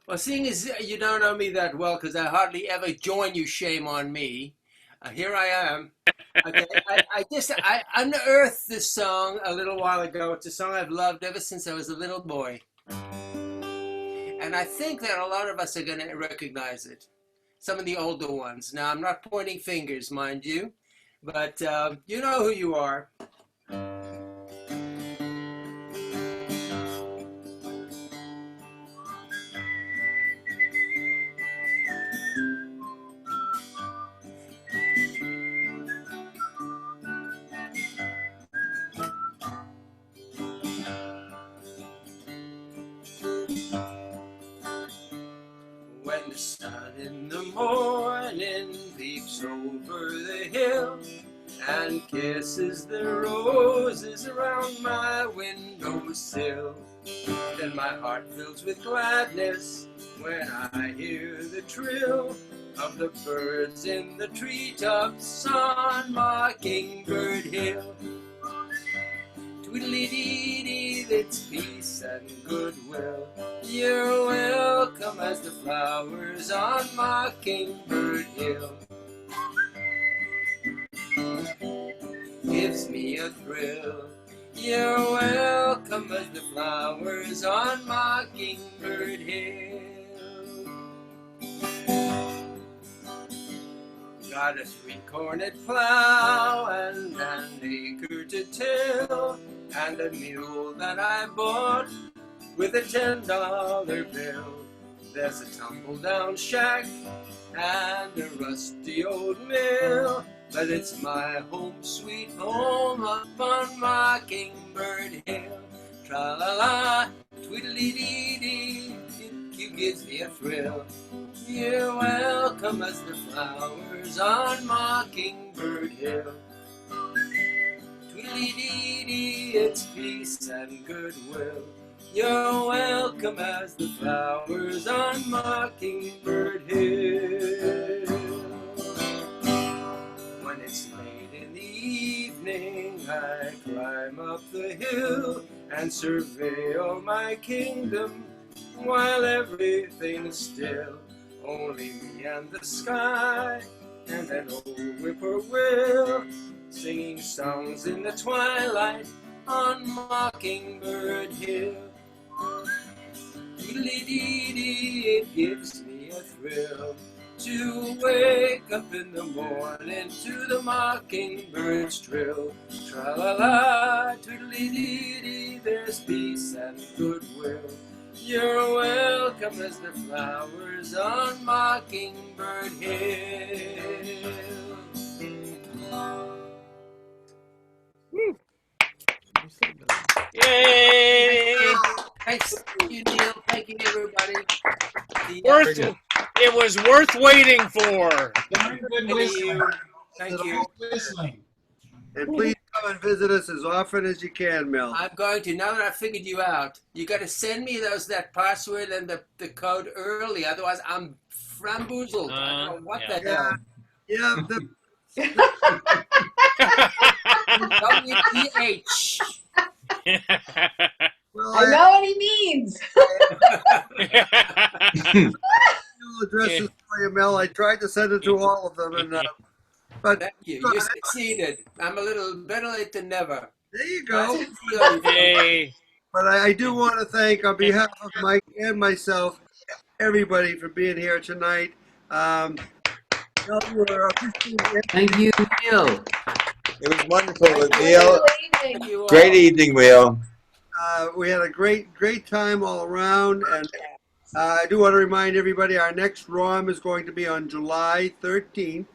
Well, seeing as you don't know me that well, because I hardly ever join you, shame on me. Here I am. Okay, I unearthed this song a little while ago. It's a song I've loved ever since I was a little boy. And I think that a lot of us are going to recognize it. Some of the older ones. Now, I'm not pointing fingers, mind you, but you know who you are. When the sun in the morning peeps over the hill and kisses the roses around my windowsill, then my heart fills with gladness when I hear the trill of the birds in the treetops on Mockingbird Hill. Tweedledee-dee, it's peace and goodwill. You're welcome as the flowers on Mockingbird Hill. Gives me a thrill. You're welcome as the flowers on Mockingbird Hill. Got a 3-cornered plow and an acre to till, and a mule that I bought with a $10 bill. There's a tumble-down shack and a rusty old mill, but it's my home sweet home up on Mockingbird Hill. Tra-la-la, tweedledee-dee, it gives me a thrill. You're welcome as the flowers on Mockingbird Hill. Tweedledee-dee, it's peace and goodwill. You're welcome as the flowers on Mockingbird Hill. When it's late in the evening, I climb up the hill and survey all my kingdom while everything's still. Only me and the sky and an old whippoorwill singing songs in the twilight on Mockingbird Hill. Doodly-dee-dee, it gives me a thrill to wake up in the morning to the mockingbird's trill. Tra-la-la, toodly-dee-dee, there's peace and goodwill. You're welcome as the flowers on Mockingbird Hill. Yay! Thanks you, Neil. Thank you, everybody. It was worth waiting for. Thank you. Thank you. Whistling. And please come and visit us as often as you can, Mel. I'm going to. Now that I figured you out, you got to send me that password and the code early. Otherwise, I'm framboozled. I don't know what the hell. Yeah. WPH. I know what he means. Addresses for you, Mel. I tried to send it to all of them, and but Thank you. You succeeded. I'm a little better late than never. There you go. Hey. But I do want to thank, on behalf of Mike and myself, everybody for being here tonight. Mel, you were Thank you, Neil. It was wonderful with Neil. Great evening, Will. We had a great time all around, and I do want to remind everybody our next ROM is going to be on July 13th,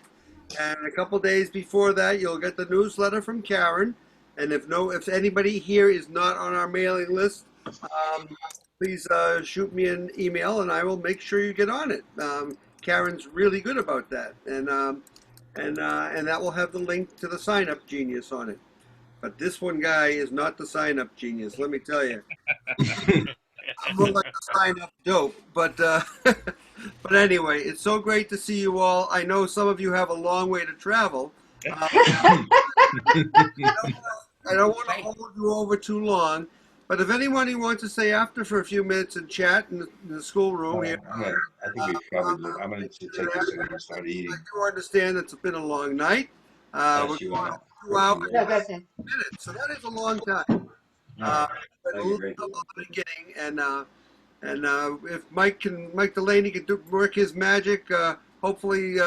and a couple days before that you'll get the newsletter from Karen. And if anybody here is not on our mailing list, please shoot me an email, and I will make sure you get on it. Karen's really good about that, and that will have the link to the Sign Up Genius on it. But this one guy is not the Sign Up Genius, let me tell you. I'm more like the Sign Up Dope, but but anyway, it's so great to see you all. I know some of you have a long way to travel. I don't want to hold you over too long, but if anyone who wants to stay after for a few minutes and chat in the schoolroom here, I think we probably. I'm going to take this and start eating. I do understand it's been a long night. We're Yes, you going are. 2 hours No, go ahead. minutes, so that is a long time. But a That'd be little great. bit of the beginning, and if Mike Delaney can work his magic, hopefully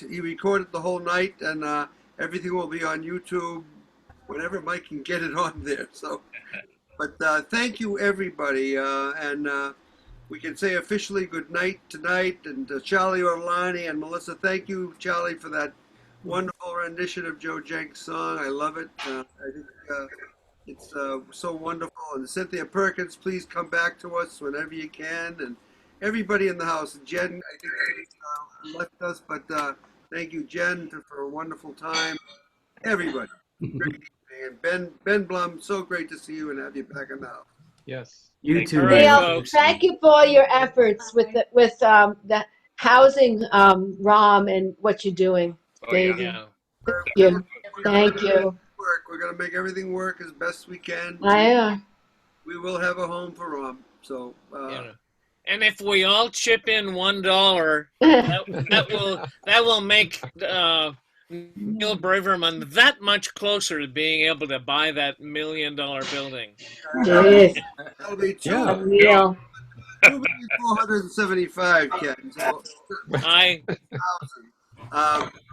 he recorded the whole night, and everything will be on YouTube whenever Mike can get it on there. So, but thank you everybody, and we can say officially good night tonight. And Charlie Orlani and Melissa, thank you, Charlie, for that wonderful rendition of Joe Jenks' song. I love it. I think it's so wonderful. And Cynthia Perkins, please come back to us whenever you can. And everybody in the house. Jen, I think left us, but thank you, Jen, for a wonderful time. Everybody. Great evening. And Ben Blum, so great to see you and have you back in the house. Yes. You too. Neil, thank you for all your efforts with the housing ROM and what you're doing. Oh, yeah. Thank you. Thank you. We're going to make everything work as best we can. We will have a home for Rom. So, and if we all chip in $1, that will make Neil Braverman that much closer to being able to buy that $1 million building. Yes. That'll be two. Yeah. Neil. 475, Ken. So,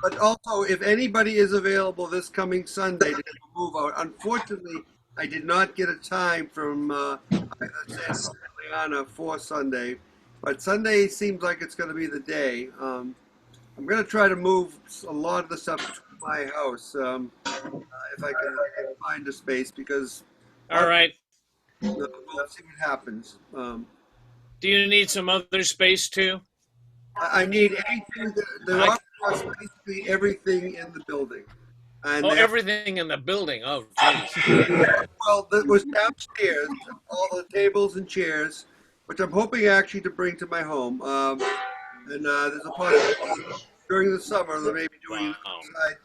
but also, if anybody is available this coming Sunday to move out, unfortunately, I did not get a time from Liana for Sunday, but Sunday seems like it's going to be the day. I'm going to try to move a lot of the stuff to my house if I can find a space, because all right, we'll see what happens. Do you need some other space too? I need anything. There are basically everything in the building. And everything in the building. Oh, jeez. Well, that was downstairs, all the tables and chairs, which I'm hoping actually to bring to my home. And there's a possibility during the summer they may be doing outside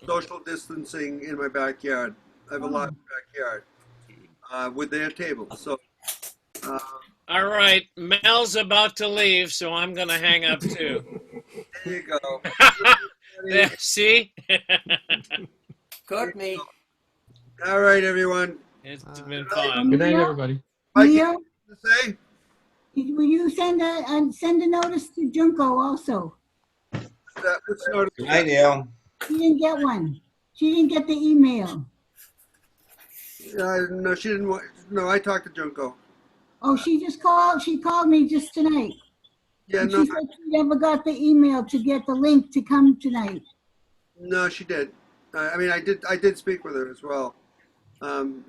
social distancing in my backyard. I have a large backyard with their tables. So. All right, Mel's about to leave, so I'm going to hang up too. There you go. There, see? Cook me. All right, everyone. It's been fun. Good night, everybody. Neil, Say? will you send a notice to Junko also? Good night, Neil. She didn't get one. She didn't get the email. No, she didn't. No, I talked to Junko. Oh, she just called. She called me just tonight. Yeah, and no. She said she never got the email to get the link to come tonight. No, she did. I mean, I did speak with her as well. And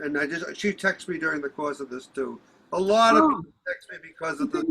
she texted me during the course of this too. A lot of people text me because of the